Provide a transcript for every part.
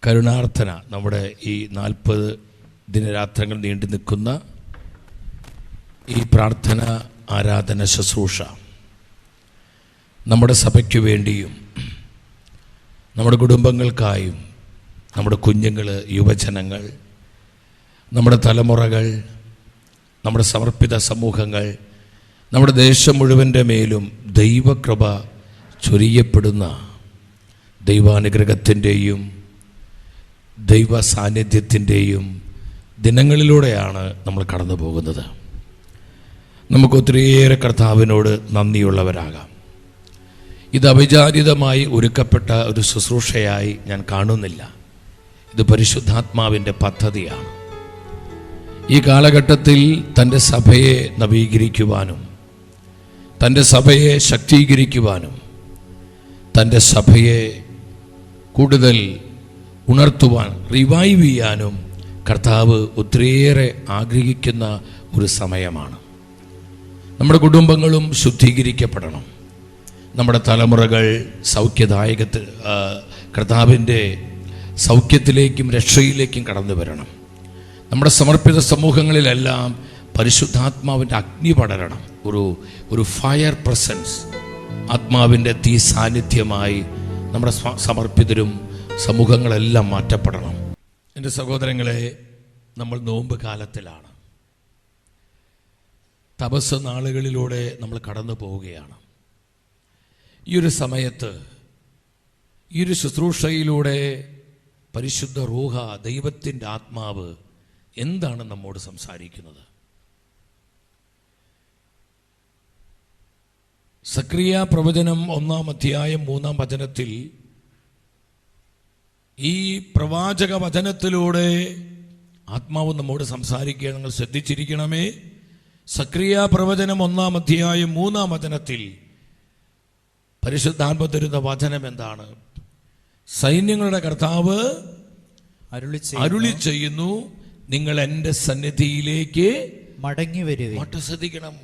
കരുണാർത്ഥന നമ്മുടെ ഈ 40 ദിനരാത്രങ്ങൾ നീണ്ടു നിൽക്കുന്ന ഈ പ്രാർത്ഥന ആരാധന ശുശ്രൂഷ നമ്മുടെ സഭയ്ക്ക് വേണ്ടിയും നമ്മുടെ കുടുംബങ്ങൾക്കായും നമ്മുടെ കുഞ്ഞുങ്ങൾ, യുവജനങ്ങൾ, നമ്മുടെ തലമുറകൾ, നമ്മുടെ സമർപ്പിത സമൂഹങ്ങൾ, നമ്മുടെ ദേശം മുഴുവൻ്റെ മേലും ദൈവകൃപ ചൊരിയപ്പെടുന്ന ദൈവാനുഗ്രഹത്തിൻ്റെയും ദൈവ സാന്നിധ്യത്തിൻ്റെയും ദിനങ്ങളിലൂടെയാണ് നമ്മൾ കടന്നു പോകുന്നത്. നമുക്ക് ഒത്തിരിയേറെ കർത്താവിനോട് നന്ദിയുള്ളവരാകാം. ഇത് അവിചാരിതമായി ഒരുക്കപ്പെട്ട ഒരു ശുശ്രൂഷയായി ഞാൻ കാണുന്നില്ല. ഇത് പരിശുദ്ധാത്മാവിൻ്റെ പദ്ധതിയാണ്. ഈ കാലഘട്ടത്തിൽ തൻ്റെ സഭയെ നവീകരിക്കുവാനും തൻ്റെ സഭയെ ശക്തീകരിക്കുവാനും തൻ്റെ സഭയെ കൂടുതൽ ഉണർത്തുവാൻ, റിവൈവ് ചെയ്യാനും കർത്താവ് ഒത്തിരിയേറെ ആഗ്രഹിക്കുന്ന ഒരു സമയമാണ്. നമ്മുടെ കുടുംബങ്ങളും ശുദ്ധീകരിക്കപ്പെടണം. നമ്മുടെ തലമുറകൾ കർത്താവിൻ്റെ സൗഖ്യത്തിലേക്കും രക്ഷയിലേക്കും കടന്നു വരണം. നമ്മുടെ സമർപ്പിത സമൂഹങ്ങളിലെല്ലാം പരിശുദ്ധാത്മാവിൻ്റെ അഗ്നി പടരണം. ഒരു ഫയർ പ്രസൻസ്, ആത്മാവിൻ്റെ തീ സാന്നിധ്യമായി നമ്മുടെ സമർപ്പിതരും സമൂഹങ്ങളെല്ലാം മാറ്റപ്പെടണം. എൻ്റെ സഹോദരങ്ങളെ, നമ്മൾ നോമ്പ് കാലത്തിലാണ്. തപസ് നാളുകളിലൂടെ നമ്മൾ കടന്നു പോവുകയാണ്. ഈ ഒരു സമയത്ത്, ഈ ഒരു ശുശ്രൂഷയിലൂടെ പരിശുദ്ധ റൂഹ, ദൈവത്തിൻ്റെ ആത്മാവ് എന്താണ് നമ്മോട് സംസാരിക്കുന്നത്? സക്രിയ പ്രവചനം 1-ാം അധ്യായം 3-ാം വചനത്തിൽ, ഈ പ്രവാചക വചനത്തിലൂടെ ആത്മാവ് നമ്മോട് സംസാരിക്കുക. നിങ്ങൾ ശ്രദ്ധിച്ചിരിക്കണമേ. സക്രിയ പ്രവചനം 1-ാം അധ്യായം 3-ാം വചനത്തിൽ പരിശുദ്ധാത്മ തരുന്ന വചനം എന്താണ്? സൈന്യങ്ങളുടെ കർത്താവ് അരുളി ചെയ്യുന്നു, നിങ്ങൾ എൻ്റെ സന്നിധിയിലേക്ക് മടങ്ങി വരിക. ശ്രദ്ധിക്കണം,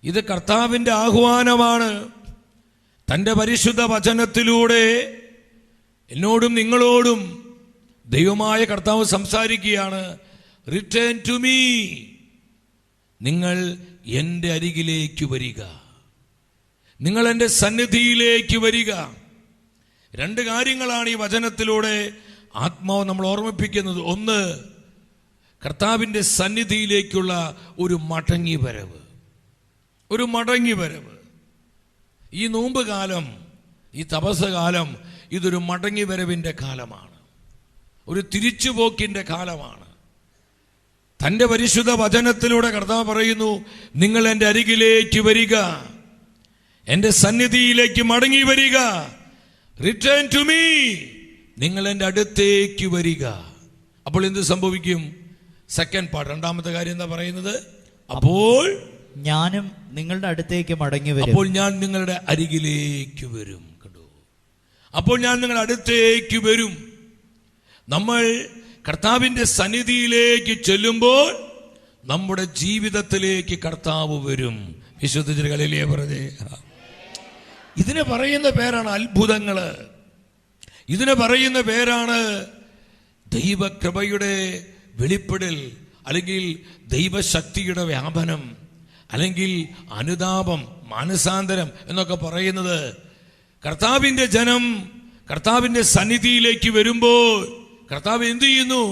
ഇത് കർത്താവിൻ്റെ ആഹ്വാനമാണ്. തൻ്റെ പരിശുദ്ധ വചനത്തിലൂടെ എന്നോടും നിങ്ങളോടും ദൈവമായ കർത്താവ് സംസാരിക്കുകയാണ്. റിട്ടേൺ ടു മീ, നിങ്ങൾ എൻ്റെ അരികിലേക്ക് വരിക, നിങ്ങൾ എൻ്റെ സന്നിധിയിലേക്ക് വരിക. 2 കാര്യങ്ങളാണ് ഈ വചനത്തിലൂടെ ആത്മാവ് നമ്മൾ ഓർമ്മിപ്പിക്കുന്നത്. ഒന്ന്, കർത്താവിൻ്റെ സന്നിധിയിലേക്കുള്ള ഒരു മടങ്ങി വരവ്. ഈ നോമ്പ് കാലം, ഈ തപസ് കാലം, ഇതൊരു മടങ്ങി വരവിൻ്റെ കാലമാണ്. ഒരു തിരിച്ചുപോക്കിൻ്റെ കാലമാണ്. തൻ്റെ പരിശുദ്ധ വചനത്തിലൂടെ കർത്താവ് പറയുന്നു, നിങ്ങൾ എൻ്റെ അരികിലേക്ക് വരിക, എൻ്റെ സന്നിധിയിലേക്ക് മടങ്ങി വരിക. റിട്ടേൺ ടു മീ, നിങ്ങൾ എൻ്റെ അടുത്തേക്ക് വരിക. അപ്പോൾ എന്ത് സംഭവിക്കും? സെക്കൻഡ് പാർട്ട്, 2ാമത്തെ കാര്യം എന്താ പറയുന്നത്? അപ്പോൾ ഞാനും നിങ്ങളുടെ അടുത്തേക്ക് മടങ്ങി വരും. അപ്പോൾ ഞാൻ നിങ്ങളുടെ അരികിലേക്ക് വരും. കണ്ടോ? അപ്പോൾ ഞാൻ നിങ്ങളുടെ അടുത്തേക്ക് വരും. നമ്മൾ കർത്താവിൻ്റെ സന്നിധിയിലേക്ക് ചെല്ലുമ്പോൾ നമ്മുടെ ജീവിതത്തിലേക്ക് കർത്താവ് വരും. വിശുദ്ധ ഹല്ലേലൂയ പറഞ്ഞേ. ഇതിനെ പറയുന്ന പേരാണ് അത്ഭുതങ്ങള്. ഇതിനെ പറയുന്ന പേരാണ് ദൈവകൃപയുടെ വെളിപ്പെടൽ, അല്ലെങ്കിൽ ദൈവശക്തിയുടെ വ്യാപനം, അല്ലെങ്കിൽ അനുതാപം, മാനസാന്തരം എന്നൊക്കെ പറയുന്നത്. കർത്താവിൻ്റെ ജനം കർത്താവിൻ്റെ സന്നിധിയിലേക്ക് വരുമ്പോൾ കർത്താവ് എന്ത് ചെയ്യുന്നു?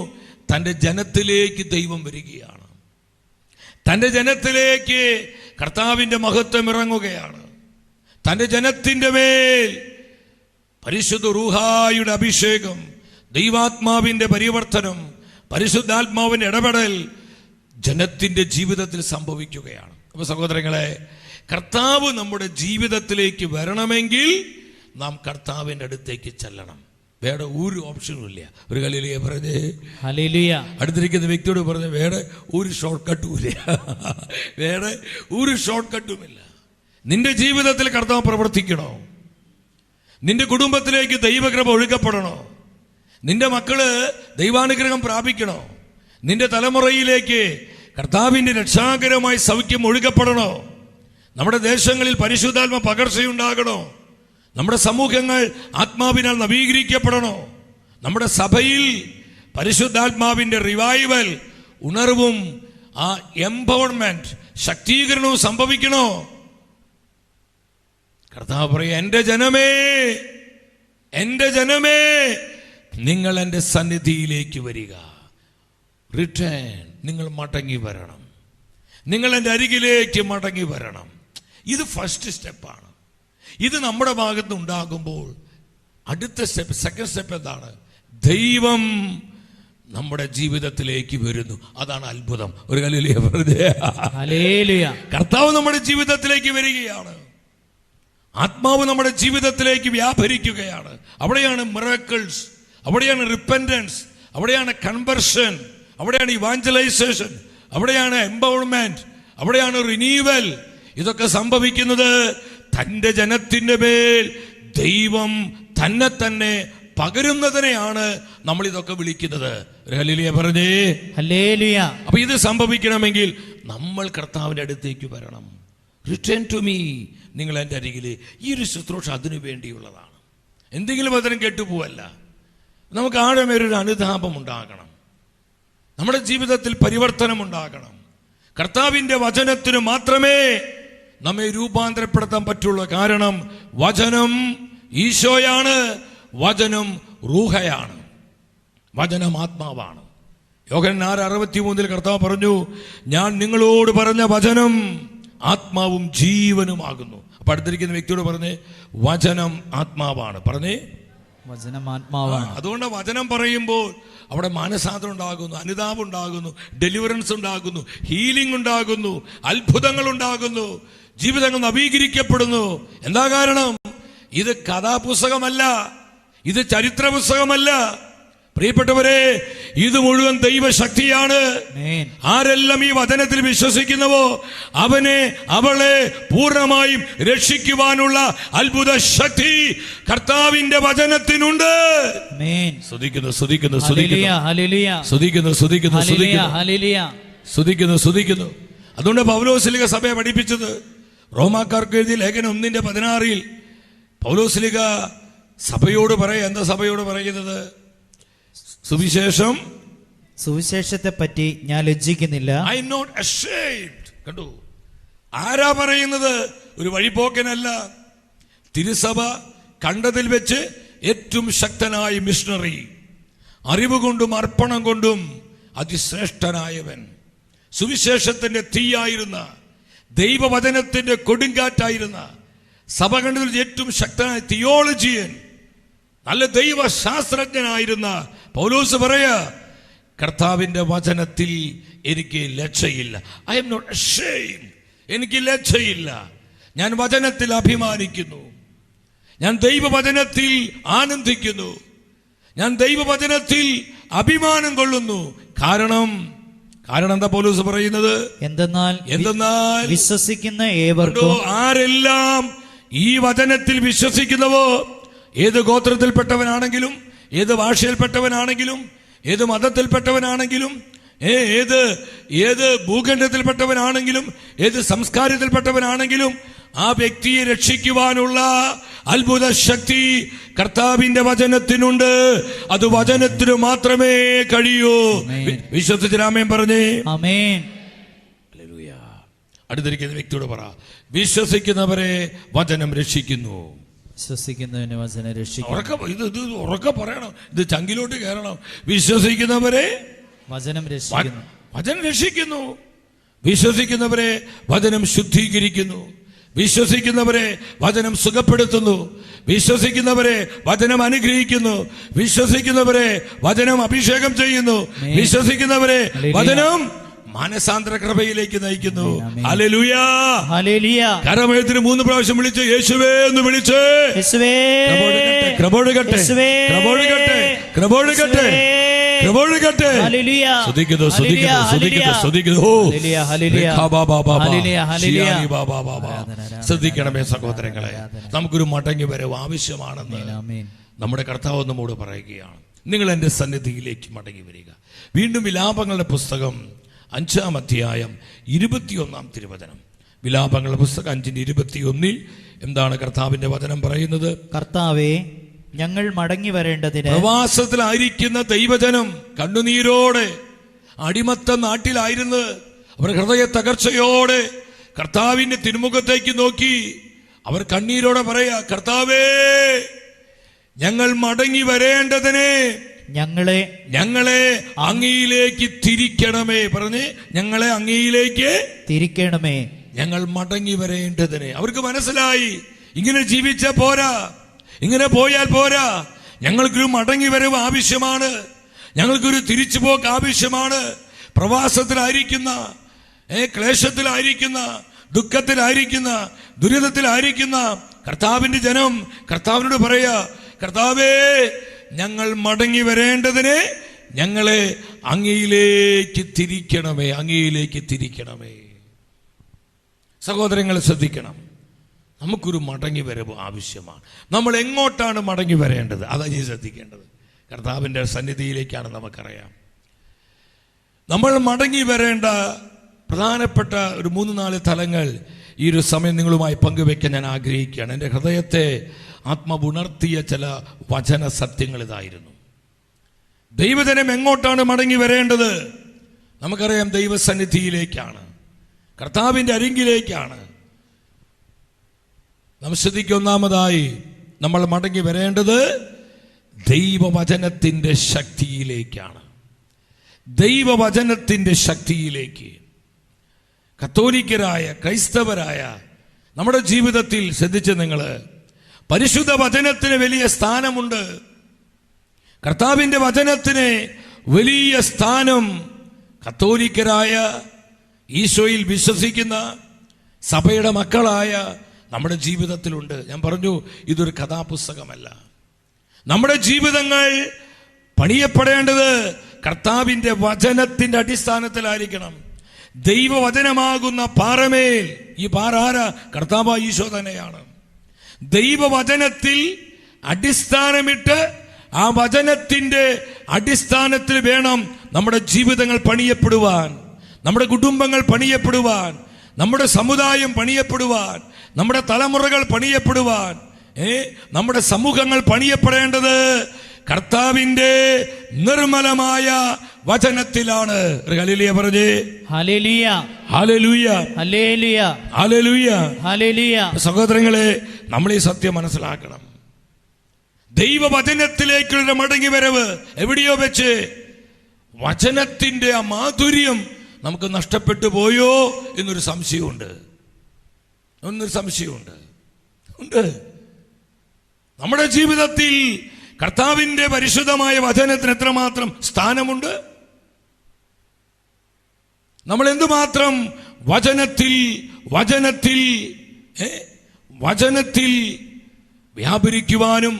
തൻ്റെ ജനത്തിലേക്ക് ദൈവം വരികയാണ്. തൻ്റെ ജനത്തിലേക്ക് കർത്താവിൻ്റെ മഹത്വം ഇറങ്ങുകയാണ്. തൻ്റെ ജനത്തിൻ്റെ മേൽ പരിശുദ്ധ റൂഹായുടെ അഭിഷേകം, ദൈവാത്മാവിൻ്റെ പരിവർത്തനം, പരിശുദ്ധാത്മാവിൻ്റെ ഇടപെടൽ ജനത്തിൻ്റെ ജീവിതത്തിൽ സംഭവിക്കുകയാണ്. അപ്പോൾ സഹോദരങ്ങളെ, കർത്താവ് നമ്മുടെ ജീവിതത്തിലേക്ക് വരണമെങ്കിൽ നാം കർത്താവിൻ്റെ അടുത്തേക്ക് ചെല്ലണം. വേറെ ഒരു ഓപ്ഷനും ഇല്ല. ഒരു ഹല്ലേലൂയ പറഞ്ഞേ. ഹല്ലേലൂയ. അടുത്തിരിക്കുന്ന വ്യക്തിയോട് പറഞ്ഞ്, വേറെ ഒരു ഷോർട്ട് കട്ടുമില്ല, വേറെ ഒരു ഷോർട്ട് കട്ടുമില്ല. നിന്റെ ജീവിതത്തിൽ കർത്താവ് പ്രവർത്തിക്കണോ? നിന്റെ കുടുംബത്തിലേക്ക് ദൈവകൃപ ഒഴുകപ്പെടണോ? നിന്റെ മക്കള് ദൈവാനുഗ്രഹം പ്രാപിക്കണോ? നിന്റെ തലമുറയിലേക്ക് കർത്താവിൻ്റെ രക്ഷാകരമായി സൗഖ്യം ഒഴുകപ്പെടണോ? നമ്മുടെ ദേശങ്ങളിൽ പരിശുദ്ധാത്മ പകർച്ചയുണ്ടാകണോ? നമ്മുടെ സമൂഹങ്ങൾ ആത്മാവിനാൽ നവീകരിക്കപ്പെടണോ? നമ്മുടെ സഭയിൽ പരിശുദ്ധാത്മാവിന്റെ റിവൈവൽ, ഉണർവും ആ എംപവർമെന്റ്, ശക്തീകരണവും സംഭവിക്കണോ? കർത്താവ് പറയും, എൻ്റെ ജനമേ, എൻ്റെ ജനമേ, നിങ്ങൾ എൻ്റെ സന്നിധിയിലേക്ക് വരിക. റിട്ടേൺ, നിങ്ങൾ മടങ്ങി വരണം, നിങ്ങൾ എൻ്റെ അരികിലേക്ക് മടങ്ങി വരണം. ഇത് ഫസ്റ്റ് സ്റ്റെപ്പാണ്. ഇത് നമ്മുടെ ഭാഗത്ത് ഉണ്ടാകുമ്പോൾ അടുത്ത സ്റ്റെപ്പ്, സെക്കൻഡ് സ്റ്റെപ്പ് എന്താണ്? ദൈവം നമ്മുടെ ജീവിതത്തിലേക്ക് വരുന്നു. അതാണ് അത്ഭുതം. ഒരു ഹല്ലേലൂയ പറഞ്ഞേ. ഹല്ലേലൂയ. കർത്താവ് നമ്മുടെ ജീവിതത്തിലേക്ക് വരികയാണ്. ആത്മാവ് നമ്മുടെ ജീവിതത്തിലേക്ക് വ്യാപരിക്കുകയാണ്. അവിടെയാണ് മിറക്കിൾസ്, അവിടെയാണ് റിപ്പന്റൻസ്, അവിടെയാണ് കൺവെർഷൻ, അവിടെയാണ് ഇവാഞ്ചലൈസേഷൻ, അവിടെയാണ് എംപവർമെന്റ്, അവിടെയാണ് റിന്യൂവൽ. ഇതൊക്കെ സംഭവിക്കുന്നത് തന്റെ ജനത്തിന്റെ മേൽ ദൈവം തന്നെ തന്നെ പകരുന്നതിനെയാണ് നമ്മൾ ഇതൊക്കെ വിളിക്കുന്നത്. ഹല്ലേലൂയ പറഞ്ഞേ. ഹല്ലേലൂയ. അപ്പൊ ഇത് സംഭവിക്കണമെങ്കിൽ നമ്മൾ കർത്താവിന്റെ അടുത്തേക്ക് വരണം. റിട്ടേൺ ടു മീ, നിങ്ങൾ എൻ്റെ അരികില്. ഈ ഒരു ശുശ്രൂഷ അതിനു വേണ്ടിയുള്ളതാണ്. എന്തെങ്കിലും വചനം കേട്ടുപോവല്ല. നമുക്ക് ആഴമേറൊരു അനുതാപം ഉണ്ടാകണം. നമ്മുടെ ജീവിതത്തിൽ പരിവർത്തനം ഉണ്ടാകണം. കർത്താവിന്റെ വചനത്തിന് മാത്രമേ നമ്മെ രൂപാന്തരപ്പെടുത്താൻ പറ്റുള്ളൂ. കാരണം വചനം ഈശോയാണ്, വചനം റൂഹയാണ്, വചനം ആത്മാവാണ്. യോഹന്നാൻ 6:63 കർത്താവ് പറഞ്ഞു, ഞാൻ നിങ്ങളോട് പറഞ്ഞ വചനം ആത്മാവും ജീവനുമാകുന്നു. അപ്പൊ അടുത്തിരിക്കുന്ന വ്യക്തിയോട് പറഞ്ഞേ, വചനം ആത്മാവാണ്. പറഞ്ഞേ, വചനം ആത്മാവാണ്. അതുകൊണ്ട് വചനം പറയുമ്പോൾ അവിടെ മാനസാന്തരം ഉണ്ടാകുന്നു, അനുതാപം ഉണ്ടാകുന്നു, ഡെലിവറൻസ് ഉണ്ടാകുന്നു, ഹീലിംഗ് ഉണ്ടാകുന്നു, അത്ഭുതങ്ങൾ ഉണ്ടാകുന്നു, ജീവിതങ്ങൾ നവീകരിക്കപ്പെടുന്നു. എന്താ കാരണം? ഇത് കഥാപുസ്തകമല്ല, ഇത് ചരിത്ര പുസ്തകമല്ല. പ്രിയപ്പെട്ടവരെ, ഇത് മുഴുവൻ ദൈവശക്തിയാണ്. ആരെല്ലാം ഈ വചനത്തിൽ വിശ്വസിക്കുന്നുവോ അവനെ അവളെ പൂർണ്ണമായും രക്ഷിക്കുവാനുള്ള അത്ഭുത ശക്തി കർത്താവിന്റെ വചനത്തിനുണ്ട്. സ്തുതിക്കുന്നു, സ്തുതിക്കുന്നു, സ്തുതിക്കുന്നു, സ്തുതിക്കുന്നു, സ്തുതിക്കുന്നു, സ്തുതിക്കുന്നു. അതുകൊണ്ട് പൗലോസ്ലീഹ സഭയെ പഠിപ്പിച്ചത്, റോമാക്കാർക്ക് എഴുതിയ ലേഖനം 1:16 പൗലോസ്ലീഹ സഭയോട് പറയാ. എന്താ സഭയോട് പറയുന്നത്? സുവിശേഷം, സുവിശേഷത്തെ പറ്റി ഞാൻ ലജ്ജിക്കുന്നില്ല. I am not ashamed. കണ്ടു, ആരാ പറയുന്നത്? ഒരു വഴിപോക്കനല്ല. തിരുസഭ കണ്ടതിൽ വെച്ച് ഏറ്റവും ശക്തനായ മിഷണറി, അറിവ് കൊണ്ടും അർപ്പണം കൊണ്ടും അതിശ്രേഷ്ഠനായവൻ, സുവിശേഷത്തിന്റെ തീയായിരുന്ന, ദൈവവചനത്തിന്റെ കൊടുങ്കാറ്റായിരുന്ന, സഭ കണ്ടതിൽ ഏറ്റവും ശക്തനായ തിയോളജിയൻ, നല്ല ദൈവശാസ്ത്രജ്ഞനായിരുന്ന പൗലോസ് പറയാ, കർത്താവിന്റെ വചനത്തിൽ എനിക്ക് ലജ്ജയില്ല. I am not ashamed. എനിക്ക് ലജ്ജയില്ല. ഞാൻ വചനത്തിൽ അഭിമാനിക്കുന്നു. ഞാൻ ദൈവവചനത്തിൽ ആനന്ദിക്കുന്നു. ഞാൻ ദൈവവചനത്തിൽ അഭിമാനം കൊള്ളുന്നു. കാരണം എന്താ പൗലോസ് പറയുന്നത്? എന്തെന്നാൽ വിശ്വസിക്കുന്ന ഏവർക്കും, ആരെല്ലാം ഈ വചനത്തിൽ വിശ്വസിക്കുന്നവോ, ഏത് ഗോത്രത്തിൽപ്പെട്ടവനാണെങ്കിലും, ഏത് ഭാഷയിൽപ്പെട്ടവനാണെങ്കിലും, ഏത് മതത്തിൽപ്പെട്ടവനാണെങ്കിലും, ഏത് ഭൂഖണ്ഡത്തിൽപ്പെട്ടവനാണെങ്കിലും, ഏത് സംസ്കാരത്തിൽപ്പെട്ടവനാണെങ്കിലും, ആ വ്യക്തിയെ രക്ഷിക്കുവാനുള്ള അത്ഭുത ശക്തി കർത്താവിന്റെ വചനത്തിനുണ്ട്. അത് വചനത്തിന് മാത്രമേ കഴിയൂ. വിശ്വസിച്ച് ആമേൻ പറഞ്ഞേ. ആമേൻ. ഹല്ലേലൂയ. അടുത്തിരിക്കുന്ന വ്യക്തിയോട് പറ, വിശ്വസിക്കുന്നവരെ വചനം രക്ഷിക്കുന്നു. വിശ്വസിക്കുന്നവനെ വചനം രക്ഷിക്കുന്നു. ഇത് ഉറക്കെ പറയണം, ഇത് ചങ്കിലോട്ട് കയറണം. വിശ്വസിക്കുന്നവരെ വചനം രക്ഷിക്കുന്നു. വചനം രക്ഷിക്കുന്നു. വിശ്വസിക്കുന്നവരെ വചനം ശുദ്ധീകരിക്കുന്നു. വിശ്വസിക്കുന്നവരെ വചനം സുഖപ്പെടുത്തുന്നു. വിശ്വസിക്കുന്നവരെ വചനം അനുഗ്രഹിക്കുന്നു. വിശ്വസിക്കുന്നവരെ വചനം അഭിഷേകം ചെയ്യുന്നു. വിശ്വസിക്കുന്നവരെ വചനം മാനസാന്തര കൃപയിലേക്ക് നയിക്കുന്നു. Hallelujah, hallelujah. കരമെഴുത്തിന് 3 പ്രാവശ്യം വിളിച്ച് യേശുവേ എന്ന് വിളിച്ച്, യേശുവേ, കൃപയൊഴുകട്ടെ, കൃപയൊഴുകട്ടെ, കൃപയൊഴുകട്ടെ, കൃപയൊഴുകട്ടെ. ഹല്ലേലൂയ. സ്തുതിക്കുന്നു, സ്തുതിക്കുന്നു, സ്തുതിക്കുന്നു, സ്തുതിക്കുന്നു. ഹല്ലേലൂയ, ഹല്ലേലൂയ, ഹല്ലേലൂയ, ഹല്ലേലൂയ. ശ്രദ്ധിക്കണമേ സഹോദരങ്ങളെ, നമുക്കൊരു മടങ്ങി വരവ് ആവശ്യമാണെന്ന് നമ്മുടെ കർത്താവ് നമ്മോട് പറയുകയാണ്. നിങ്ങൾ എൻ്റെ സന്നിധിയിലേക്ക് മടങ്ങി വരിക. വീണ്ടും വിലാപങ്ങളുടെ പുസ്തകം 5-ാം അധ്യായം 21-ാം തിരുവചനം. വിലാപങ്ങളുടെ പുസ്തകം 5:21 എന്താണ് കർത്താവിന്റെ വചനം പറയുന്നത്? കർത്താവേ, ഞങ്ങൾ മടങ്ങി വരേണ്ടതിന്. പ്രവാസത്തിലായിരിക്കുന്ന ദൈവജനം കണ്ണുനീരോടെ അടിമത്ത നാട്ടിലായിരുന്നു. അവർ ഹൃദയ തകർച്ചയോടെ കർത്താവിന്റെ തിരുമുഖത്തേക്ക് നോക്കി അവർ കണ്ണീരോടെ പറയാ, കർത്താവേ, ഞങ്ങൾ മടങ്ങി വരേണ്ടതിനെ ഞങ്ങളെ അങ്ങയിലേക്ക് തിരിക്കണമേ. പറഞ്ഞ്, ഞങ്ങളെ അങ്ങയിലേക്ക് തിരിക്കണമേ. ഞങ്ങൾ മടങ്ങി വരേണ്ടതിനെ. അവർക്ക് മനസ്സിലായി, ഇങ്ങനെ ജീവിച്ച പോരാ, ഇങ്ങനെ പോയാൽ പോരാ, ഞങ്ങൾക്കൊരു മടങ്ങി വരവ് ആവശ്യമാണ്, ഞങ്ങൾക്കൊരു തിരിച്ചുപോക്ക് ആവശ്യമാണ്. പ്രവാസത്തിലായിരിക്കുന്ന, ക്ലേശത്തിലായിരിക്കുന്ന, ദുഃഖത്തിലായിരിക്കുന്ന, ദുരിതത്തിലായിരിക്കുന്ന കർത്താവിന്റെ ജനം കർത്താവിനോട് പറയാ, കർത്താവേ, ഞങ്ങൾ മടങ്ങി വരേണ്ടതിനെ ഞങ്ങളെ അങ്ങയിലേക്ക് തിരിക്കണമേ, അങ്ങയിലേക്ക് തിരിക്കണമേ. സഹോദരങ്ങളെ ശ്രദ്ധിക്കണം, നമുക്കൊരു മടങ്ങി വരവ് ആവശ്യമാണ്. നമ്മൾ എങ്ങോട്ടാണ് മടങ്ങി വരേണ്ടത്? അതാണ് ശ്രദ്ധിക്കേണ്ടത്. കർത്താവിന്റെ സന്നിധിയിലേക്കാണ്. നമുക്കറിയാം നമ്മൾ മടങ്ങി വരേണ്ട പ്രധാനപ്പെട്ട ഒരു 3-4 തലങ്ങൾ ഈ ഒരു സമയം നിങ്ങളുമായി പങ്കുവെക്കാൻ ഞാൻ ആഗ്രഹിക്കുകയാണ്. എൻ്റെ ഹൃദയത്തെ ആത്മവുണർത്തിയ ചില വചന സത്യങ്ങൾ ഇതായിരുന്നു. ദൈവജനം എങ്ങോട്ടാണ് മടങ്ങി വരേണ്ടത്? നമുക്കറിയാം, ദൈവസന്നിധിയിലേക്കാണ്, കർത്താവിൻ്റെ അരികിലേക്കാണ്. നാം ശ്രദ്ധിക്കുക, ഒന്നാമതായി നമ്മൾ മടങ്ങി വരേണ്ടത് ദൈവവചനത്തിൻ്റെ ശക്തിയിലേക്കാണ്. ദൈവവചനത്തിൻ്റെ ശക്തിയിലേക്ക്. കത്തോലിക്കരായ, ക്രൈസ്തവരായ നമ്മുടെ ജീവിതത്തിൽ ശ്രദ്ധിച്ച് നിങ്ങൾ, പരിശുദ്ധ വചനത്തിന് വലിയ സ്ഥാനമുണ്ട്. കർത്താവിൻ്റെ വചനത്തിന് വലിയ സ്ഥാനം കത്തോലിക്കരായ, ഈശോയിൽ വിശ്വസിക്കുന്ന സഭയുടെ മക്കളായ നമ്മുടെ ജീവിതത്തിലുണ്ട്. ഞാൻ പറഞ്ഞു, ഇതൊരു കഥാപുസ്തകമല്ല. നമ്മുടെ ജീവിതങ്ങൾ പണിയപ്പെടേണ്ടത് കർത്താവിൻ്റെ വചനത്തിൻ്റെ അടിസ്ഥാനത്തിലായിരിക്കണം. ദൈവവചനമാകുന്ന പാറമേൽ, ഈ പാറ ആരാ? കർത്താവായ ഈശോ തന്നെയാണ്. ദൈവവചനത്തിൽ അടിസ്ഥാനമിട്ട് ആ വചനത്തിന്റെ അടിസ്ഥാനത്തിൽ വേണം നമ്മുടെ ജീവിതങ്ങൾ പണിയപ്പെടുവാൻ, നമ്മുടെ കുടുംബങ്ങൾ പണിയപ്പെടുവാൻ, നമ്മുടെ സമുദായം പണിയപ്പെടുവാൻ, നമ്മുടെ തലമുറകൾ പണിയപ്പെടുവാൻ, നമ്മുടെ സമൂഹങ്ങൾ പണിയപ്പെടേണ്ടത് കർത്താവിന്റെ നിർമ്മലമായ വചനത്തിലാണ്. ഹല്ലേലൂയ പറഞ്ഞേ. Hallelujah, hallelujah, hallelujah, hallelujah, hallelujah. സഹോദരങ്ങളെ, നമ്മൾ ഈ സത്യം മനസ്സിലാക്കണം. ദൈവവചനത്തിലേക്കുള്ള മടങ്ങി വരവ് എവിടെയോ വെച്ച് വചനത്തിന്റെ ആ മാധുര്യം നമുക്ക് നഷ്ടപ്പെട്ടു പോയോ എന്നൊരു സംശയമുണ്ട്. ഉണ്ട്. നമ്മുടെ ജീവിതത്തിൽ കർത്താവിന്റെ പരിശുദ്ധമായ വചനത്തിന് എത്രമാത്രം സ്ഥാനമുണ്ട്? നമ്മൾ എന്തുമാത്രം വചനത്തിൽ വ്യാപരിക്കുവാനും,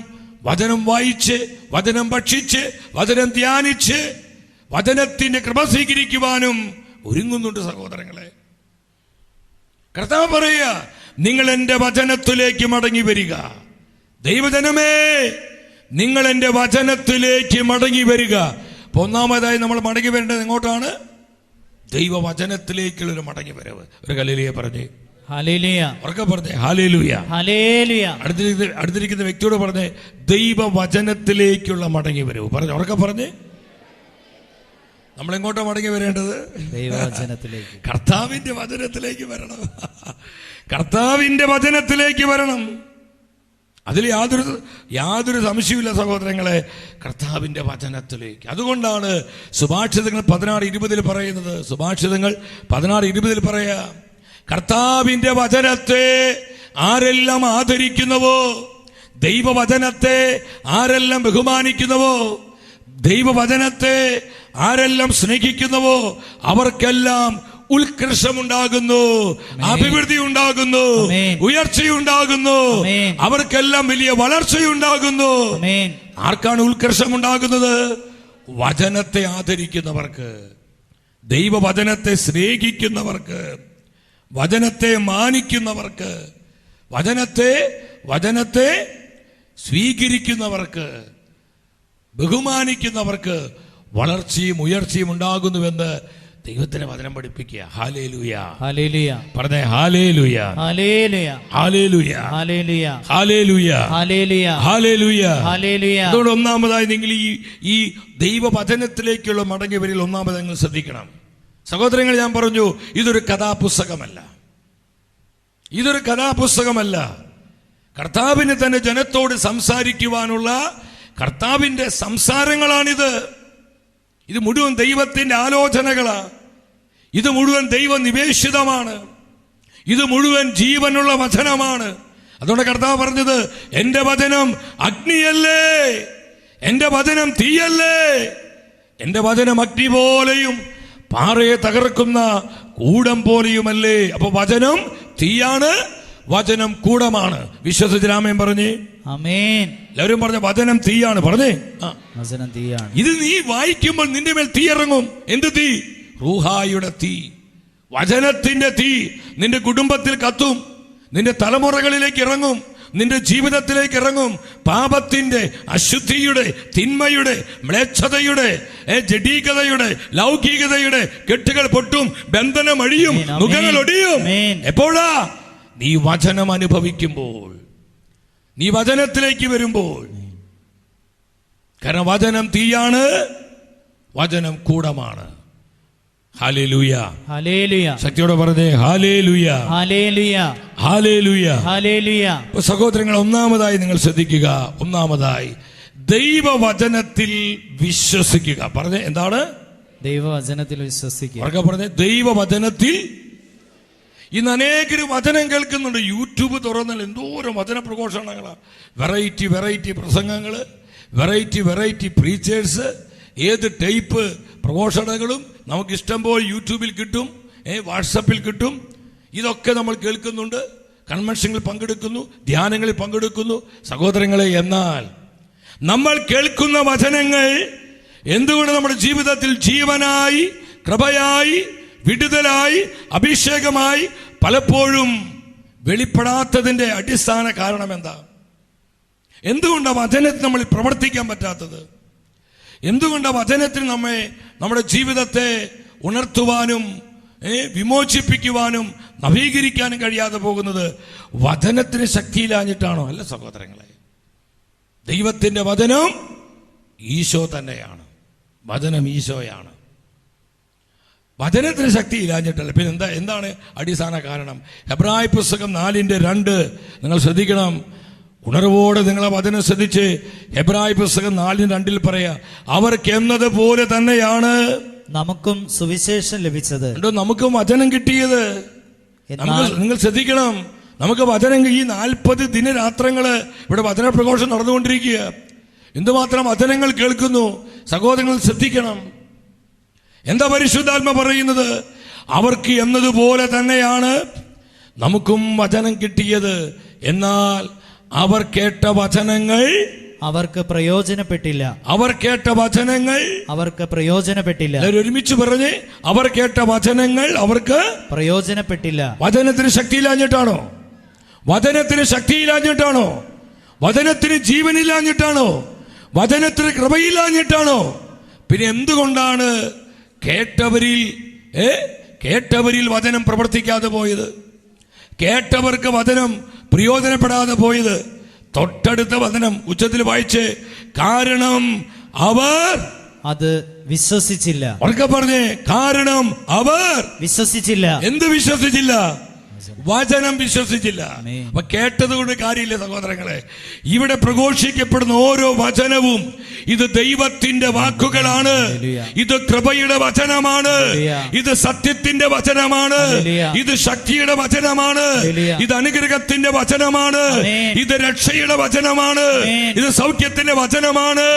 വചനം വായിച്ച്, വചനം ഭക്ഷിച്ച്, വചനം ധ്യാനിച്ച്, വചനത്തിന്റെ കൃപ സ്വീകരിക്കുവാനും ഒരുങ്ങുന്നുണ്ട് സഹോദരങ്ങളെ. കർത്താവ് പറയുക, നിങ്ങൾ എന്റെ വചനത്തിലേക്ക് മടങ്ങി വരിക. ദൈവജനമേ, നിങ്ങൾ എന്റെ വചനത്തിലേക്ക് മടങ്ങി വരിക. അപ്പൊ ഒന്നാമതായി നമ്മൾ മടങ്ങി വരേണ്ടത് എങ്ങോട്ടാണ്? ദൈവവചനത്തിലേക്കുള്ളൊരു മടങ്ങി വരവ്. ഒരു ഹല്ലേലൂയ പറഞ്ഞേ. ഹല്ലേലൂയ. ഉറക്കെ പറഞ്ഞേ. Hallelujah, hallelujah. അടുത്തിരിക്കുന്ന വ്യക്തിയോട് പറഞ്ഞേ, ദൈവവചനത്തിലേക്കുള്ള മടങ്ങി വരവ്. പറഞ്ഞു, ഉറക്കെ പറഞ്ഞേ. നമ്മൾ എങ്ങോട്ടാ മടങ്ങി വരേണ്ടത്? ദൈവവചനത്തിലേക്ക്, കർത്താവിന്റെ വചനത്തിലേക്ക് വരണം. കർത്താവിന്റെ വചനത്തിലേക്ക് വരണം. അതിൽ യാതൊരു സംശയമില്ല സഹോദരങ്ങളെ, കർത്താവിന്റെ വചനത്തിലേക്ക്. അതുകൊണ്ടാണ് സുഭാഷിതങ്ങൾ 16:20 പറയുന്നത്. സുഭാഷിതങ്ങൾ 16:20 പറയാ, കർത്താവിന്റെ വചനത്തെ ആരെല്ലാം ആദരിക്കുന്നുവോ, ദൈവവചനത്തെ ആരെല്ലാം ബഹുമാനിക്കുന്നുവോ, ദൈവവചനത്തെ ആരെല്ലാം സ്നേഹിക്കുന്നുവോ, അവർക്കെല്ലാം ഉത്കർഷമുണ്ടാകുന്നു, അഭിവൃദ്ധി ഉണ്ടാകുന്നു, ഉയർച്ചയുണ്ടാകുന്നു, അവർക്കെല്ലാം വലിയ വളർച്ചയുണ്ടാകുന്നു. ആർക്കാണ് ഉത്കർഷം ഉണ്ടാകുന്നത്? വചനത്തെ ആദരിക്കുന്നവർക്ക്, ദൈവവചനത്തെ സ്നേഹിക്കുന്നവർക്ക്, വചനത്തെ മാനിക്കുന്നവർക്ക്, വചനത്തെ സ്വീകരിക്കുന്നവർക്ക്, ബഹുമാനിക്കുന്നവർക്ക് വളർച്ചയും ഉയർച്ചയും ഉണ്ടാകുന്നുവെന്ന് ദൈവത്തിന്റെ വചനം പഠിപ്പിക്കുക. ഹല്ലേലൂയ. ഹല്ലേലൂയ. പറഞ്ഞേ hallelujah. Hallelujah. Hallelujah. Hallelujah. Hallelujah. Hallelujah. Hallelujah. Hallelujah. അതുകൊണ്ട് ഒന്നാമതായി നിങ്ങൾ ഈ ദൈവവചനത്തിലേക്കുള്ള മടങ്ങി വരിൽ ഒന്നാമത് നിങ്ങൾ ശ്രദ്ധിക്കണം. സഹോദരങ്ങൾ, ഞാൻ പറഞ്ഞു, ഇതൊരു കഥാപുസ്തകമല്ല. ഇതൊരു കഥാപുസ്തകമല്ല. കർത്താവിന് തന്റെ ജനത്തോട് സംസാരിക്കുവാനുള്ള കർത്താവിന്റെ സംസാരങ്ങളാണിത്. ഇത് മുഴുവൻ ദൈവത്തിന്റെ ആലോചനകളാ. ഇത് മുഴുവൻ ദൈവനിവേശിതമാണ്. ഇത് മുഴുവൻ ജീവനുള്ള വചനമാണ്. അതുകൊണ്ട് കർത്താവ് പറഞ്ഞത്, എന്റെ വചനം അഗ്നിയല്ലേ, എന്റെ വചനം തീയല്ലേ, എന്റെ വചനം അഗ്നി പോലെയും പാറയെ തകർക്കുന്ന കൂടം പോലെയുമല്ലേ. അപ്പൊ വചനം തീയാണ്, വചനം കൂടമാണ്. വിശ്വസിച്ച് ആമേൻ പറഞ്ഞേ. ആമേൻ. എല്ലാവരും പറഞ്ഞ വചനം തീയാണ്. പറഞ്ഞേ. വചനം തീയാണ്. ഇത് നീ വായിക്കുമ്പോൾ നിന്റെ മേൽ തീ ഇറങ്ങും. എന്ത് തീ? റൂഹായുടെ തീ, വചനത്തിന്റെ തീ നിന്റെ കുടുംബത്തിൽ കത്തും, നിന്റെ തലമുറകളിലേക്ക് ഇറങ്ങും, നിന്റെ ജീവിതത്തിലേക്ക് ഇറങ്ങും. പാപത്തിന്റെ, അശുദ്ധിയുടെ, തിന്മയുടെ, മ്ലേച്ഛതയുടെ, ജഡീകതയുടെ, ലൗകികതയുടെ കെട്ടുകൾ പൊട്ടും, ബന്ധനം അഴിയും, മുഖങ്ങൾ ഒടിയും. എപ്പോഴാ? നീ വചനം അനുഭവിക്കുമ്പോൾ, നീ വചനത്തിലേക്ക് വരുമ്പോൾ. കാരണം വചനം തീയാണ്, വചനം കൂടമാണ്. ഹല്ലേലൂയ. ഹല്ലേലൂയ. ശക്തിയോടെ പറഞ്ഞേ ഹല്ലേലൂയ. ഹല്ലേലൂയ. ഹല്ലേലൂയ. ഹല്ലേലൂയ. സഹോദരങ്ങൾ, ഒന്നാമതായി നിങ്ങൾ ശ്രദ്ധിക്കുക. ഒന്നാമതായി ദൈവവചനത്തിൽ വിശ്വസിക്കുക. പറഞ്ഞേ, എന്താണ്? ദൈവവചനത്തിൽ വിശ്വസിക്കുക. പറഞ്ഞേ, ദൈവവചനത്തിൽ. ഇന്ന് അനേകര് വചനം കേൾക്കുന്നുണ്ട്. യൂട്യൂബ് തുറന്നാൽ എന്തോരം വചന പ്രഘോഷണങ്ങളാ. വെറൈറ്റി പ്രസംഗങ്ങള്, വെറൈറ്റി പ്രീച്ചേഴ്സ്, ഏത് ടൈപ്പ് പ്രഘോഷണങ്ങളും നമുക്ക് ഇഷ്ടം പോലെ യൂട്യൂബിൽ കിട്ടും, വാട്സപ്പിൽ കിട്ടും. ഇതൊക്കെ നമ്മൾ കേൾക്കുന്നുണ്ട്. കൺവെൻഷനിൽ പങ്കെടുക്കുന്നു, ധ്യാനങ്ങളിൽ പങ്കെടുക്കുന്നു. സഹോദരങ്ങളെ, എന്നാൽ നമ്മൾ കേൾക്കുന്ന വചനങ്ങൾ എന്തുകൊണ്ട് നമ്മുടെ ജീവിതത്തിൽ ജീവനായി, കൃപയായി, വിടുതലായി, അഭിഷേകമായി പലപ്പോഴും വെളിപ്പെടാത്തതിന്റെ അടിസ്ഥാന കാരണം എന്താ? എന്തുകൊണ്ടാണ് വചനത്തിൽ നമ്മൾ പ്രവർത്തിക്കാൻ പറ്റാത്തത്? എന്തുകൊണ്ടാണ് വചനത്തിൽ നമ്മുടെ ജീവിതത്തെ ഉണർത്തുവാനും വിമോചിപ്പിക്കുവാനും നവീകരിക്കാനും കഴിയാതെ പോകുന്നത്? വചനത്തിന് ശക്തിയില്ലാഞ്ഞിട്ടാണോ? അല്ല സഹോദരങ്ങളെ, ദൈവത്തിന്റെ വചനം ഈശോ തന്നെയാണ്. വചനം ഈശോയാണ്. വചനത്തിന് ശക്തി ഇല്ലാഞ്ഞിട്ടല്ല. പിന്നെ എന്താണ് അടിസ്ഥാന കാരണം? ഹെബ്രായ പുസ്തകം 4:2 നിങ്ങൾ ശ്രദ്ധിക്കണം. ഉണർവോടെ നിങ്ങളെ വചനം ശ്രദ്ധിച്ച് ഹെബ്രായ പുസ്തകം 4:2 പറയാ, അവർക്ക് എന്നതുപോലെ തന്നെയാണ് നമുക്കും സുവിശേഷം ലഭിച്ചത്. നമുക്കും വചനം കിട്ടിയത്. നിങ്ങൾ ശ്രദ്ധിക്കണം, നമുക്ക് വചനം ഈ 40 ദിനരാത്രങ്ങള് ഇവിടെ വചന പ്രഘോഷം നടന്നുകൊണ്ടിരിക്കുക. എന്തുമാത്രം വചനങ്ങൾ കേൾക്കുന്നു. സഹോദരങ്ങൾ ശ്രദ്ധിക്കണം. എന്താ പരിശുദ്ധാത്മ പറയുന്നത്? അവർക്ക് എന്നതുപോലെ തന്നെയാണ് നമുക്കും വചനം കിട്ടിയത്. എന്നാൽ അവർ കേട്ട വചനങ്ങൾ അവർക്ക് പ്രയോജനപ്പെട്ടില്ല. അവർ കേട്ട വചനങ്ങൾ അവർക്ക് പ്രയോജനപ്പെട്ടില്ല. ഒരുമിച്ച് പറഞ്ഞ്, അവർ കേട്ട വചനങ്ങൾ അവർക്ക് പ്രയോജനപ്പെട്ടില്ല. വചനത്തിന് ശക്തിയില്ലാഞ്ഞിട്ടാണോ? വചനത്തിന് ശക്തിയില്ലാഞ്ഞിട്ടാണോ? വചനത്തിന് ജീവനില്ലാഞ്ഞിട്ടാണോ? വചനത്തിന് കൃപയില്ലാഞ്ഞിട്ടാണോ? പിന്നെ എന്തുകൊണ്ടാണ് കേട്ടവരിൽ വചനം പ്രവർത്തിക്കാതെ പോയത്? കേട്ടവർക്ക് വചനം പ്രയോജനപ്പെടാതെ പോയത്? തൊട്ടടുത്ത വചനം ഉച്ചത്തിൽ വായിച്ച്, കാരണം അവർ അത് വിശ്വസിച്ചില്ല. ഉറക്കെ പറഞ്ഞേ, കാരണം അവർ വിശ്വസിച്ചില്ല. എന്ത് വിശ്വസിച്ചില്ല? വചനം വിശ്വസിച്ചില്ല. അപ്പൊ കേട്ടത് കൊണ്ട് കാര്യമില്ല സഹോദരങ്ങളെ. ഇവിടെ പ്രഘോഷിക്കപ്പെടുന്ന ഓരോ വചനവും ഇത് ദൈവത്തിന്റെ വാക്കുകളാണ്. ഇത് കൃപയുടെ വചനമാണ്. ഇത് സത്യത്തിന്റെ വചനമാണ്. ഇത് ശക്തിയുടെ വചനമാണ്. ഇത് അനുഗ്രഹത്തിന്റെ വചനമാണ്. ഇത് രക്ഷയുടെ വചനമാണ്. ഇത് സൗഖ്യത്തിന്റെ വചനമാണ്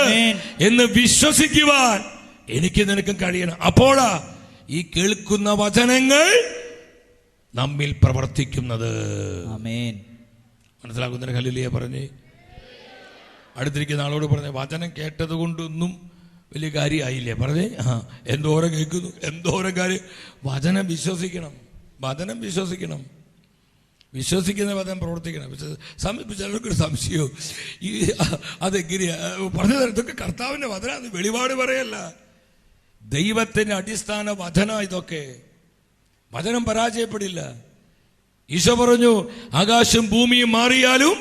എന്ന് വിശ്വസിക്കുവാൻ എനിക്ക് നിനക്കും കഴിയണം. അപ്പോഴാ ഈ കേൾക്കുന്ന വചനങ്ങൾ നമ്മിൽ പ്രവർത്തിക്കുന്നത്. ആമേൻ. മനസ്സിലാകുന്ന ഹല്ലേലൂയ പറഞ്ഞ് അടുത്തിരിക്കുന്ന ആളോട് പറഞ്ഞ, വചനം കേട്ടത് കൊണ്ടൊന്നും വലിയ കാര്യമായില്ലേ? പറഞ്ഞേ, എന്തോരം കേൾക്കുന്നു, എന്തോരം കാര്യം. വചനം വിശ്വസിക്കണം. വചനം വിശ്വസിക്കണം. വിശ്വസിക്കുന്ന വചനം പ്രവർത്തിക്കണം. ചിലർക്കൊരു സംശയവും, അതെങ്ങനെയാ പറഞ്ഞു തരാം? ഇതൊക്കെ കർത്താവിന്റെ വചനം, വെളിപാട് പറയല്ല. ദൈവത്തിന്റെ അടിസ്ഥാന വചന ഇതൊക്കെ. വചനം പരാജയപ്പെടില്ല. ഈശോ പറഞ്ഞു, ആകാശം ഭൂമിയും മാറിയാലും,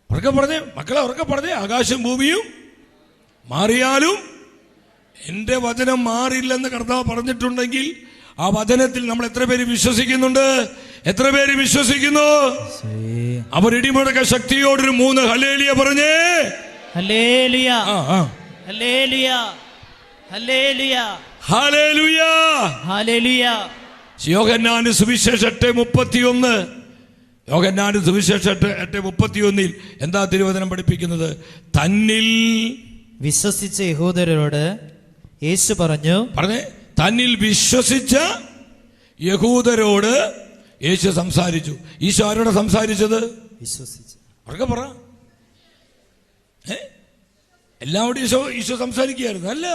ഉറക്കെ പറഞ്ഞേ മക്കളെ, ഉറക്കെ പറഞ്ഞേ, ആകാശം ഭൂമിയും മാറിയാലും എന്റെ വചനം മാറില്ലെന്ന് കർത്താവ് പറഞ്ഞിട്ടുണ്ടെങ്കിൽ ആ വചനത്തിൽ നമ്മൾ എത്ര പേര് വിശ്വസിക്കുന്നുണ്ട്? എത്ര പേര് വിശ്വസിക്കുന്നു? അവർ ഇടിമുഴക്ക ശക്തിയോടൊരു 3 ഹല്ലേലൂയ പറഞ്ഞേ. Hallelujah, hallelujah, hallelujah, hallelujah, hallelujah. യോഹന്നാന്റെ സുവിശേഷം 8:31, യോഹന്നാന്റെ സുവിശേഷം 8:31 എന്താ തിരുവചനം പഠിപ്പിക്കുന്നത്? തന്നിൽ വിശ്വസിച്ച യഹൂദരോട് യേശു പറഞ്ഞു, പറഞ്ഞേ, തന്നിൽ വിശ്വസിച്ച യഹൂദരോട് യേശു സംസാരിച്ചു. ഈശോ ആരോട് സംസാരിച്ചത്? വിശ്വസിച്ച്. ഉറക്കെ പറ. എല്ലാവരും ഈശോ സംസാരിക്കുകയായിരുന്നു? അല്ല,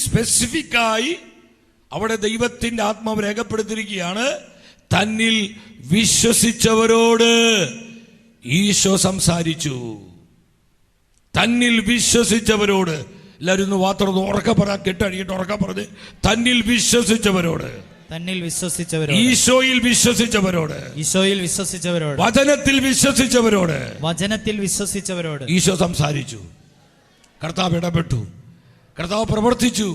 സ്പെസിഫിക്കായി അവിടെ ദൈവത്തിന്റെ ആത്മാവ് രേഖപ്പെടുത്തിയിരിക്കുകയാണ്. തന്നിൽ വിശ്വസിച്ചവരോട് ഈശോ സംസാരിച്ചു. തന്നിൽ വിശ്വസിച്ചവരോട്. എല്ലാവരും ഒന്ന് വാർത്ത ഉറക്കെ പറ, കെട്ടഴിയിട്ട് ഉറക്കെ പറഞ്ഞ്. തന്നിൽ വിശ്വസിച്ചവരോട്, തന്നിൽ വിശ്വസിച്ചവരോട്, ഈശോയിൽ വിശ്വസിച്ചവരോട്, ഈശോയിൽ വിശ്വസിച്ചവരോട്, വചനത്തിൽ വിശ്വസിച്ചവരോട്, വചനത്തിൽ വിശ്വസിച്ചവരോട് ഈശോ സംസാരിച്ചു. കർത്താവ് ഇടപെട്ടു. കർത്താവ് പ്രവർത്തിച്ചു.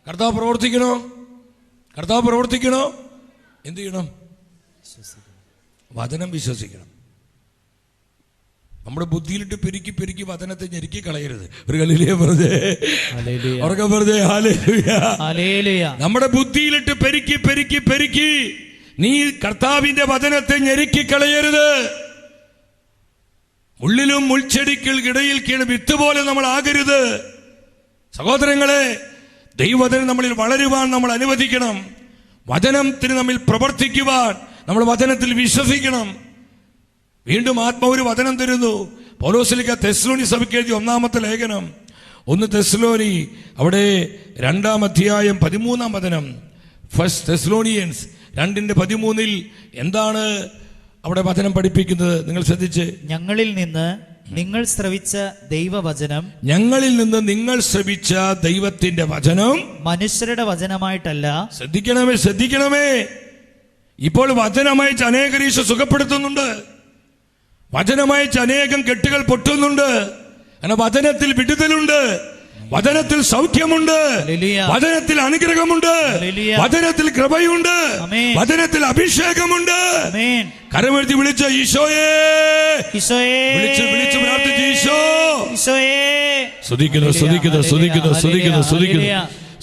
കർത്താവ് പ്രവർത്തിക്കണോ? കർത്താവ് പ്രവർത്തിക്കണോ? എന്ത് ചെയ്യണം? വചനം വിശ്വസിക്കണം. നമ്മുടെ ബുദ്ധിയിലിട്ട് പെരുക്കി പെരുക്കി വചനത്തെ ഞെരുക്കി കളയരുത്. ഒരു ഹല്ലേലൂയ പറഞ്ഞേ, ഉറക്കെ പറഞ്ഞേ, ഹല്ലേലൂയ. നമ്മുടെ ബുദ്ധിയിലിട്ട് പെരുക്കി പെരുക്കി പെരുക്കി നീ കർത്താവിന്റെ വചനത്തെ ഞെരുക്കി കളയരുത്. മുള്ളിലും മുൾച്ചെടികൾക്കിടയിൽ കീഴ് വിത്ത് പോലെ നമ്മൾ ആകരുത്. സഹോദരങ്ങളെ, ദൈവവചനം നമ്മളിൽ വളരുവാൻ നമ്മൾ അനുവദിക്കണം. വചനത്തിന് നമ്മിൽ പ്രവർത്തിക്കുവാൻ നമ്മൾ വചനത്തിൽ വിശ്വസിക്കണം. വീണ്ടും ആത്മാവ് ഒരു വചനം തരുന്നു. പൗലോസ്ലീഹ തെസ്സലോനി സഭയ്ക്ക് എഴുതിയ 1-ാമത്തെ ലേഖനം, 1 തെസ്സലോനി, അവിടെ 2-ാം അധ്യായം 13-ാം വചനം. ഫസ്റ്റ് തെസ്സലോനിയൻസ് 2:13 എന്താണ് അവിടെ വചനം പഠിപ്പിക്കുന്നത്? നിങ്ങൾ ശ്രദ്ധിച്ച്. ഞങ്ങളിൽ നിന്ന് നിങ്ങൾ ശ്രവിച്ച ദൈവവചനം, ഞങ്ങളിൽ നിന്ന് നിങ്ങൾ ശ്രവിച്ച ദൈവത്തിന്റെ വചനം മനുഷ്യരുടെ വചനമായിട്ടല്ല. ശ്രദ്ധിക്കണമേ, ശ്രദ്ധിക്കണമേ. ഇപ്പോൾ വചനമയച്ച് അനേകർ ഈശോ സുഖപ്പെടുത്തുന്നുണ്ട്. വചനമയച്ച് അനേകം കെട്ടുകൾ പൊട്ടുന്നുണ്ട്. കാരണം വചനത്തിൽ വിടുതലുണ്ട്, വചനത്തിൽ സൗഖ്യമുണ്ട്, വചനത്തിൽ അനുഗ്രഹമുണ്ട്, വചനത്തിൽ കൃപയുണ്ട്, വചനത്തിൽ അഭിഷേകമുണ്ട്. കരമെഴുത്തി വിളിച്ച ഈശോയെ, വിളിച്ച് വിളിച്ച് പ്രാർത്ഥിച്ച ഈശോ. സ്തുതിക്കുന്നു, സ്തുതിക്കുന്നു, സ്തുതിക്കുന്നു, സ്തുതിക്കുന്നു, സ്തുതിക്കുന്നു,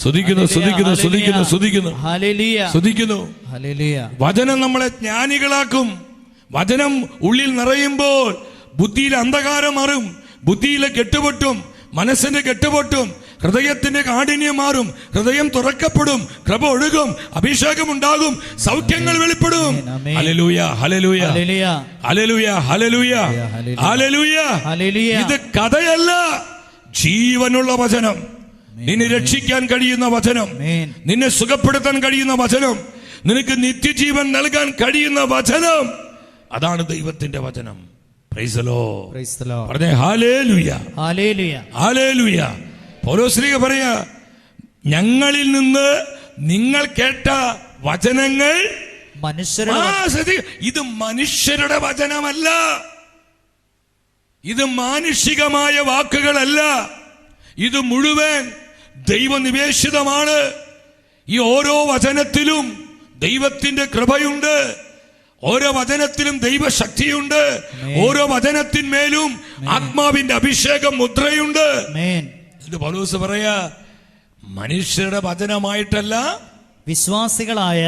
സ്തുതിക്കുന്നു, സ്തുതിക്കുന്നു, സ്തുതിക്കുന്നു, സ്തുതിക്കുന്നു, സ്തുതിക്കുന്നു. വചനം നമ്മളെ ജ്ഞാനികളാക്കും. വചനം ഉള്ളിൽ നിറയുമ്പോൾ ബുദ്ധിയിലെ അന്ധകാരം മാറും, ബുദ്ധിയിലെ കെട്ടുപൊട്ടും, മനസ്സിന്റെ കെട്ടുപൊട്ടും, ഹൃദയത്തിന്റെ കാഠിന്യം മാറും, ഹൃദയം തുറക്കപ്പെടും, കൃപ ഒഴുകും, അഭിഷേകം ഉണ്ടാകും, സൗഖ്യങ്ങൾ വെളിപ്പെടും. ഹല്ലേലൂയ, ഹല്ലേലൂയ, ഹല്ലേലൂയ, ഹല്ലേലൂയ, ഹല്ലേലൂയ. ഇത് കഥയല്ല, ജീവനുള്ള വചനം. നിന്നെ രക്ഷിക്കാൻ കഴിയുന്ന വചനം, നിന്നെ സുഖപ്പെടുത്താൻ കഴിയുന്ന വചനം, നിനക്ക് നിത്യജീവൻ നൽകാൻ കഴിയുന്ന വചനം. അതാണ് ദൈവത്തിന്റെ വചനം. Price the Lord. പറഞ്ഞേ ഹല്ലേലൂയ, ഹല്ലേലൂയ, ഹല്ലേലൂയ. പൗലോസ്ലീഹ പറയാ, ഞങ്ങളിൽ നിന്ന് നിങ്ങൾ കേട്ട വചനങ്ങൾ മനുഷ്യരുടെ. ഇത് മനുഷ്യരുടെ വചനമല്ല, ഇത് മാനുഷികമായ വാക്കുകളല്ല, ഇത് മുഴുവൻ ദൈവനിവേശിതമാണ്. ഈ ഓരോ വചനത്തിലും ദൈവത്തിന്റെ കൃപയുണ്ട്, ഓരോ വചനത്തിലും ദൈവശക്തിയുണ്ട്, ഓരോ വചനത്തിന്മേലും ആത്മാവിന്റെ അഭിഷേകം മുദ്രയുണ്ട്. ഇത് പൗലോസ് പറയാ, മനുഷ്യരുടെ വചനമായിട്ടല്ല, വിശ്വാസികളായ.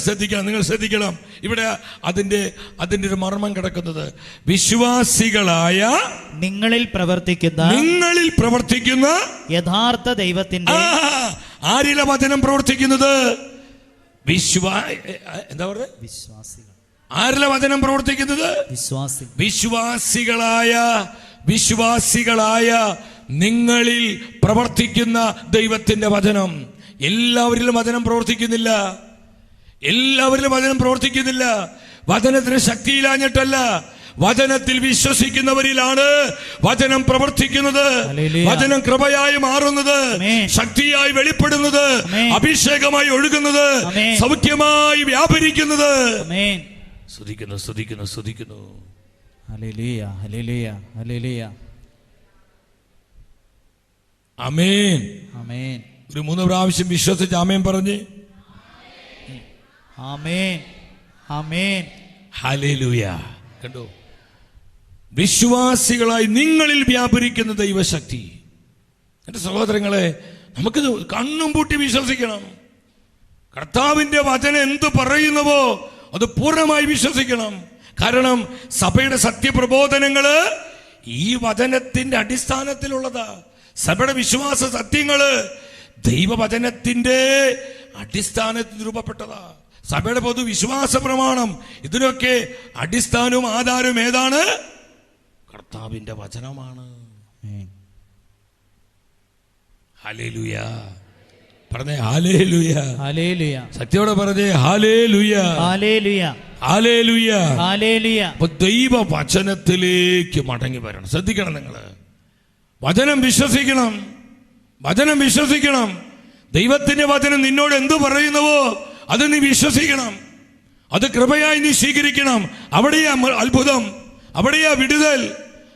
ശ്രദ്ധിക്കണം, നിങ്ങൾ ശ്രദ്ധിക്കണം. ഇവിടെ അതിന്റെ ഒരു മർമ്മം കിടക്കുന്നത്. വിശ്വാസികളായ നിങ്ങളിൽ പ്രവർത്തിക്കുന്ന യഥാർത്ഥ ദൈവത്തിന്റെ. ആരിലെ വചനം പ്രവർത്തിക്കുന്നത്? എന്താ പറയുക? വിശ്വാസികൾ. ആരിലെ വചനം പ്രവർത്തിക്കുന്നത്? വിശ്വാസികളായ നിങ്ങളിൽ പ്രവർത്തിക്കുന്ന ദൈവത്തിന്റെ വചനം. എല്ലാവരിലും വചനം പ്രവർത്തിക്കുന്നില്ല, എല്ലാവരിലും വചനം പ്രവർത്തിക്കുന്നില്ല. വചനത്തിന് ശക്തിയില്ലാഞ്ഞിട്ടല്ല, വചനത്തിൽ വിശ്വസിക്കുന്നവരിലാണ് വചനം പ്രവർത്തിക്കുന്നത്, ഹല്ലേലൂയ. വചനം കൃപയായി മാറുന്നത്, ആമേൻ. ശക്തിയായി വെളിപ്പെടുന്നത്, ആമേൻ. അഭിഷേകമായി ഒഴുകുന്നത്, ആമേൻ. സൗഖ്യമായി വ്യാപരിക്കുന്നത്. ആമേൻ. സ്തുതിക്കുന്നു, സ്തുതിക്കുന്നു, സ്തുതിക്കുന്നു. ഹല്ലേലൂയ, ഹല്ലേലൂയ, ഹല്ലേലൂയ. ആമേൻ. ആമേൻ. ഒരു 3 പ്രാവശ്യം വിശ്വസിച്ച് ആമേൻ പറഞ്ഞ്. ആമേൻ. ആമേൻ. ഹല്ലേലൂയ. കണ്ടോ, വിശ്വാസികളായി നിങ്ങളിൽ വ്യാപരിക്കുന്ന ദൈവശക്തി. എന്റെ സഹോദരങ്ങളെ, നമുക്കിത് കണ്ണും പൂട്ടി വിശ്വസിക്കണം. കർത്താവിന്റെ വചനം എന്ത് പറയുന്നുവോ അത് പൂർണ്ണമായി വിശ്വസിക്കണം. കാരണം സഭയുടെ സത്യപ്രബോധനങ്ങള് ഈ വചനത്തിന്റെ അടിസ്ഥാനത്തിലുള്ളതാ. സഭയുടെ വിശ്വാസ സത്യങ്ങള് ദൈവവചനത്തിന്റെ അടിസ്ഥാനത്തിൽ രൂപപ്പെട്ടതാ. സഭയുടെ പൊതു വിശ്വാസ പ്രമാണം, ഇതിനൊക്കെ അടിസ്ഥാനവും ആധാരവും ഏതാണ്? കർത്താവിന്റെ വചനമാണ്. ആമേൻ. ഹല്ലേലൂയ. പറഞ്ഞേ ഹല്ലേലൂയ. ഹല്ലേലൂയ. സത്യോടെ പറഞ്ഞേ ഹല്ലേലൂയ. ഹല്ലേലൂയ. ഹല്ലേലൂയ. ഹല്ലേലൂയ. അപ്പൊ ദൈവ വചനത്തിലേക്ക് മടങ്ങി വരണം. ശ്രദ്ധിക്കണം, നിങ്ങള് വചനം വിശ്വസിക്കണം, വചനം വിശ്വസിക്കണം. ദൈവത്തിന്റെ വചനം നിന്നോട് എന്തു പറയുന്നുവോ അത് നീ വിശ്വസിക്കണം, അത് കൃപയായി നീ സ്വീകരിക്കണം. അവിടെയാ അത്ഭുതം, അവിടെയാ വിടുതൽ,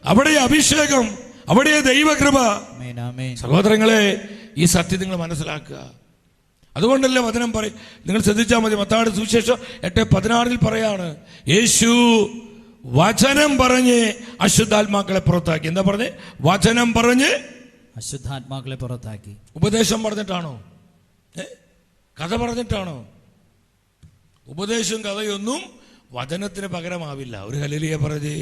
അവിടെയാ അഭിഷേകം, അവിടെയാ ദൈവകൃപ. ആമേൻ. ആമേൻ. സഹോദരങ്ങളെ, ഈ സത്യം നിങ്ങൾ മനസ്സിലാക്കുക. അതുകൊണ്ടല്ലേ വചനം പറയും, നിങ്ങൾ ശ്രദ്ധിച്ചാൽ മതി. മത്തായിയുടെ സുവിശേഷം 8:16 പറയാണ്, യേശു വചനം പറഞ്ഞ് അശുദ്ധാത്മാക്കളെ പുറത്താക്കി. എന്താ പറഞ്ഞേ? വചനം പറഞ്ഞ് അശുദ്ധാത്മാക്കളെ പുറത്താക്കി. ഉപദേശം പറഞ്ഞിട്ടാണോ? കഥ പറഞ്ഞിട്ടാണോ? ഉപദേശവും കഥയൊന്നും വചനത്തിന് പകരമാവില്ല. ഒരു ഹല്ലേലൂയ പറഞ്ഞേ,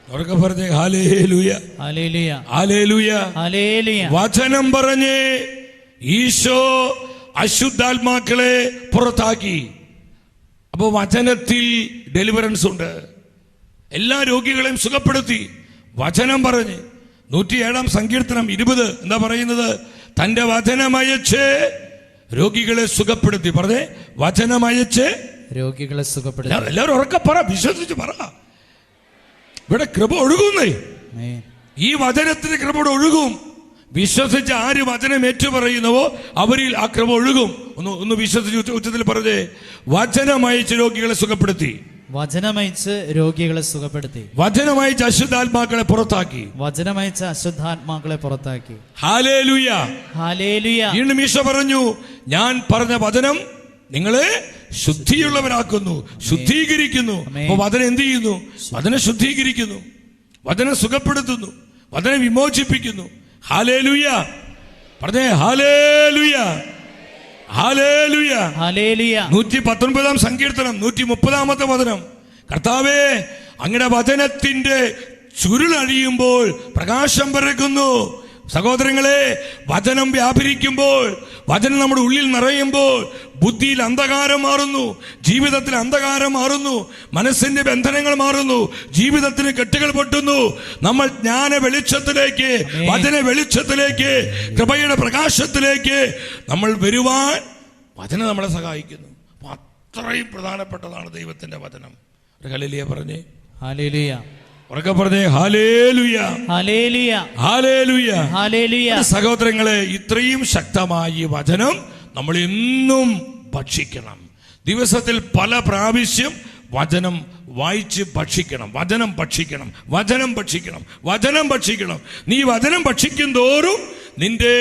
അവരൊക്കെ പറഞ്ഞേ ഹല്ലേലൂയ. ഹല്ലേലൂയ. ഹല്ലേലൂയ. ഹല്ലേലൂയ. വചനം പറഞ്ഞ് ഈശോ അശുദ്ധാത്മാക്കളെ പുറത്താക്കി. അപ്പോ വചനത്തിൽ ഡെലിവറൻസ് ഉണ്ട്. എല്ലാ രോഗികളെയും സുഖപ്പെടുത്തി വചനം പറഞ്ഞ്. 107 സങ്കീർത്തനം 20 എന്താ പറയുന്നത്? തന്റെ വചനമയച്ച് രോഗികളെ സുഖപ്പെടുത്തി. പറഞ്ഞേ, വചനമയച്ച് രോഗികളെ സുഖപ്പെടുത്തി. എല്ലാവരും ഉറക്കെ പറ, വിശ്വസിച്ച് പറ. ഇവിടെ കൃപ ഒഴുകുന്നേ. ആമേൻ. ഈ വചനത്തിന് കൃപ ഒഴുകും. വിശ്വസിച്ച് ആര് വചനം ഏറ്റുപറയുന്നുവോ അവരിൽ ആ കൃപ ഒഴുകും. ഒന്ന് വിശ്വസിച്ച് ഉച്ചത്തിൽ പറഞ്ഞേ, വചനമയച്ച് രോഗികളെ സുഖപ്പെടുത്തി. വചനമയച്ച് രോഗികളെ സുഖപ്പെടുത്തി. വചനമയച്ച് അശുദ്ധാത്മാക്കളെ പുറത്താക്കി. വചനമയച്ച് അശുദ്ധാത്മാക്കളെ പുറത്താക്കി. ഹല്ലേലൂയ. ഹല്ലേലൂയ. വീണ്ടും ഈശോ പറഞ്ഞു, ഞാൻ പറഞ്ഞ വചനം നിങ്ങളെ ശുദ്ധിയുള്ളവരാക്കുന്നു, ശുദ്ധീകരിക്കുന്നു. അപ്പൊ വചനം എന്ത് ചെയ്യുന്നു? വചനം ശുദ്ധീകരിക്കുന്നു, വചനം സുഖപ്പെടുത്തുന്നു, വചനം വിമോചിപ്പിക്കുന്നു. ഹല്ലേലൂയ. പറഞ്ഞേ ഹല്ലേലൂയ. ഹല്ലേലൂയ. ഹല്ലേലൂയ. 119 സങ്കീർത്തനം 130 വചനം, കർത്താവേ അങ്ങയുടെ വചനത്തിന്റെ ചുരുളഴിയുമ്പോൾ പ്രകാശം പരക്കുന്നു. സഹോദരങ്ങളെ, വചനം വ്യാപരിക്കുമ്പോൾ, വചനം നമ്മുടെ ഉള്ളിൽ നിറയുമ്പോൾ ബുദ്ധിയിൽ അന്ധകാരം മാറുന്നു, ജീവിതത്തിൽ അന്ധകാരം മാറുന്നു, മനസ്സിന്റെ ബന്ധനങ്ങൾ മാറുന്നു, ജീവിതത്തിന് കെട്ടുകൾ പൊട്ടുന്നു. നമ്മൾ ജ്ഞാന വെളിച്ചത്തിലേക്ക്, വചന വെളിച്ചത്തിലേക്ക്, കൃപയുടെ പ്രകാശത്തിലേക്ക് നമ്മൾ വരുവാൻ വചനം നമ്മളെ സഹായിക്കുന്നു. അപ്പൊ അത്രയും പ്രധാനപ്പെട്ടതാണ് ദൈവത്തിന്റെ വചനം. ഒരു ഹല്ലേലൂയ പറഞ്ഞേ. ഹല്ലേലൂയ. ഉറക്കെ പറഞ്ഞേ ഹല്ലേലൂയ. ഹല്ലേലൂയ. ഹല്ലേലൂയ. ഹല്ലേലൂയ. സഹോദരങ്ങളെ, ഇത്രയും ശക്തമായ ഈ വചനം നമ്മൾ എന്നും ഭക്ഷിക്കണം. ദിവസത്തിൽ പല പ്രാവശ്യം വചനം വായിച്ച് ഭക്ഷിക്കണം. വചനം ഭക്ഷിക്കണം, വചനം ഭക്ഷിക്കണം, വചനം ഭക്ഷിക്കണം. നീ വചനം ഭക്ഷിക്കും തോറും നിന്റെ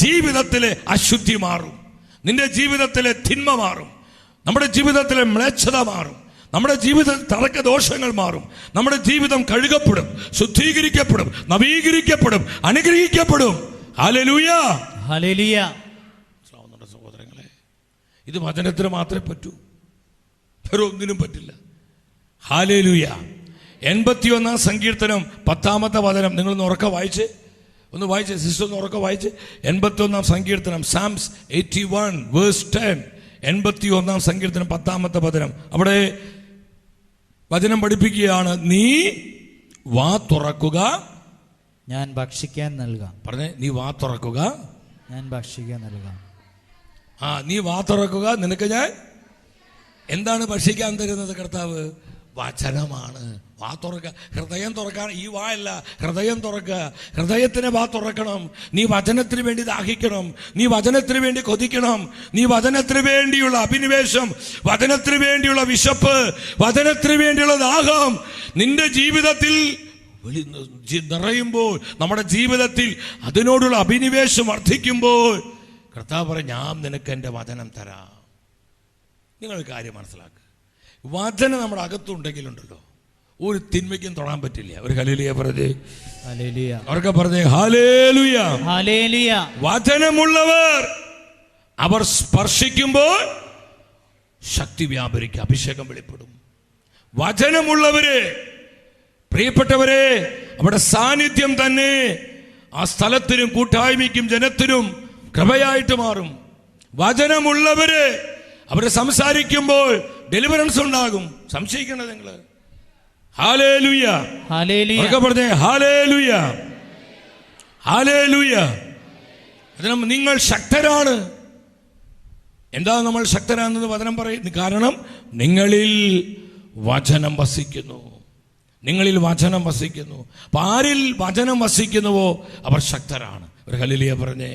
ജീവിതത്തിലെ അശുദ്ധി മാറും, നിന്റെ ജീവിതത്തിലെ തിന്മ മാറും, നമ്മുടെ ജീവിതത്തിലെ മ്ലേച്ഛത മാറും, നമ്മുടെ ജീവിത തടക്ക ദോഷങ്ങൾ മാറും, നമ്മുടെ ജീവിതം കഴുകപ്പെടും, ശുദ്ധീകരിക്കപ്പെടും, നവീകരിക്കപ്പെടും, അനുഗ്രഹിക്കപ്പെടും. ഹല്ലേലൂയ. ഹല്ലേലൂയ. സഹോദരങ്ങളെ, ഇത് വചനത്തിന് മാത്രമേ പറ്റൂ, വേറെ ഒന്നിനും പറ്റില്ല. ഹല്ലേലൂയ. 81 സങ്കീർത്തനം 10 വചനം നിങ്ങളൊന്ന് ഉറക്കെ വായിച്ച്, ഒന്ന് വായിച്ച് സിസ്റ്റർ, ഒന്ന് ഉറക്കെ വായിച്ച്. 81 സങ്കീർത്തനം, സാംസ് 81 വേഴ്സ് 10. 81 സങ്കീർത്തനം 10 വചനം. അവിടെ വചനം പഠിപ്പിക്കുകയാണ്, നീ വാ തുറക്കുക, ഞാൻ ഭക്ഷിക്കാൻ നൽകാം. പറഞ്ഞേ, നീ വാ തുറക്കുക, ഞാൻ ഭക്ഷിക്കാൻ നൽകാം. നീ വാ തുറക്കുക, നിനക്ക് ഞാൻ എന്താണ് ഭക്ഷിക്കാൻ തരുന്നത്? കർത്താവ് വചനമാണ്. വാ തുറക്കുക, ഹൃദയം തുറക്കാൻ. ഈ വാ അല്ല, ഹൃദയം തുറക്കുക. ഹൃദയത്തിന് വാ തുറക്കണം. നീ വചനത്തിന് വേണ്ടി ദാഹിക്കണം, നീ വചനത്തിന് വേണ്ടി കൊതിക്കണം, നീ വചനത്തിന് വേണ്ടിയുള്ള അഭിനിവേശം, വചനത്തിന് വേണ്ടിയുള്ള വിശപ്പ്, വചനത്തിന് വേണ്ടിയുള്ള ദാഹം നിന്റെ ജീവിതത്തിൽ നിറയുമ്പോൾ, നമ്മുടെ ജീവിതത്തിൽ അതിനോടുള്ള അഭിനിവേശം വർദ്ധിക്കുമ്പോൾ കർത്താവ് പറയും, ഞാൻ നിനക്ക് എൻ്റെ വചനം തരാം. നിങ്ങൾ കാര്യം മനസ്സിലാക്കുക, വചനം നമ്മുടെ അകത്തുണ്ടെങ്കിലുണ്ടല്ലോ ഒരു തിന്മയ്ക്കും തൊടാൻ പറ്റില്ല. ഒരു ഹല്ലേലൂയ പറഞ്ഞേ, ഹല്ലേലൂയ. അവർക്ക് പറഞ്ഞേ ഹല്ലേലൂയ. ഹല്ലേലൂയ. വചനമുള്ളവർ അവർ സ്പർശിക്കുമ്പോൾ ശക്തി വ്യാപരിക്കും, അഭിഷേകം വെളിപ്പെടും. വചനമുള്ളവര്, പ്രിയപ്പെട്ടവരെ, അവിടെ സാന്നിധ്യം തന്നെ ആ സ്ഥലത്തിനും കൂട്ടായ്മയ്ക്കും ജനത്തിനും കൃപയായിട്ട് മാറും. വചനമുള്ളവര് അവര് സംസാരിക്കുമ്പോൾ ഡെലിവറൻസ് ഉണ്ടാകും. സംശയിക്കണത് നിങ്ങള്. ഹല്ലേലൂയ. ഹല്ലേലൂയ. അവർക്ക് പറഞ്ഞേ ഹല്ലേലൂയ, ഹല്ലേലൂയ. അതിനും നിങ്ങൾ ശക്തരാണ്. എന്താ നമ്മൾ ശക്തരാണെന്ന് വചനം പറയുന്നു? കാരണം നിങ്ങളിൽ വചനം വസിക്കുന്നു, നിങ്ങളിൽ വചനം വസിക്കുന്നു. അപ്പൊ ആരിൽ വചനം വസിക്കുന്നുവോ അവർ ശക്തരാണ്. ഒരു ഹല്ലേലൂയ പറഞ്ഞേ.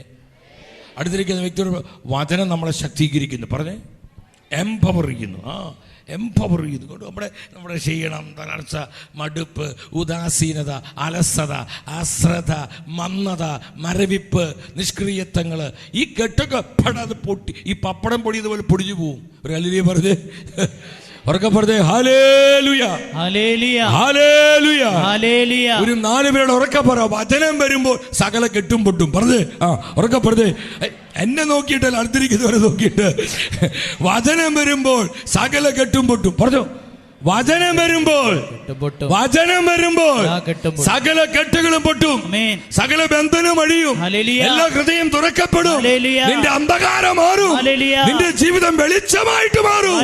അടുത്തിരിക്കുന്ന വ്യക്തിയോട് വചനം നമ്മളെ ശക്തീകരിക്കുന്നു. പറഞ്ഞേ, എംപവർ ചെയ്യുന്നു. എംപവർ ചെയ്തുകൊണ്ട് നമ്മുടെ ക്ഷീണം, തളർച്ച, മടുപ്പ്, ഉദാസീനത, അലസത, അശ്രദ്ധ, മന്ദത, മരവിപ്പ്, നിഷ്ക്രിയത്വങ്ങൾ, ഈ കെട്ടൊക്കെ പെടാതെ പൊട്ടി ഈ പപ്പടം പൊടിയതുപോലെ പൊടിഞ്ഞു പോവും. ഒരു ഹല്ലേലൂയ പറഞ്ഞേ, ഉറക്കെ പറഞ്ഞേ ഹല്ലേലൂയ, ഹല്ലേലൂയ, ഹല്ലേലൂയ, ഹല്ലേലൂയ. ഒരു 4 പേരുടെ ഉറക്കെ പറ. വചനം വരുമ്പോൾ സകല കെട്ടും പൊട്ടും. പറഞ്ഞേ, ഉറക്കെ പറഞ്ഞേ. എന്നെ നോക്കിയിട്ടല്ല, അടുത്തിരിക്കുന്നവരെ നോക്കിയിട്ട്. വചനം വരുമ്പോൾ സകല കെട്ടും പൊട്ടും. പറഞ്ഞോ, വചനം വരുമ്പോൾ, വചനം വരുമ്പോൾ സകല കെട്ടുകളും പൊട്ടും, സകല ബന്ധനം അഴിയും, എല്ലാ ഹൃദയം തുറക്കപ്പെടും, നിന്റെ അന്ധകാരം മാറും, നിന്റെ ജീവിതം വെളിച്ചമായിട്ട് മാറും.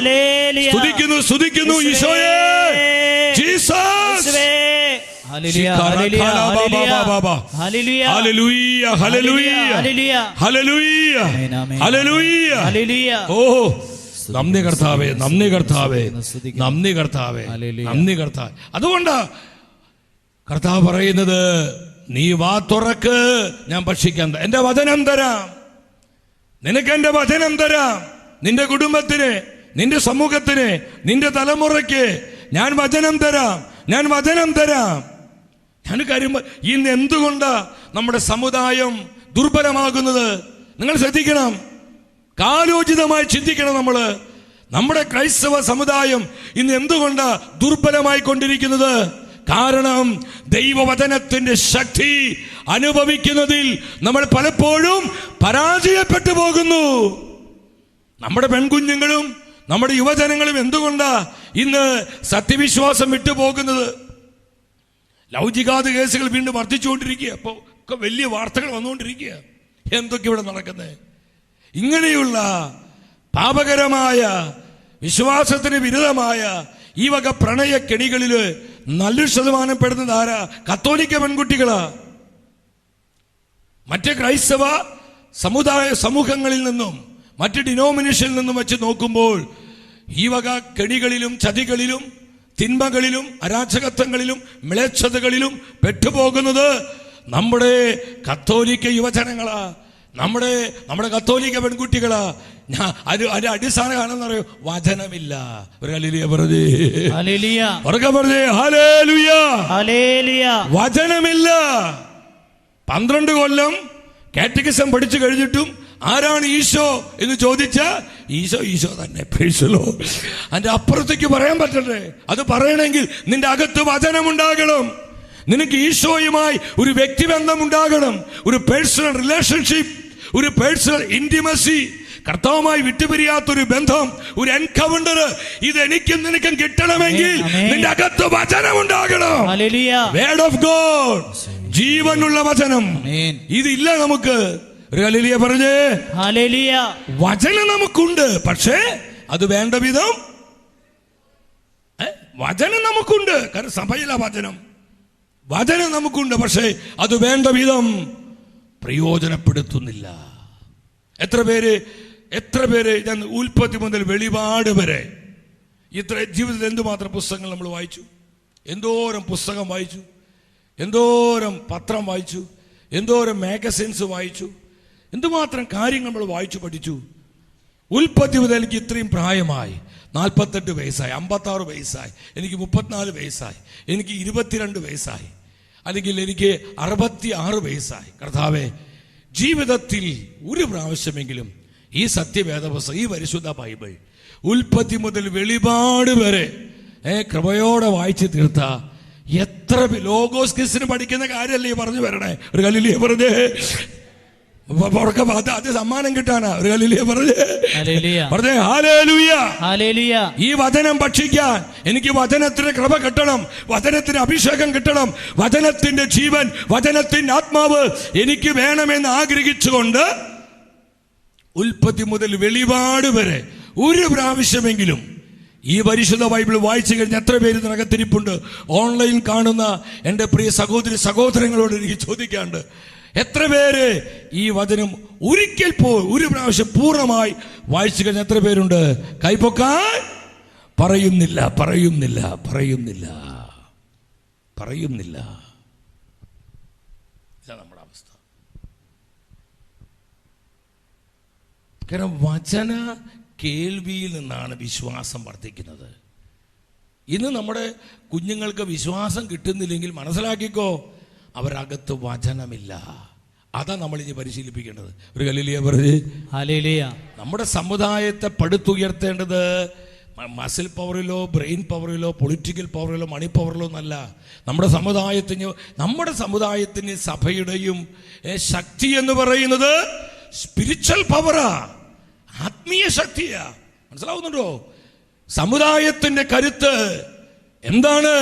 സ്തുതിക്കുന്നു, സ്തുതിക്കുന്നു ഈശോയെ, ജീസസ്. ഹല്ലേലൂയ, ഹല്ലേലൂയ, ഹല്ലേലൂയ, ഹല്ലേലൂയ, ഹല്ലേലൂയ. ഓ നന്ദി കർത്താവേ, നന്ദി കർത്താവേ, നന്ദി കർത്താവേ, നന്ദി കർത്താവേ. അതുകൊണ്ട് കർത്താവ് പറയുന്നത്, നീ വാ തുറക്ക്, ഞാൻ ഭക്ഷിക്കാൻ എന്റെ വചനം തരാം. നിനക്ക് എന്റെ വചനം തരാം. നിന്റെ കുടുംബത്തിന്, നിന്റെ സമൂഹത്തിന്, നിന്റെ തലമുറയ്ക്ക് ഞാൻ വചനം തരാം, ഞാൻ വചനം തരാം. ഞാൻ കാര്യം, ഇന്ന് എന്തുകൊണ്ടാ നമ്മുടെ സമുദായം ദുർബലമാകുന്നത്? നിങ്ങൾ ശ്രദ്ധിക്കണം, കാലോചിതമായി ചിന്തിക്കണം. നമ്മുടെ ക്രൈസ്തവ സമുദായം ഇന്ന് എന്തുകൊണ്ടാ ദുർബലമായി കൊണ്ടിരിക്കുന്നത്? കാരണം ദൈവവചനത്തിന്റെ ശക്തി അനുഭവിക്കുന്നതിൽ നമ്മൾ പലപ്പോഴും പരാജയപ്പെട്ടു പോകുന്നു. നമ്മുടെ പെൺകുഞ്ഞുങ്ങളും നമ്മുടെ യുവജനങ്ങളും എന്തുകൊണ്ടാ ഇന്ന് സത്യവിശ്വാസം വിട്ടുപോകുന്നത്? ലൗകികാത കേസുകൾ വീണ്ടും വർദ്ധിച്ചുകൊണ്ടിരിക്കുക. അപ്പോൾ ഒക്കെ വലിയ വാർത്തകൾ വന്നുകൊണ്ടിരിക്കുക. എന്തൊക്കെ ഇവിടെ നടക്കുന്നത്? ഇങ്ങനെയുള്ള പാപകരമായ, വിശ്വാസത്തിന് വിരുദ്ധമായ ഈ വക പ്രണയ കെണികളിൽ നല്ലൊരു ശതമാനം പെടുന്നത് ആരാ? കത്തോലിക്ക പെൺകുട്ടികളാ. മറ്റ് ക്രൈസ്തവ സമൂഹങ്ങളിൽ നിന്നും മറ്റ് ഡിനോമിനേഷനിൽ നിന്നും വെച്ച് നോക്കുമ്പോൾ ഈ വക കെണികളിലും ചതികളിലും തിന്മകളിലും അരാജകത്വങ്ങളിലും മിളച്ചതകളിലും പെട്ടുപോകുന്നത് നമ്മുടെ കത്തോലിക്ക യുവജനങ്ങളാ, നമ്മുടെ കത്തോലിക്ക പെൺകുട്ടികളാ. അതിന്റെ അടിസ്ഥാനം കാണുന്ന പറയൂ, വചനമില്ല. ഒരു ഹല്ലേലൂയ പറഞ്ഞേ, ഹല്ലേലൂയ, ഉറക്കെ പറഞ്ഞേ ഹല്ലേലൂയ, ഹല്ലേലൂയ. വചനമില്ല. 12 കൊല്ലം കാറ്റഗിസം പഠിച്ചു കഴിഞ്ഞിട്ടും ആരാണ് ഈശോ എന്ന് ചോദിച്ച ഈശോ തന്നെ. പ്രൈസലോ. അതിന്റെ അപ്പുറത്തേക്ക് പറയാൻ പറ്റണ്ടേ? അത് പറയണമെങ്കിൽ നിന്റെ അകത്ത് വചനം ഉണ്ടാകണം. നിനക്ക് ഈശോയുമായി ഒരു വ്യക്തിബന്ധം ഉണ്ടാകണം, ഒരു പേഴ്സണൽ റിലേഷൻഷിപ്പ്, ഒരു പേഴ്സണൽ ഇന്റിമസി, കർത്താവുമായി വിട്ടുപിരിയാത്തൊരു ബന്ധം, ഒരു എൻകൗണ്ടർ. ഇത് എനിക്കും നിനക്കും കിട്ടണമെങ്കിൽ നിന്റെ അകത്ത് വചനം ഉണ്ടാകണം. വേർഡ് ഓഫ് ഗോഡ്, ജീവനുള്ള വചനം. ഇതില്ല നമുക്ക്. ഒരു ഹല്ലേലൂയ പറഞ്ഞേ. ഹല്ലേലൂയ. വചനം നമുക്കുണ്ട്, പക്ഷേ അത് വേണ്ട വിധം വചനം നമുക്കുണ്ട്. കാരണം സഭയില വചനം നമുക്കുണ്ട്, പക്ഷേ അത് വേണ്ട വിധം പ്രയോജനപ്പെടുത്തുന്നില്ല. എത്ര പേര് ഞാൻ ഉൽപ്പത്തി മുതൽ വെളിപാട് വരെ ഇത്ര ജീവിതത്തിൽ എന്തുമാത്രം പുസ്തകങ്ങൾ നമ്മൾ വായിച്ചു, എന്തോരം പുസ്തകം വായിച്ചു, എന്തോരം പത്രം വായിച്ചു, എന്തോരം മാഗസിൻസ് വായിച്ചു, എന്തുമാത്രം കാര്യങ്ങൾ നമ്മൾ വായിച്ചു പഠിച്ചു. ഉൽപ്പത്തി മുതൽ എനിക്ക് ഇത്രയും പ്രായമായി, 48 വയസ്സായി, 56 വയസ്സായി, എനിക്ക് 34 വയസ്സായി, എനിക്ക് 22 വയസ്സായി, അല്ലെങ്കിൽ എനിക്ക് 66 വയസ്സായി. കർത്താവേ, ജീവിതത്തിൽ ഒരു പ്രാവശ്യമെങ്കിലും ഈ സത്യവേദപുസ്തകം, ഈ പരിശുദ്ധ ബൈബിൾ ഉൽപ്പത്തി മുതൽ വെളിപാട് വരെ കൃപയോടെ വായിച്ചു തീർത്ത എത്ര ലോഗോസ് ക്വിസിന് പഠിക്കുന്ന കാര്യമല്ലേ പറഞ്ഞു വരണേ? ഒരു കല്ലിലേ പറഞ്ഞേ, അത് സമ്മാനം കിട്ടാനാ. ഒരു കല്ലിലേ പറഞ്ഞേ ഹല്ലേലൂയ. ഈ വചനം ഭക്ഷിക്കാൻ എനിക്ക് വചനത്തിന് കൃപ കിട്ടണം, വചനത്തിന് അഭിഷേകം കിട്ടണം, വചനത്തിന്റെ ജീവൻ, വചനത്തിന്റെ ആത്മാവ് എനിക്ക് വേണമെന്ന് ആഗ്രഹിച്ചുകൊണ്ട് ഉൽപ്പത്തി മുതൽ വെളിപാട് വരെ ഒരു പ്രാവശ്യമെങ്കിലും ഈ പരിശുദ്ധ ബൈബിൾ വായിച്ചു കഴിഞ്ഞ എത്ര പേര് ഇതിനകത്തിരിപ്പുണ്ട്? ഓൺലൈൻ കാണുന്ന എൻ്റെ പ്രിയ സഹോദരങ്ങളോട് എനിക്ക് ചോദിക്കാണ്ട്, എത്ര പേര് ഈ വചനം ഒരു പ്രാവശ്യം പൂർണ്ണമായി വായിച്ചു കഴിഞ്ഞ എത്ര പേരുണ്ട്? കൈപ്പൊക്കാൻ പറയുന്നില്ല. ഇതാ നമ്മുടെ അവസ്ഥ. കാരണം വചന കേൾവിയിൽ നിന്നാണ് വിശ്വാസം വർദ്ധിക്കുന്നത്. ഇന്ന് നമ്മുടെ കുഞ്ഞുങ്ങൾക്ക് വിശ്വാസം കിട്ടുന്നില്ലെങ്കിൽ മനസ്സിലാക്കിക്കോ, അവരകത്ത് വചനമില്ല. അതാ നമ്മൾ ഇനി പരിശീലിപ്പിക്കേണ്ടത്. ഒരു ഹല്ലേലൂയ പറഞ്ഞ്. ഹല്ലേലൂയ. നമ്മുടെ സമുദായത്തെ പടുത്തുയർത്തേണ്ടത് മസിൽ പവറിലോ, ബ്രെയിൻ പവറിലോ, പൊളിറ്റിക്കൽ പവറിലോ, മണി പവറിലോ എന്നല്ല. നമ്മുടെ സമുദായത്തിന് സഭയുടെയും ശക്തി എന്ന് പറയുന്നത് സ്പിരിച്വൽ പവറാ, ആത്മീയ ശക്തിയാ. മനസ്സിലാവുന്നുണ്ടോ? സമുദായത്തിന്റെ കരുത്ത് എന്താണ്?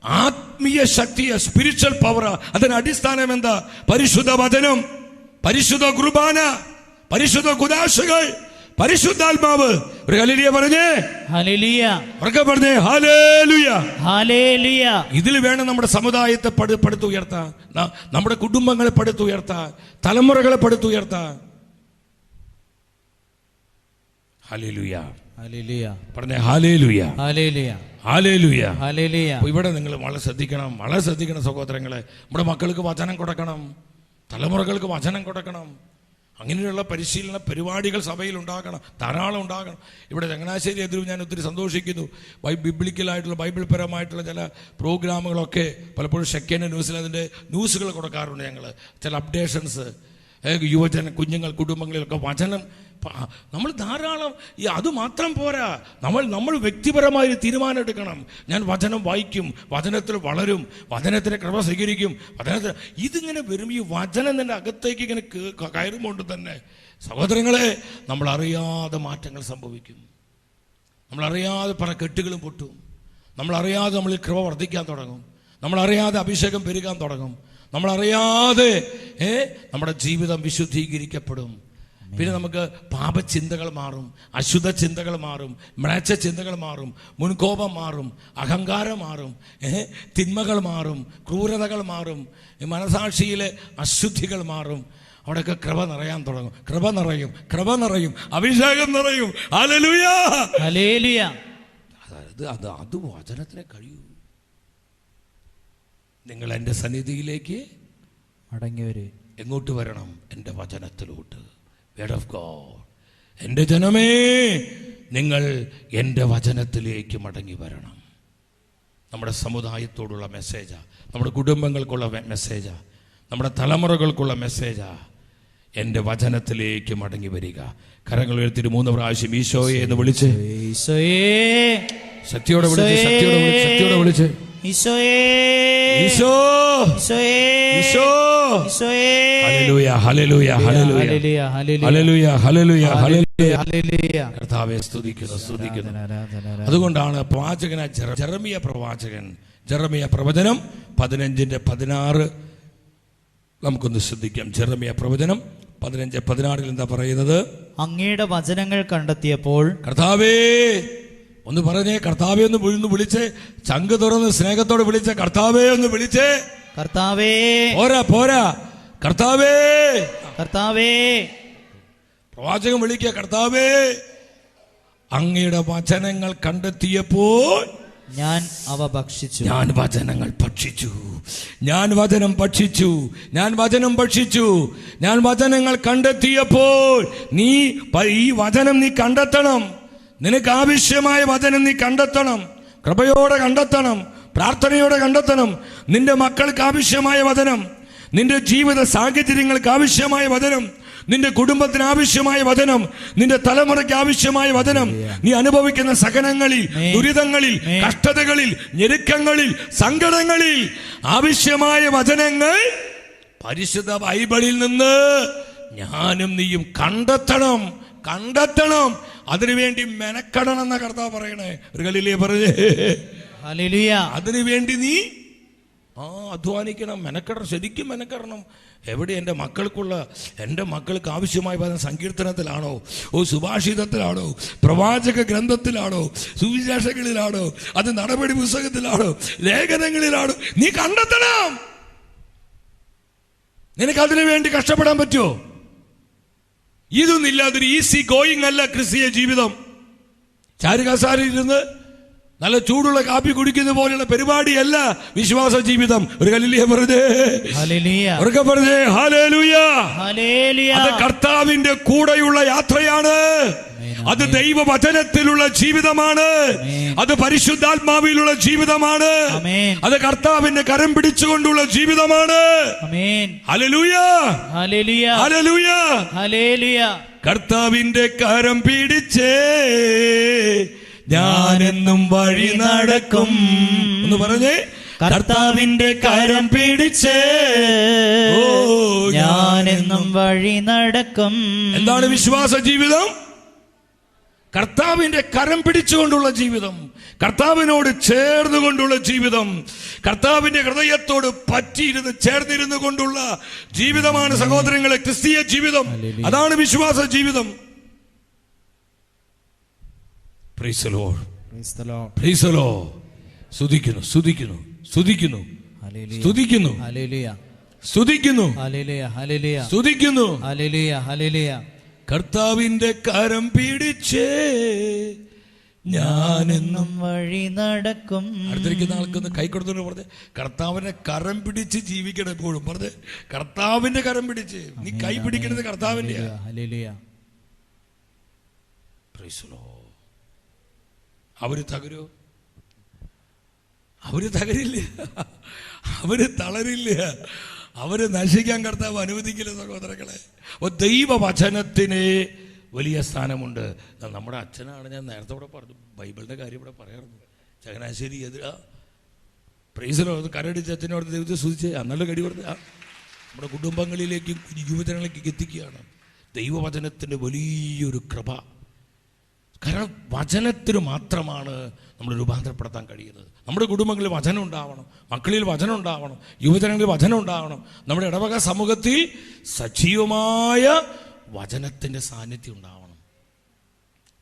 ആത്മീയ ശക്തിയ, സ്പിരിച്വൽ പവറാ. അതിന് അടിസ്ഥാനം എന്താ? പരിശുദ്ധ വചനം, പരിശുദ്ധ കുർബാന, പരിശുദ്ധ കുദാശകൾ, പരിശുദ്ധാത്മാവ്. ഒരു ഹല്ലേലൂയ പറഞ്ഞേ. ഹല്ലേലൂയ. ഉറക്കെ പറഞ്ഞേ ഹല്ലേലൂയ. ഹല്ലേലൂയ. ഇതിൽ വേണം നമ്മുടെ സമുദായത്തെ പടുത്തുയർത്താൻ, നമ്മുടെ കുടുംബങ്ങളെ പടുത്തുയർത്താൻ, തലമുറകളെ പടുത്തുയർത്താൻ. ഹല്ലേലൂയ. ഹല്ലേലൂയ. പറഞ്ഞേ ഹല്ലേലൂയ. ഹല്ലേലൂയ. ഹല്ലേലൂയ. ഹല്ലേലൂയ. ഇവിടെ നിങ്ങൾ വളരെ ശ്രദ്ധിക്കണം സഹോദരങ്ങളെ. നമ്മുടെ മക്കൾക്ക് വചനം കൊടുക്കണം, തലമുറകൾക്ക് വചനം കൊടുക്കണം. അങ്ങനെയുള്ള പരിശീലന പരിപാടികൾ സഭയിൽ ഉണ്ടാകണം, ധാരാളം ഉണ്ടാകണം. ഇവിടെ ചങ്ങനാശ്ശേരി എതിരും ഞാൻ ഒത്തിരി സന്തോഷിക്കുന്നു. ബൈബിളിക്കലായിട്ടുള്ള ബൈബിൾ പരമായിട്ടുള്ള ചില പ്രോഗ്രാമുകളൊക്കെ പലപ്പോഴും സെക്കൻഡ് ന്യൂസിൽ അതിൻ്റെ ന്യൂസുകൾ കൊടുക്കാറുണ്ട് ഞങ്ങൾ. ചില അപ്ഡേഷൻസ്, യുവജന കുഞ്ഞുങ്ങൾ കുടുംബങ്ങളിലൊക്കെ വചനം നമ്മൾ ധാരാളം. അത് മാത്രം പോരാ, നമ്മൾ വ്യക്തിപരമായ തീരുമാനം എടുക്കണം. ഞാൻ വചനം വായിക്കും, വചനത്തിൽ വളരും, വചനത്തിന് കൃപ സ്വീകരിക്കും, വചനത്തിന് ഇതിങ്ങനെ വരും. ഈ വചനം തന്നെ അകത്തേക്ക് ഇങ്ങനെ കയറുമ്പോൾ തന്നെ സഹോദരങ്ങളെ, നമ്മളറിയാതെ മാറ്റങ്ങൾ സംഭവിക്കും. നമ്മളറിയാതെ പല കെട്ടുകളും പൊട്ടും. നമ്മളറിയാതെ നമ്മളിൽ കൃപ വർദ്ധിക്കാൻ തുടങ്ങും. നമ്മളറിയാതെ അഭിഷേകം പെരുകാൻ തുടങ്ങും. നമ്മളറിയാതെ നമ്മുടെ ജീവിതം വിശുദ്ധീകരിക്കപ്പെടും. പിന്നെ നമുക്ക് പാപചിന്തകൾ മാറും, അശുദ്ധ ചിന്തകൾ മാറും, മ്ലേച്ഛ ചിന്തകൾ മാറും, മുൻകോപം മാറും, അഹങ്കാരം മാറും, തിന്മകൾ മാറും, ക്രൂരതകൾ മാറും, മനസാക്ഷിയിലെ അശുദ്ധികൾ മാറും. അവിടെയൊക്കെ കൃപ നിറയാൻ തുടങ്ങും. കൃപ നിറയും, അഭിഷേകം നിറയും. ഹല്ലേലൂയ. ഹല്ലേലൂയ. അത് വചനത്തിനെ കഴിയൂ. നിങ്ങൾ എൻ്റെ സന്നിധിയിലേക്ക് മടങ്ങിവരെ. എങ്ങോട്ട് വരണം? എൻ്റെ വചനത്തിലോട്ട്. Word of God. എൻ്റെ ജനമേ, നിങ്ങൾ എൻ്റെ വചനത്തിലേക്ക് മടങ്ങി വരണം. നമ്മുടെ സമുദായത്തോടുള്ള മെസ്സേജാ, നമ്മുടെ കുടുംബങ്ങൾക്കുള്ള മെസ്സേജാ, നമ്മുടെ തലമുറകൾക്കുള്ള മെസ്സേജാ. എൻ്റെ വചനത്തിലേക്ക് മടങ്ങി വരിക. കരങ്ങൾ ഉയർത്തിയിട്ട് 3 പ്രാവശ്യം ഈശോയെ എന്ന് വിളിച്ച്, ശക്തിയോടെ വിളിച്ച്, ശക്തിയോടെ വിളിച്ച്, ഈശോയെ, Isho, Isho. Hallelujah, hallelujah, hallelujah, hallelujah, hallelujah, hallelujah. കർത്താവേ സ്തുതിക്കുന്നു. അതുകൊണ്ടാണ് പ്രവാചകനായ ജെറമിയ പ്രവചനം 15:16 നമുക്കൊന്ന് ശ്രദ്ധിക്കാം. ജെറമിയ പ്രവചനം 15:16 എന്താ പറയുന്നത്? അങ്ങയുടെ വചനങ്ങൾ കണ്ടെത്തിയപ്പോൾ. കർത്താവേ ഒന്ന് പറഞ്ഞേ, കർത്താവേ ഒന്ന് വിളിച്ചേ, ചങ്ക് തുറന്ന് സ്നേഹത്തോടെ വിളിച്ചേ, കർത്താവേ ഒന്ന് വിളിച്ചേ. കർത്താവേ. പോരാ, കർത്താവേ. കർത്താവേ. പ്രവാചകൻ വിളിക്കുക, കർത്താവേ. അങ്ങയുടെ വചനങ്ങൾ കണ്ടെത്തിയപ്പോൾ ഞാൻ അവ ഭക്ഷിച്ചു. ഞാൻ വചനങ്ങൾ ഭക്ഷിച്ചു. ഞാൻ വചനം ഭക്ഷിച്ചു. ഞാൻ വചനം ഭക്ഷിച്ചു. ഞാൻ വചനങ്ങൾ കണ്ടെത്തിയപ്പോൾ ഈ വചനം നീ കണ്ടെത്തണം. നിനക്ക് ആവശ്യമായ വചനം നീ കണ്ടെത്തണം. കൃപയോടെ കണ്ടെത്തണം. പ്രാർത്ഥനയോടെ കണ്ടെത്തണം. നിന്റെ മക്കൾക്ക് ആവശ്യമായ വചനം, നിന്റെ ജീവിത സാഹചര്യങ്ങൾക്ക് ആവശ്യമായ വചനം, നിന്റെ കുടുംബത്തിന് ആവശ്യമായ വചനം, നിന്റെ തലമുറയ്ക്ക് ആവശ്യമായ വചനം, നീ അനുഭവിക്കുന്ന സഹനങ്ങളിൽ, ദുരിതങ്ങളിൽ, കഷ്ടതകളിൽ, ഞെരുക്കങ്ങളിൽ, സങ്കടങ്ങളിൽ ആവശ്യമായ വചനങ്ങൾ പരിശുദ്ധ ബൈബിളിൽ നിന്ന് ഞാനും നീയും കണ്ടെത്തണം. അതിനുവേണ്ടി മെനക്കെടണം എന്ന കർത്താവ് പറയണേ. ഒരു കളിയിലേ പറഞ്ഞേ, അതിനുവേണ്ടി നീ അധ്വാനിക്കണം, മെനക്കെടണം, ശരിക്കും മെനക്കെടണം. എവിടെ എൻ്റെ മക്കൾക്ക് ആവശ്യമായ പദം സങ്കീർത്തനത്തിലാണോ, സുഭാഷിതത്തിലാണോ, പ്രവാചക ഗ്രന്ഥത്തിലാണോ, സുവിശേഷങ്ങളിലാണോ, അത് നടപടി പുസ്തകത്തിലാണോ, ലേഖനങ്ങളിലാണോ, നീ കണ്ടെത്തണം. നിനക്ക് അതിനു വേണ്ടി കഷ്ടപ്പെടാൻ പറ്റുമോ? ഇതൊന്നില്ലാതൊരു ഈസി ഗോയിങ് അല്ല ക്രിസ്തീയ ജീവിതം. ചാരുകസാരയിരുന്ന് നല്ല ചൂടുള്ള കാപ്പി കുടിക്കുന്ന പോലെയുള്ള പരിപാടിയല്ല വിശ്വാസ ജീവിതം. ഒരു ഹല്ലേലൂയ പറഞ്ഞേ, ഉറക്കെ പറഞ്ഞേ ഹല്ലേലൂയ. അത് കർത്താവിന്റെ കൂടെയുള്ള യാത്രയാണ്. അത് ദൈവവചനത്തിലുള്ള ജീവിതമാണ്. അത് പരിശുദ്ധാത്മാവിലുള്ള ജീവിതമാണ്. അത് കർത്താവിന്റെ കരം പിടിച്ചുകൊണ്ടുള്ള ജീവിതമാണ്. Hallelujah, hallelujah, hallelujah. കർത്താവിന്റെ കരം പിടിച്ചേ ഞാനെന്നും വഴി നടക്കും. ഒന്ന് പറഞ്ഞേ, കർത്താവിന്റെ കരം പിടിച്ചേ ഞാനെന്നും വഴി നടക്കും. എന്താണ് വിശ്വാസ ജീവിതം? കർത്താവിന്റെ കരം പിടിച്ചുകൊണ്ടുള്ള ജീവിതം, കർത്താവിനോട് ചേർന്നുകൊണ്ടുള്ള ജീവിതം, കർത്താവിന്റെ ഹൃദയത്തോട് പറ്റിയിരുന്ന് ചേർന്നിരുന്നു കൊണ്ടുള്ള ജീവിതമാണ് സഹോദരങ്ങളെ ക്രിസ്തീയ ജീവിതം. അതാണ് വിശ്വാസ ജീവിതം. Praise the Lord. Praise the Lord. Praise the Lord. സ്തുതിക്കുന്നു, സ്തുതിക്കുന്നു, സ്തുതിക്കുന്നു, സ്തുതിക്കുന്നു, ഹല്ലേലൂയ, സ്തുതിക്കുന്നു, ഹല്ലേലൂയ, ഹല്ലേലൂയ, സ്തുതിക്കുന്നു, ഹല്ലേലൂയ, ഹല്ലേലൂയ. കർത്താവിന്റെ കരം പിടിച്ചേ ഞാനെന്നും വഴി നടക്കും. അടുത്തിരിക്കുന്ന ആൾക്കൊന്ന് കൈ കൊടുത്തു പറഞ്ഞ് കർത്താവിന്റെ കരം പിടിച്ച് ജീവിക്കണം. എപ്പോഴും പറഞ്ഞ് കർത്താവിന്റെ കരം പിടിച്ച്. നീ കൈ പിടിക്കുന്നത് കർത്താവിന്റെ. ഹല്ലേലൂയ. Praise the Lord. അവര് തകരോ? അവര് തകരില്ല, അവര് തളരില്ല, അവര് നശിക്കാൻ കർത്താവ് അനുവദിക്കില്ല സഹോദരങ്ങളെ. ദൈവവചനത്തിന് വലിയ സ്ഥാനമുണ്ട്. നമ്മുടെ അച്ഛനാണ്, ഞാൻ നേരത്തെ ഇവിടെ പറഞ്ഞു, ബൈബിളിന്റെ കാര്യം ഇവിടെ പറയാറുണ്ട്. ചങ്ങനാശ്ശേരി എതിരാ പ്രൈസിലോ കരടിച്ച് അച്ഛനോട് ദൈവത്തെ സ്തുതിച്ച് നല്ല കടി പറഞ്ഞ നമ്മുടെ കുടുംബങ്ങളിലേക്കും യുവജനങ്ങളിലേക്കും എത്തിക്കുകയാണ് ദൈവവചനത്തിന്റെ വലിയൊരു കൃപ. കാരണം വചനത്തിന് മാത്രമാണ് നമ്മൾ രൂപാന്തരപ്പെടുത്താൻ കഴിയുന്നത്. നമ്മുടെ കുടുംബങ്ങളിൽ വചനം ഉണ്ടാവണം, മക്കളിൽ വചനം ഉണ്ടാവണം, യുവജനങ്ങളിൽ വചനം ഉണ്ടാവണം. നമ്മുടെ ഇടവക സമൂഹത്തിൽ സജീവമായ വചനത്തിൻ്റെ സാന്നിധ്യം ഉണ്ടാവണം.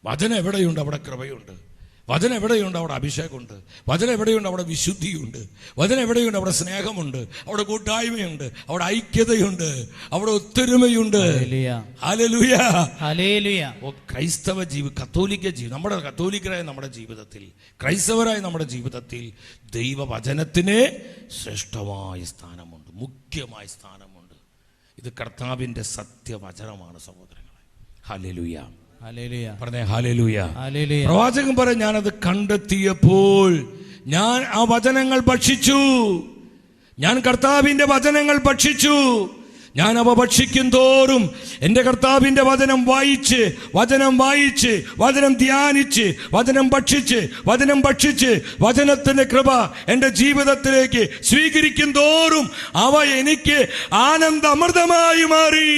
വചനം എവിടെയുണ്ട് അവിടെ കൃപയുണ്ട്. വചനം എവിടെയുണ്ട് അവിടെ അഭിഷേകമുണ്ട്. വചനം എവിടെയുണ്ട് അവിടെ വിശുദ്ധിയുണ്ട്. വചനം എവിടെയുണ്ട് അവിടെ സ്നേഹമുണ്ട്, അവിടെ കൂട്ടായ്മയുണ്ട്, അവിടെ ഐക്യതയുണ്ട്, അവിടെ ഒത്തൊരുമയുണ്ട്. Hallelujah, hallelujah. ക്രൈസ്തവ കത്തോലിക്ക നമ്മുടെ കത്തോലിക്കരായ നമ്മുടെ ജീവിതത്തിൽ, ക്രൈസ്തവരായ നമ്മുടെ ജീവിതത്തിൽ ദൈവവചനത്തിന് ശ്രേഷ്ഠമായ സ്ഥാനമുണ്ട്, മുഖ്യമായ സ്ഥാനമുണ്ട്. ഇത് കർത്താവിന്റെ സത്യവചനമാണ് സഹോദരങ്ങളെ. ഹല്ലേലൂയ, പറഞ്ഞേ ഹല്ലേലൂയ. പ്രവാചകൻ പറയും, ഞാനത് കണ്ടെത്തിയപ്പോൾ ഞാൻ ആ വചനങ്ങൾ ഭക്ഷിച്ചു. ഞാൻ കർത്താവിന്റെ വചനങ്ങൾ ഭക്ഷിച്ചു. ഞാൻ അവ ഭക്ഷിക്കും തോറും എൻ്റെ കർത്താവിന്റെ വചനം വായിച്ച് വചനം ധ്യാനിച്ച് വചനം ഭക്ഷിച്ച് വചനത്തിന്റെ കൃപ എൻ്റെ ജീവിതത്തിലേക്ക് സ്വീകരിക്കും തോറും അവ എനിക്ക് ആനന്ദ അമൃതമായി മാറി.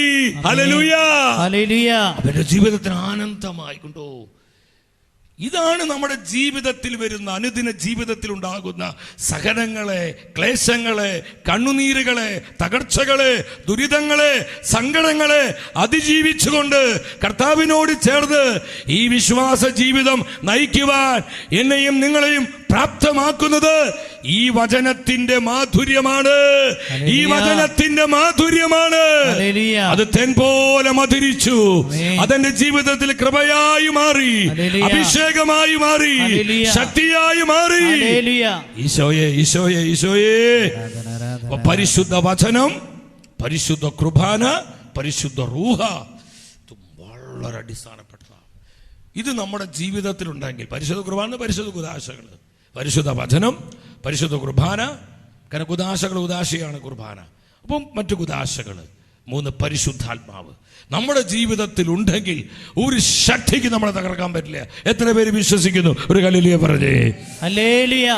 Hallelujah, hallelujah. അവന്റെ ജീവിതത്തിന് ആനന്ദമായി കൊണ്ടോ. ഇതാണ് നമ്മുടെ ജീവിതത്തിൽ വരുന്ന, അനുദിന ജീവിതത്തിൽ ഉണ്ടാകുന്ന സഹനങ്ങളെ, ക്ലേശങ്ങളെ, കണ്ണുനീരുകളെ, തകർച്ചകളെ, ദുരിതങ്ങളെ, സങ്കടങ്ങളെ അതിജീവിച്ചുകൊണ്ട് കർത്താവിനോട് ചേർന്ന് ഈ വിശ്വാസ ജീവിതം നയിക്കുവാൻ എന്നെയും നിങ്ങളെയും പ്രാപ്തമാക്കുന്നത് ഈ വചനത്തിന്റെ മാധുര്യമാണ്. ഈ വചനത്തിന്റെ മാധുര്യമാണ്. ഹല്ലേലൂയ. അത് തേൻ പോലെ മധുരിച്ചു. ആമേൻ. അതെന്റെ ജീവിതത്തിൽ കൃപയായി മാറി, ഹല്ലേലൂയ. അഭിഷേകമായി മാറി, ഹല്ലേലൂയ. ശക്തിയായി മാറി. ഹല്ലേലൂയ. ഈശോയെ, ഈശോയെ, ഈശോയെ. ആരാധന, ആരാധന. അപ്പൊ പരിശുദ്ധ വചനം, പരിശുദ്ധ കുർബാന, പരിശുദ്ധ റൂഹ, ഇത് വളരെ അടിസ്ഥാനപ്പെട്ടതാണ്. ഇത് നമ്മുടെ ജീവിതത്തിലുണ്ടെങ്കിൽ പരിശുദ്ധ കുർബാന, പരിശുദ്ധ കുദാശകൾ, പരിശുദ്ധ വചനം, പരിശുദ്ധ കുർബാന, കാരണം കുദാശകൾ ഉദാശയാണ് കുർബാന. അപ്പം മറ്റു കുദാശകൾ, 3 പരിശുദ്ധാത്മാവ് നമ്മുടെ ജീവിതത്തിൽ ഉണ്ടെങ്കിൽ ഒരു ശക്തിക്ക് നമ്മളെ തകർക്കാൻ പറ്റില്ല. എത്ര പേര് വിശ്വസിക്കുന്നു? ഒരു ഹല്ലേലൂയ പറഞ്ഞേ. ഹല്ലേലൂയ.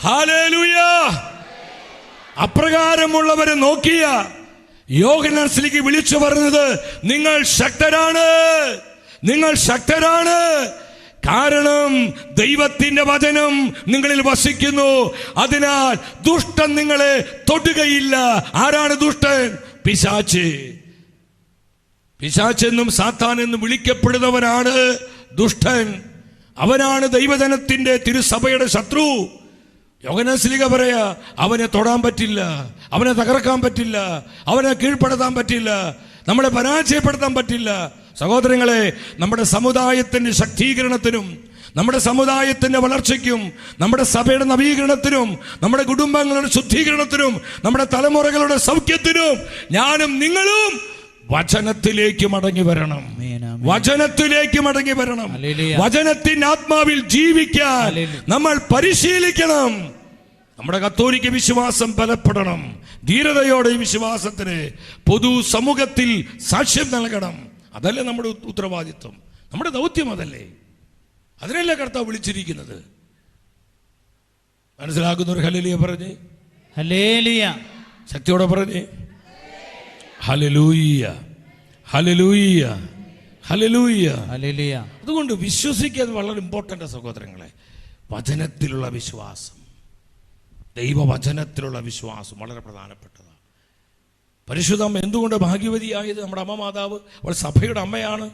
ഹല്ലേലൂയ. അപ്രകാരമുള്ളവരെ നോക്കിയ യോഹന്നാനിലേക്ക് വിളിച്ചു പറഞ്ഞത്, നിങ്ങൾ ശക്തരാണ്, നിങ്ങൾ ശക്തരാണ്, കാരണം ദൈവത്തിന്റെ വചനം നിങ്ങളിൽ വസിക്കുന്നു, അതിനാൽ ദുഷ്ടൻ നിങ്ങളെ തൊടുകയില്ല. ആരാണ് ദുഷ്ടൻ? പിശാച്. പിശാചെന്നും സാത്താൻ എന്നും വിളിക്കപ്പെടുന്നവനാണ് ദുഷ്ടൻ. അവനാണ് ദൈവജനത്തിന്റെ തിരുസഭയുടെ ശത്രു. യോഹന്നാനിലേക്ക് പറയാ, അവനെ തൊടാൻ പറ്റില്ല, അവനെ തകർക്കാൻ പറ്റില്ല, അവനെ കീഴ്പ്പെടുത്താൻ പറ്റില്ല, നമ്മളെ പരാജയപ്പെടുത്താൻ പറ്റില്ല. സഹോദരങ്ങളെ, നമ്മുടെ സമുദായത്തിന്റെ ശക്തീകരണത്തിനും, നമ്മുടെ സമുദായത്തിന്റെ വളർച്ചയ്ക്കും, നമ്മുടെ സഭയുടെ നവീകരണത്തിനും, നമ്മുടെ കുടുംബങ്ങളുടെ ശുദ്ധീകരണത്തിനും, നമ്മുടെ തലമുറകളുടെ സൗഖ്യത്തിനും ഞാനും നിങ്ങളും വചനത്തിലേക്ക് മടങ്ങി വരണം. വചനത്തിലേക്ക് മടങ്ങി വരണം. വചനത്തിന്റെ ആത്മാവിൽ ജീവിക്കാൻ നമ്മൾ പരിശീലിക്കണം. നമ്മുടെ കത്തോലിക്ക വിശ്വാസം ബലപ്പെടണം. ധീരതയോടെ ഈ വിശ്വാസത്തിന് പൊതു സമൂഹത്തിൽ സാക്ഷ്യം നൽകണം. അതല്ലേ നമ്മുടെ ഉത്തരവാദിത്വം, നമ്മുടെ ദൗത്യം അതല്ലേ. അതിനല്ലേ കർത്താവ് വിളിച്ചിരിക്കുന്നത്. മനസ്സിലാക്കുന്നവർ ഹല്ലേലൂയ പറഞ്ഞേ. ഹല്ലേലൂയ. ശക്തിയോടെ പറഞ്ഞേ. Hallelujah, hallelujah, hallelujah, hallelujah. അതുകൊണ്ട് വിശ്വസിക്കാൻ വളരെ ഇമ്പോർട്ടൻ്റ് സഹോദരങ്ങളെ. വചനത്തിലുള്ള വിശ്വാസം, ദൈവവചനത്തിലുള്ള വിശ്വാസം വളരെ പ്രധാനപ്പെട്ടതാണ്. പരിശുദ്ധമ്മ എന്തുകൊണ്ട് ഭാഗ്യവതിയായത്? നമ്മുടെ അമ്മ മാതാവ്, അവൾ സഭയുടെ അമ്മയാണ്.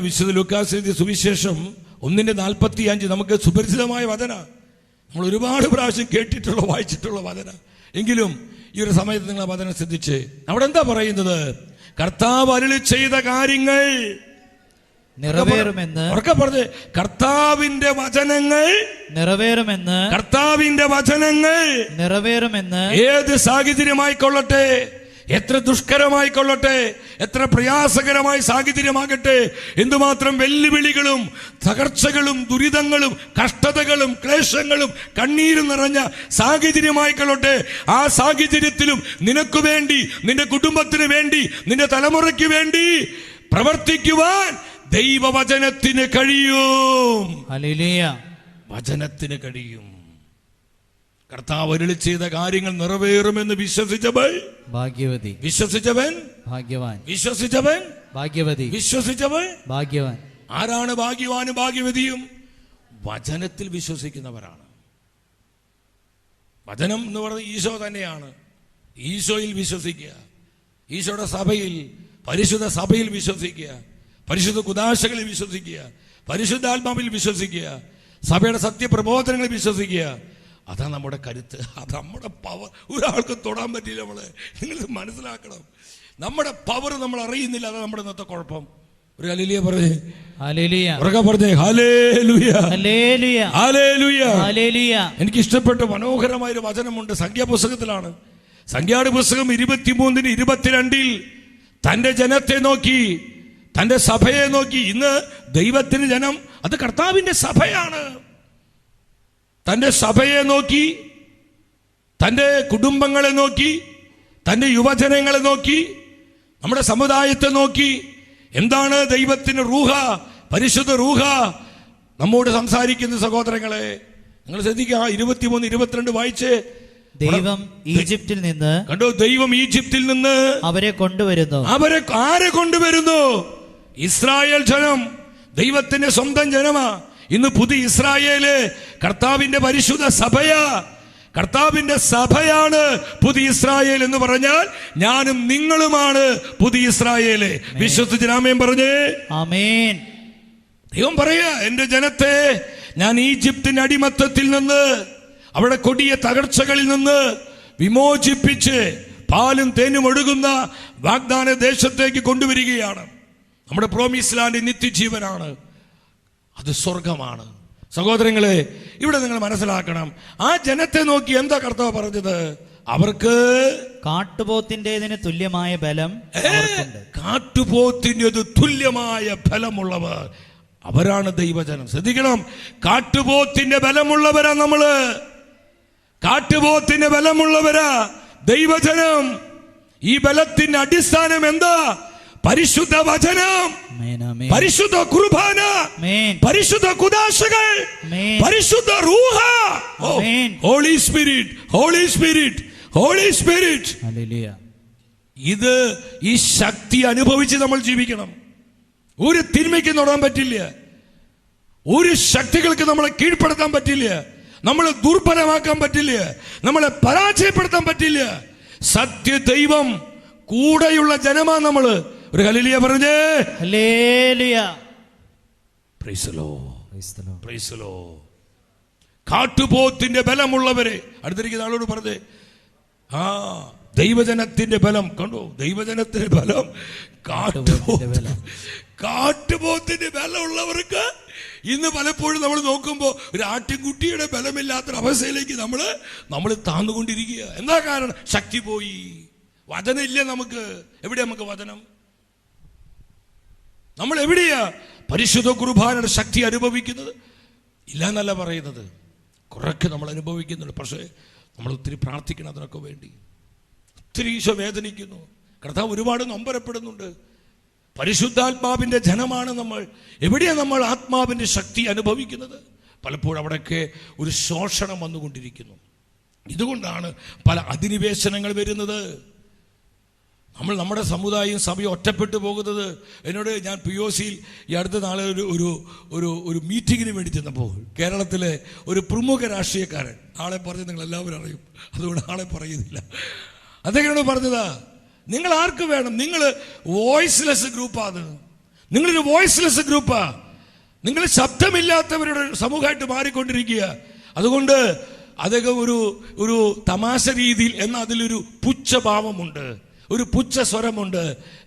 വിശുദ്ധ ലൂക്കാസ് എഴുതിയ സുവിശേഷം 1:45 നമുക്ക് സുപരിചിതമായ വചന, നമ്മൾ ഒരുപാട് പ്രാവശ്യം കേട്ടിട്ടുള്ള വായിച്ചിട്ടുള്ള വചന. എങ്കിലും ഈ ഒരു സമയത്ത് നിങ്ങൾ വചനം ശ്രദ്ധിച്ച്, അവിടെ എന്താ പറയുന്നത്? കർത്താവ് അരുളി ചെയ്ത കാര്യങ്ങൾ നിറവേറുമെന്ന്, ഉറക്കെ പറഞ്ഞ്, കർത്താവിന്റെ വചനങ്ങൾ നിറവേറുമെന്ന്, കർത്താവിന്റെ വചനങ്ങൾ നിറവേറുമെന്ന്. ഏത് സാഹചര്യമായിക്കൊള്ളട്ടെ, എത്ര ദുഷ്കരമായിക്കൊള്ളട്ടെ, എത്ര പ്രയാസകരമായ സാഹചര്യമാകട്ടെ, എന്തുമാത്രം വെല്ലുവിളികളും തകർച്ചകളും ദുരിതങ്ങളും കഷ്ടതകളും ക്ലേശങ്ങളും കണ്ണീരും നിറഞ്ഞ സാഹചര്യമായിക്കൊള്ളട്ടെ, ആ സാഹചര്യത്തിലും നിനക്ക് വേണ്ടി, നിന്റെ കുടുംബത്തിന് വേണ്ടി, നിന്റെ തലമുറയ്ക്ക് വേണ്ടി പ്രവർത്തിക്കുവാൻ ദൈവവചനത്തിന് കഴിയും. ഹല്ലേലൂയ. വചനത്തിന് കഴിയും. കർത്താവ് അരുളി ചെയ്ത കാര്യങ്ങൾ നിറവേറുമെന്ന് വിശ്വസിച്ചവൻ ഭാഗ്യവതി, വിശ്വസിച്ചവൻ ഭാഗ്യവാൻ, വിശ്വസിച്ചവൻ ഭാഗ്യവതി, വിശ്വസിച്ചവൻ ഭാഗ്യവാൻ. ആരാണ് ഭാഗ്യവാനും ഭാഗ്യവതിയും? വചനത്തിൽ വിശ്വസിക്കുന്നവരാണ്. വചനം എന്ന് പറയുന്നത് ഈശോ തന്നെയാണ്. ഈശോയിൽ വിശ്വസിക്കുക, ഈശോയുടെ സഭയിൽ, പരിശുദ്ധ സഭയിൽ വിശ്വസിക്കുക, പരിശുദ്ധ കുദാശകളിൽ വിശ്വസിക്കുക, പരിശുദ്ധാത്മാവിൽ വിശ്വസിക്കുക, സഭയുടെ സത്യപ്രബോധനങ്ങളിൽ വിശ്വസിക്കുക. അതാ നമ്മുടെ കരുത്ത്, അത് നമ്മുടെ പവർ. ഒരാൾക്ക് തൊടാൻ പറ്റില്ല. നമ്മളെ നിങ്ങൾ മനസ്സിലാക്കണം, നമ്മുടെ പവർ നമ്മൾ അറിയുന്നില്ല. അതാ നമ്മുടെ ഇന്നത്തെ കുഴപ്പം. ഒരു ഹല്ലേലൂയ പറഞ്ഞേ. ഹല്ലേലൂയ. ഉറക്കെ പറഞ്ഞേ. Hallelujah, hallelujah, hallelujah, hallelujah. എനിക്ക് ഇഷ്ടപ്പെട്ട മനോഹരമായൊരു വചനമുണ്ട്. സംഖ്യാപുസ്തകത്തിലാണ്. സംഖ്യായുടെ പുസ്തകം 23:22 തന്റെ ജനത്തെ നോക്കി, തന്റെ സഭയെ നോക്കി. ഇന്ന് ദൈവത്തിന് ജനം അത് കർത്താവിന്റെ സഭയാണ്. തന്റെ സഭയെ നോക്കി, തന്റെ കുടുംബങ്ങളെ നോക്കി, തന്റെ യുവജനങ്ങളെ നോക്കി, നമ്മുടെ സമുദായത്തെ നോക്കി. എന്താണ് ദൈവത്തിന് റൂഹ, പരിശുദ്ധ റൂഹ നമ്മോട് സംസാരിക്കുന്ന സഹോദരങ്ങളെ? നിങ്ങൾ ശ്രദ്ധിക്കുക. 23-22 വായിച്ചേ. ദൈവം ഈജിപ്തിൽ നിന്ന് കണ്ടോ, ദൈവം ഈജിപ്തിൽ നിന്ന് അവരെ കൊണ്ടുവരുന്നു. അവരെ ആരെ കൊണ്ടുവരുന്നു? ഇസ്രായേൽ ജനം, ദൈവത്തിന്റെ സ്വന്തം ജനമാ. ഇന്ന് പുതിയ ഇസ്രായേല് കർത്താവിന്റെ പരിശുദ്ധ സഭയാ. കർത്താവിന്റെ സഭയാണ് പുതിയ ഇസ്രായേൽ എന്ന് പറഞ്ഞാൽ ഞാനും നിങ്ങളുമാണ് പുതിയ ഇസ്രായേല്. വിശ്വസിച്ച് ആമേൻ പറഞ്ഞേ. ആമേൻ. ദൈവം പറയാ, എന്റെ ജനത്തെ ഞാൻ ഈജിപ്തിന്റെ അടിമത്തത്തിൽ നിന്ന്, അവിടെ കൊടിയ തകർച്ചകളിൽ നിന്ന് വിമോചിപ്പിച്ച് പാലും തേനും ഒഴുകുന്ന വാഗ്ദാന ദേശത്തേക്ക് കൊണ്ടുവരികയാണ്. നമ്മുടെ പ്രോമിസ് ലാൻഡ് നിത്യജീവനാണ്, അത് സ്വർഗമാണ്. സഹോദരങ്ങളെ, ഇവിടെ നിങ്ങൾ മനസ്സിലാക്കണം, ആ ജനത്തെ നോക്കി എന്താ കർത്താവ് പറഞ്ഞത്? അവർക്ക് കാട്ടുപോത്തിൻ്റെതിന് തുല്യമായ ബലം അവർക്കുണ്ട്. കാട്ടുപോത്തിൻ്റെത് തുല്യമായ ബലമുള്ളവർ അവരാണ് ദൈവജനം. ശ്രദ്ധിക്കണം, കാട്ടുപോത്തിന്റെ ബലമുള്ളവരാ നമ്മള്, കാട്ടുപോത്തിന്റെ ബലമുള്ളവരാ ദൈവജനം. ഈ ബലത്തിന്റെ അടിസ്ഥാനം എന്താ? പരിശുദ്ധ വചനം, പരിശുദ്ധ കുർബാന, പരിശുദ്ധ കുദാശകൾ, പരിശുദ്ധ റൂഹ, holy spirit, holy spirit, holy spirit. ഇത് ഈ ശക്തി അനുഭവിച്ച് നമ്മൾ ജീവിക്കണം. ഒരു തിന്മയ്ക്ക് തൊടാൻ പറ്റില്ല, ഒരു ശക്തികൾക്ക് നമ്മളെ കീഴ്പ്പെടുത്താൻ പറ്റില്ല, നമ്മളെ ദുർബലമാക്കാൻ പറ്റില്ല, നമ്മളെ പരാജയപ്പെടുത്താൻ പറ്റില്ല. സത്യ ദൈവം കൂടെയുള്ള ജനമാ നമ്മള്. ഒരു ഹല്ലേലൂയ പറഞ്ഞേ. ഹല്ലേലൂയ. Praise the Lord, praise the Lord. കാട്ടുപോത്തിന്റെ ബലമുള്ളവരെ അടുത്തിരിക്കുന്ന ആളോട് പറഞ്ഞേ, ആ ദൈവജനത്തിന്റെ ബലം കണ്ടോ, ദൈവജനത്തിന്റെ ബലം. കാട്ടുപോത്തിന്റെ ബലമുള്ളവർക്ക് ഇന്ന് പലപ്പോഴും നമ്മൾ നോക്കുമ്പോൾ ഒരു ആട്ടിൻകുട്ടിയുടെ ബലമില്ലാത്തൊരു അവസ്ഥയിലേക്ക് നമ്മൾ താന്നുകൊണ്ടിരിക്കുക. എന്താ കാരണം? ശക്തി പോയി, വചനം ഇല്ല നമുക്ക്. എവിടെ നമുക്ക് വചനം? നമ്മൾ എവിടെയാ പരിശുദ്ധ കുർബാനയുടെ ശക്തി അനുഭവിക്കുന്നത്? ഇല്ല എന്നല്ല പറയുന്നത്, കുറേയൊക്കെ നമ്മൾ അനുഭവിക്കുന്നുണ്ട്. പക്ഷേ നമ്മൾ ഒത്തിരി പ്രാർത്ഥിക്കണം അതിനൊക്കെ വേണ്ടി. ഒത്തിരി ഈശോ വേദനിക്കുന്നു, കർത്താവ് ഒരുപാട് നൊമ്പരപ്പെടുന്നുണ്ട്. പരിശുദ്ധാത്മാവിന്റെ ജനമാണ് നമ്മൾ. എവിടെയാണ് നമ്മൾ ആത്മാവിന്റെ ശക്തി അനുഭവിക്കുന്നത്? പലപ്പോഴും അവിടെയൊക്കെ ഒരു ശോഷണം വന്നുകൊണ്ടിരിക്കുന്നു. ഇതുകൊണ്ടാണ് പല അധിനിവേശനങ്ങൾ വരുന്നത്. നമ്മുടെ സമുദായം സഭയും ഒറ്റപ്പെട്ടു പോകുന്നത്. എന്നോട് ഞാൻ POCയിൽ ഈ അടുത്ത നാളെ ഒരു മീറ്റിങ്ങിന് വേണ്ടി ചെന്നപ്പോൾ കേരളത്തിലെ ഒരു പ്രമുഖ രാഷ്ട്രീയക്കാരൻ, ആളെ പറഞ്ഞ് നിങ്ങൾ എല്ലാവരും അറിയും, അതുകൊണ്ട് ആളെ പറയുന്നില്ല, അദ്ദേഹം പറഞ്ഞതാ, നിങ്ങൾ ആർക്ക് വേണം? നിങ്ങൾ വോയിസ്ലെസ് ഗ്രൂപ്പാണ്, നിങ്ങളൊരു വോയിസ്ലെസ് ഗ്രൂപ്പാ, നിങ്ങൾ ശബ്ദമില്ലാത്തവരുടെ സമൂഹമായിട്ട് മാറിക്കൊണ്ടിരിക്കുക. അതുകൊണ്ട് അദ്ദേഹം ഒരു തമാശ രീതിയിൽ എന്ന അതിലൊരു പുച്ഛഭാവമുണ്ട്, ഒരു പുച്ഛ സ്വരമുണ്ട്.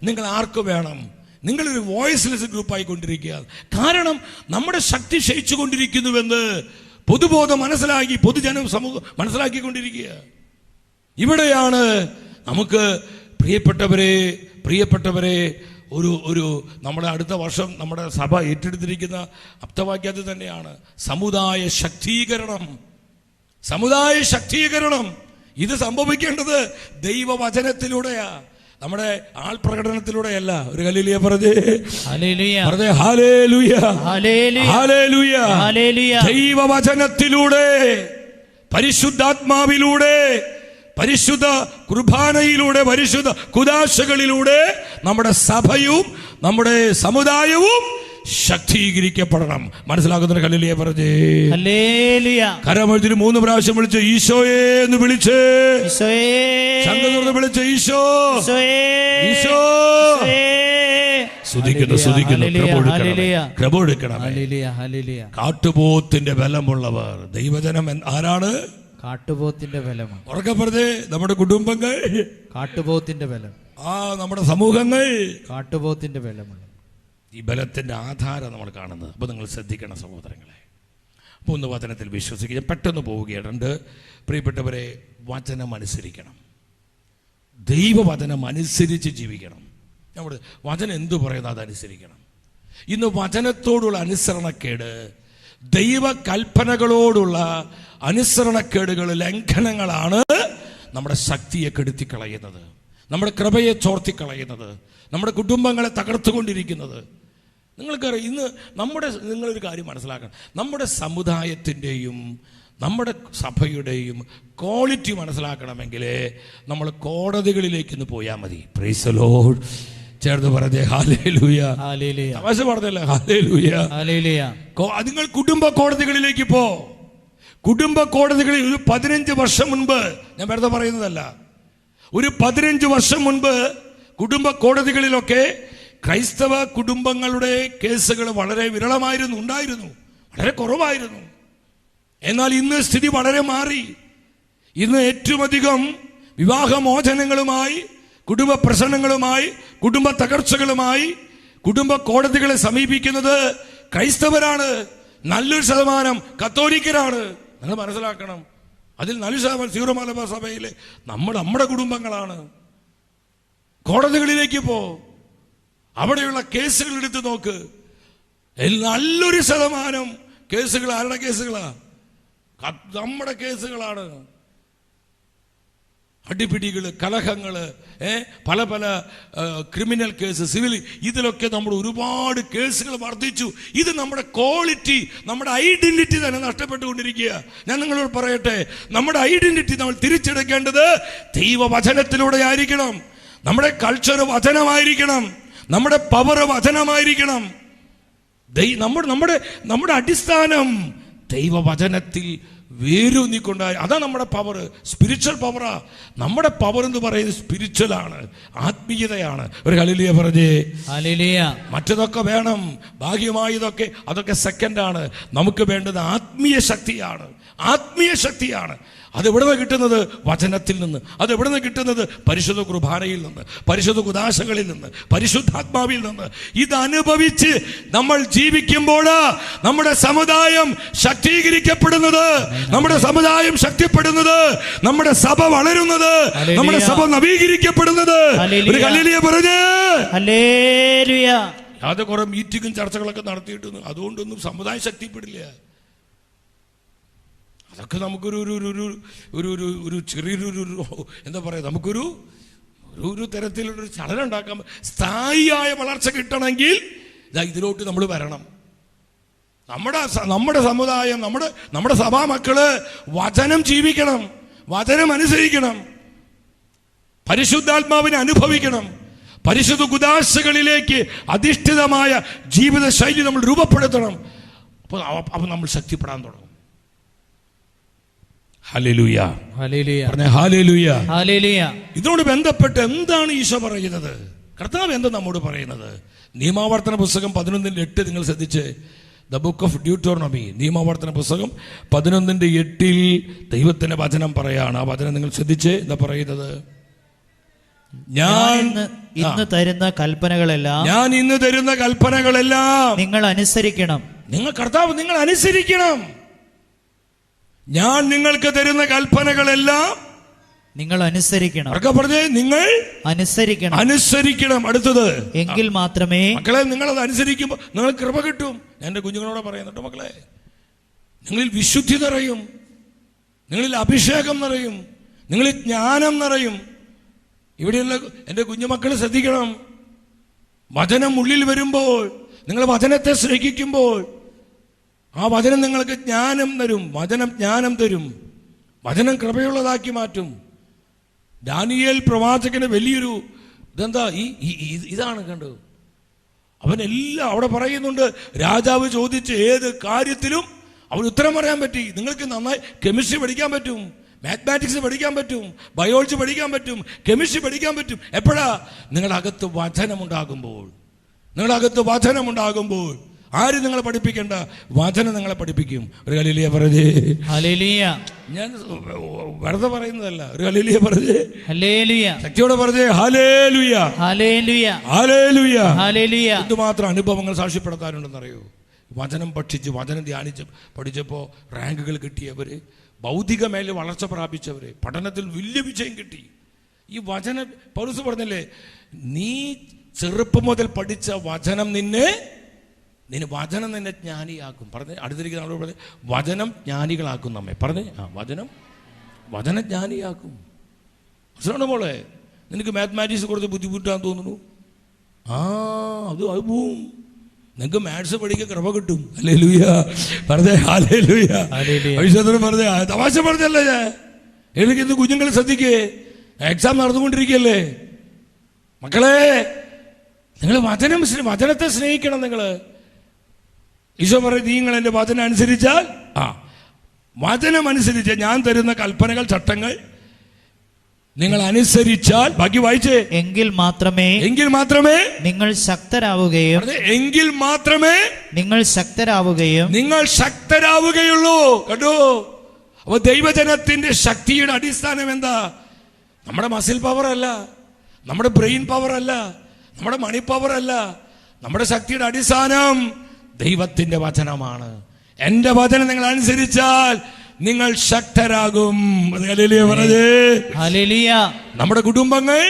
നിങ്ങൾ ആർക്ക് വേണം? നിങ്ങളൊരു വോയിസ്ലെസ് ഗ്രൂപ്പായിക്കൊണ്ടിരിക്കുക. കാരണം നമ്മുടെ ശക്തി ക്ഷയിച്ചു കൊണ്ടിരിക്കുന്നുവെന്ന് പൊതുബോധം മനസ്സിലാക്കി, പൊതുജനം സമൂഹം മനസ്സിലാക്കിക്കൊണ്ടിരിക്കുക. ഇവിടെയാണ് നമുക്ക് പ്രിയപ്പെട്ടവരെ ഒരു നമ്മുടെ അടുത്ത വർഷം നമ്മുടെ സഭ ഏറ്റെടുത്തിരിക്കുന്ന ആപ്തവാക്യം അത് തന്നെയാണ്, സമുദായ ശക്തീകരണം. സമുദായ ശക്തീകരണം ഇത് സംഭവിക്കേണ്ടത് ദൈവവചനത്തിലൂടെയാ, നമ്മുടെ ആൾ പ്രകടനത്തിലൂടെയല്ല. ഒരു ഹല്ലേലൂയ പറഞ്ഞേ. പറഞ്ഞേ ഹല്ലേലൂയ, ഹല്ലേലൂയ, ഹല്ലേലൂയ. ദൈവവചനത്തിലൂടെ, പരിശുദ്ധാത്മാവിലൂടെ, പരിശുദ്ധ കുർബാനയിലൂടെ, പരിശുദ്ധ കുദാശകളിലൂടെ നമ്മുടെ സഭയും നമ്മുടെ സമുദായവും ശക്തീകരിക്കപ്പെടണം. മനസ്സിലാകുന്ന ഹല്ലേലൂയ പറഞ്ഞേ. ഹല്ലേലൂയ. കരമെഴുതി 3 പ്രാവശ്യം വിളിച്ച് ഈശോയെ എന്ന് വിളിച്ച്, സംഘം വിളിച്ച് ഈശോ, ഈശോ. കാട്ടുപോത്തിന്റെ ബലമുള്ളവർ ദൈവജനം. ആരാണ്? കാട്ടുപോത്തിന്റെ ബലം. ഉറക്കെ പറഞ്ഞേ. നമ്മുടെ കുടുംബങ്ങൾ കാട്ടുപോത്തിന്റെ ബലം, നമ്മുടെ സമൂഹങ്ങൾ കാട്ടുപോത്തിന്റെ ബലമുള്ള. ഈ ബലത്തിന്റെ ആധാരം നമ്മൾ കാണുന്നത്. അപ്പോൾ നിങ്ങൾ ശ്രദ്ധിക്കണം സഹോദരങ്ങളെ. അപ്പോൾ ഒന്ന് വചനത്തിൽ വിശ്വസിക്കുക. പെട്ടെന്ന് പോവുകയാണ്. പ്രിയപ്പെട്ടവരെ, വചനം അനുസരിക്കണം, ദൈവവചനം അനുസരിച്ച് ജീവിക്കണം. നമ്മുടെ വചനം എന്തു പറയുന്നത് അതനുസരിക്കണം. ഇന്ന് വചനത്തോടുള്ള അനുസരണക്കേട്, ദൈവകൽപ്പനകളോടുള്ള അനുസരണക്കേടുകൾ, ലംഘനങ്ങളാണ് നമ്മുടെ ശക്തിയെ കെടുത്തിക്കളയുന്നത്, നമ്മുടെ കൃപയെ ചോർത്തിക്കളയുന്നത്, നമ്മുടെ കുടുംബങ്ങളെ തകർത്തുകൊണ്ടിരിക്കുന്നത്. നിങ്ങൾക്കറിയാം, ഇന്ന് നിങ്ങളൊരു കാര്യം മനസ്സിലാക്കണം, നമ്മുടെ സമുദായത്തിൻ്റെയും നമ്മുടെ സഭയുടെയും ക്വാളിറ്റി മനസ്സിലാക്കണമെങ്കിൽ നമ്മൾ കോടതികളിലേക്ക് ഇന്ന് പോയാൽ മതി. Price the lord. ചേർന്ന് പറഞ്ഞേ ഹല്ലേലൂയ. തമാശ പറഞ്ഞല്ല, ഹല്ലേലൂയ, ഹല്ലേലൂയ. നിങ്ങൾ കുടുംബ കോടതികളിലേക്ക് പോ. കുടുംബ കോടതികളിൽ ഒരു 15 വർഷം മുൻപ്, ഞാൻ വെറുതെ പറയുന്നതല്ല, ഒരു 15 വർഷം മുൻപ് കുടുംബ കോടതികളിലൊക്കെ ക്രൈസ്തവ കുടുംബങ്ങളുടെ കേസുകൾ വളരെ വിരളമായിരുന്നു, ഉണ്ടായിരുന്നു, വളരെ കുറവായിരുന്നു. എന്നാൽ ഇന്ന് സ്ഥിതി വളരെ മാറി. ഇന്ന് ഏറ്റവും അധികം വിവാഹമോചനങ്ങളുമായി, കുടുംബ പ്രശ്നങ്ങളുമായി, കുടുംബ തകർച്ചകളുമായി, കുടുംബ കോടതികളെ സമീപിക്കുന്നത് ക്രൈസ്തവരാണ്. നല്ലൊരു ശതമാനം കത്തോലിക്കരാണ്. നിങ്ങൾ മനസ്സിലാക്കണം. അതിൽ നല്ലൊരു ശതമാനം സീറോ മലബാർ സഭയിലെ നമ്മുടെ കുടുംബങ്ങളാണ്. കോടതികളിലേക്ക് അവിടെയുള്ള കേസുകൾ എടുത്ത് നോക്ക്. നല്ലൊരു ശതമാനം കേസുകൾ ആരുടെ കേസുകളാ? നമ്മുടെ കേസുകളാണ്. അടിപിടികള്, കലഹങ്ങള്, പല പല ക്രിമിനൽ കേസ്, സിവിൽ, ഇതിലൊക്കെ നമ്മൾ ഒരുപാട് കേസുകൾ വർദ്ധിച്ചു. ഇത് നമ്മുടെ ക്വാളിറ്റി, നമ്മുടെ ഐഡന്റിറ്റി തന്നെ നഷ്ടപ്പെട്ടുകൊണ്ടിരിക്കുക. ഞാൻ നിങ്ങളോട് പറയട്ടെ, നമ്മുടെ ഐഡന്റിറ്റി നമ്മൾ തിരിച്ചെടുക്കേണ്ടത് ദൈവവചനത്തിലൂടെ ആയിരിക്കണം. നമ്മുടെ കൾച്ചർ വചനമായിരിക്കണം. നമ്മുടെ പവർ വചനമായിരിക്കണം. നമ്മുടെ അടിസ്ഥാനം ദൈവവചനത്തിൽ വേരൂന്നിക്കൊണ്ടായി. അതാ നമ്മുടെ പവർ, സ്പിരിച്വൽ പവറാ. നമ്മുടെ പവർ എന്ന് പറയുന്നത് സ്പിരിച്വലാണ്, ആത്മീയതയാണ്. ഒരു ഹല്ലേലൂയ പറഞ്ഞേ. ഹല്ലേലൂയ. മറ്റതൊക്കെ വേണം, ഭാഗ്യമായതൊക്കെ അതൊക്കെ സെക്കൻഡാണ്. നമുക്ക് വേണ്ടത് ആത്മീയ ശക്തിയാണ്. ആത്മീയ ശക്തിയാണ്. അതെവിടെ നിന്ന് കിട്ടുന്നത്? വചനത്തിൽ നിന്ന്. അതെവിടെ നിന്ന് കിട്ടുന്നത്? പരിശുദ്ധ കുർബാനയിൽ നിന്ന്, പരിശുദ്ധ കുദാശകളിൽ നിന്ന്, പരിശുദ്ധാത്മാവിൽ നിന്ന്. ഇത് അനുഭവിച്ച് നമ്മൾ ജീവിക്കുമ്പോൾ നമ്മുടെ സമുദായം ശക്തീകരിക്കപ്പെടുന്നത്, നമ്മുടെ സമുദായം ശക്തിപ്പെടുന്നത്, നമ്മുടെ സഭ വളരുന്നത്, നമ്മുടെ സഭ നവീകരിക്കപ്പെടുന്നത്. ഒരു ഹല്ലേലൂയ പറഞ്ഞേ. ഹല്ലേലൂയ. അത് കുറെ മീറ്റിങ്ങും ചർച്ചകളൊക്കെ നടത്തിയിട്ട് അതുകൊണ്ടൊന്നും സമുദായം ശക്തിപ്പെടില്ല. അതൊക്കെ നമുക്കൊരു ഒരു ചെറിയൊരു എന്താ പറയുക, നമുക്കൊരു തരത്തിലുള്ളൊരു ചലനം ഉണ്ടാക്കാൻ. സ്ഥായിയായ വളർച്ച കിട്ടണമെങ്കിൽ ഇതിലോട്ട് നമ്മൾ വരണം. നമ്മുടെ സമുദായം, നമ്മുടെ സഭാ മക്കള് വചനം ജീവിക്കണം, വചനം അനുസരിക്കണം, പരിശുദ്ധാത്മാവിനെ അനുഭവിക്കണം, പരിശുദ്ധ കുദാശകളിലേക്ക് അധിഷ്ഠിതമായ ജീവിത ശൈലി നമ്മൾ രൂപപ്പെടുത്തണം. അപ്പോൾ നമ്മൾ ശക്തിപ്പെടാൻ തുടങ്ങും. ഹല്ലേലൂയ. ഹല്ലേലൂയ. പറഞ്ഞേ ഹല്ലേലൂയ. ഹല്ലേലൂയ. ഇതിനോട് ബന്ധപ്പെട്ട് എന്താണ് ഈശോ പറയുന്നത്? കർത്താവ് എന്താ നമ്മോട് പറയുന്നത്? നിയമാവർത്തന പുസ്തകം 11:8 നിങ്ങൾ ശ്രദ്ധിച്ച്. ദ ബുക്ക് ഓഫ് ഡ്യൂട്ടോണമി, നിയമാവർത്തന പുസ്തകം 11:8 ദൈവത്തിന്റെ വചനം പറയാണ്. ആ വചനം നിങ്ങൾ ശ്രദ്ധിച്ച്. എന്താ പറയുന്നത്? ഞാൻ ഇന്ന് തരുന്ന കൽപ്പനകളെല്ലാം നിങ്ങൾ അനുസരിക്കണം. കർത്താവ് നിങ്ങൾ അനുസരിക്കണം. ഞാൻ നിങ്ങൾക്ക് തരുന്ന കൽപ്പനകളെല്ലാം നിങ്ങൾ അനുസരിക്കണം. പറഞ്ഞേ, നിങ്ങൾ അനുസരിക്കണം. അടുത്തത്, എങ്കിൽ മാത്രമേ. മക്കളെ, നിങ്ങളത് അനുസരിക്കുമ്പോൾ നിങ്ങൾ കൃപ കിട്ടും. എന്റെ കുഞ്ഞുങ്ങളോട് പറയുന്നുണ്ട്, മക്കളെ, നിങ്ങളിൽ വിശുദ്ധി നിറയും, നിങ്ങളിൽ അഭിഷേകം നിറയും, നിങ്ങളിൽ ജ്ഞാനം നിറയും. ഇവിടെയുള്ള എൻ്റെ കുഞ്ഞുമക്കൾ ശ്രദ്ധിക്കണം. വചനം ഉള്ളിൽ വരുമ്പോൾ, നിങ്ങൾ വചനത്തെ സ്നേഹിക്കുമ്പോൾ ആ വചനം നിങ്ങൾക്ക് ജ്ഞാനം തരും. വചനം ജ്ഞാനം തരും. വചനം കൃപയുള്ളതാക്കി മാറ്റും. ദാനിയേൽ പ്രവാചകന് വലിയൊരു ഇതെന്താ, ഇതാണ് കണ്ടത്. അവനെല്ലാം അവിടെ പറയുന്നുണ്ട്. രാജാവ് ചോദിച്ച ഏത് കാര്യത്തിലും അവൻ ഉത്തരം പറയാൻ പറ്റി. നിങ്ങൾക്ക് നന്നായി കെമിസ്ട്രി പഠിക്കാൻ പറ്റും, മാത്തമാറ്റിക്സ് പഠിക്കാൻ പറ്റും, ബയോളജി പഠിക്കാൻ പറ്റും, കെമിസ്ട്രി പഠിക്കാൻ പറ്റും. എപ്പോഴാ? നിങ്ങളുടെ അകത്ത് വചനമുണ്ടാകുമ്പോൾ. നിങ്ങളുടെ വചനമുണ്ടാകുമ്പോൾ ആര് നിങ്ങളെ പഠിപ്പിക്കേണ്ട? വചനം നിങ്ങളെ പഠിപ്പിക്കും. ഒരു ഹല്ലേലൂയ പറഞ്ഞേ. ഹല്ലേലൂയ. ഞാൻ വെറുതെ പറയുന്നതല്ല. ഒരു ഹല്ലേലൂയ പറഞ്ഞേ. ഹല്ലേലൂയ. ശക്തിയോടെ പറഞ്ഞേ. ഹല്ലേലൂയ. ഹല്ലേലൂയ. ഹല്ലേലൂയ. ഹല്ലേലൂയ. എന്തുമാത്രം അനുഭവങ്ങൾ സാക്ഷ്യപ്പെടുത്താനുണ്ടെന്നറിയോ? വചനം പഠിച്ച്, വചനം ധ്യാനിച്ച് പഠിച്ചപ്പോൾ റാങ്കുകൾ കിട്ടിയവര്, ഭൗതിക മേലെ വളർച്ച പ്രാപിച്ചവര്, പഠനത്തിൽ വലിയ വിജയം കിട്ടി. ഈ വചനം പൗലോസ് പറഞ്ഞല്ലേ, നീ ചെറുപ്പം മുതൽ പഠിച്ച വചനം വചനം നിന്നെ ജ്ഞാനിയാക്കും. പറഞ്ഞ് അടുത്തിരിക്കുന്ന ആളോട് പറഞ്ഞ്, വചനം ജ്ഞാനികളാക്കും നമ്മെ. പറഞ്ഞേ, വചനം ജ്ഞാനിയാക്കും. മനസ്സിലാണോ മോളെ? നിനക്ക് മാത്തമാറ്റിക്സ് കുറച്ച് ബുദ്ധിമുട്ടാന്ന് തോന്നുന്നു. അത് പോവും. നിനക്ക് മാത്സ് പഠിക്കാൻ കൃപ കിട്ടും. ഹല്ലേലൂയ. പറഞ്ഞേ. ഹല്ലേലൂയ. പറഞ്ഞേ. തമാശ പറഞ്ഞല്ലേ ഞാൻ. എനിക്കിന്ന് കുഞ്ഞുങ്ങൾ ശ്രദ്ധിക്കേ, എക്സാം നടന്നുകൊണ്ടിരിക്കുകയല്ലേ മക്കളെ. നിങ്ങൾ വചനത്തെ സ്നേഹിക്കണം. നിങ്ങൾ ഈശോ പറയും, നിങ്ങൾ എൻ്റെ വചനം അനുസരിച്ചാൽ, വചനം അനുസരിച്ച് ഞാൻ തരുന്ന കൽപ്പനകൾ, ചട്ടങ്ങൾ നിങ്ങൾ അനുസരിച്ചാൽ, ബാക്കി വായിച്ചേ, എങ്കിൽ മാത്രമേ നിങ്ങൾ ശക്തരാവുകയും നിങ്ങൾ ശക്തരാവുകയുള്ളൂ. കണ്ടോ? അപ്പൊ ദൈവജനത്തിന്റെ ശക്തിയുടെ അടിസ്ഥാനം എന്താ? നമ്മുടെ മസിൽ പവർ അല്ല, നമ്മുടെ ബ്രെയിൻ പവർ അല്ല, നമ്മുടെ മണി പവർ അല്ല. നമ്മുടെ ശക്തിയുടെ അടിസ്ഥാനം ദൈവത്തിന്റെ വചനമാണ്. എന്റെ വചനം നിങ്ങൾ അനുസരിച്ചാൽ നിങ്ങൾ ശക്തരാകും. ഹല്ലേലൂയ പറഞ്ഞേ. ഹല്ലേലൂയ. നമ്മുടെ കുടുംബങ്ങൾ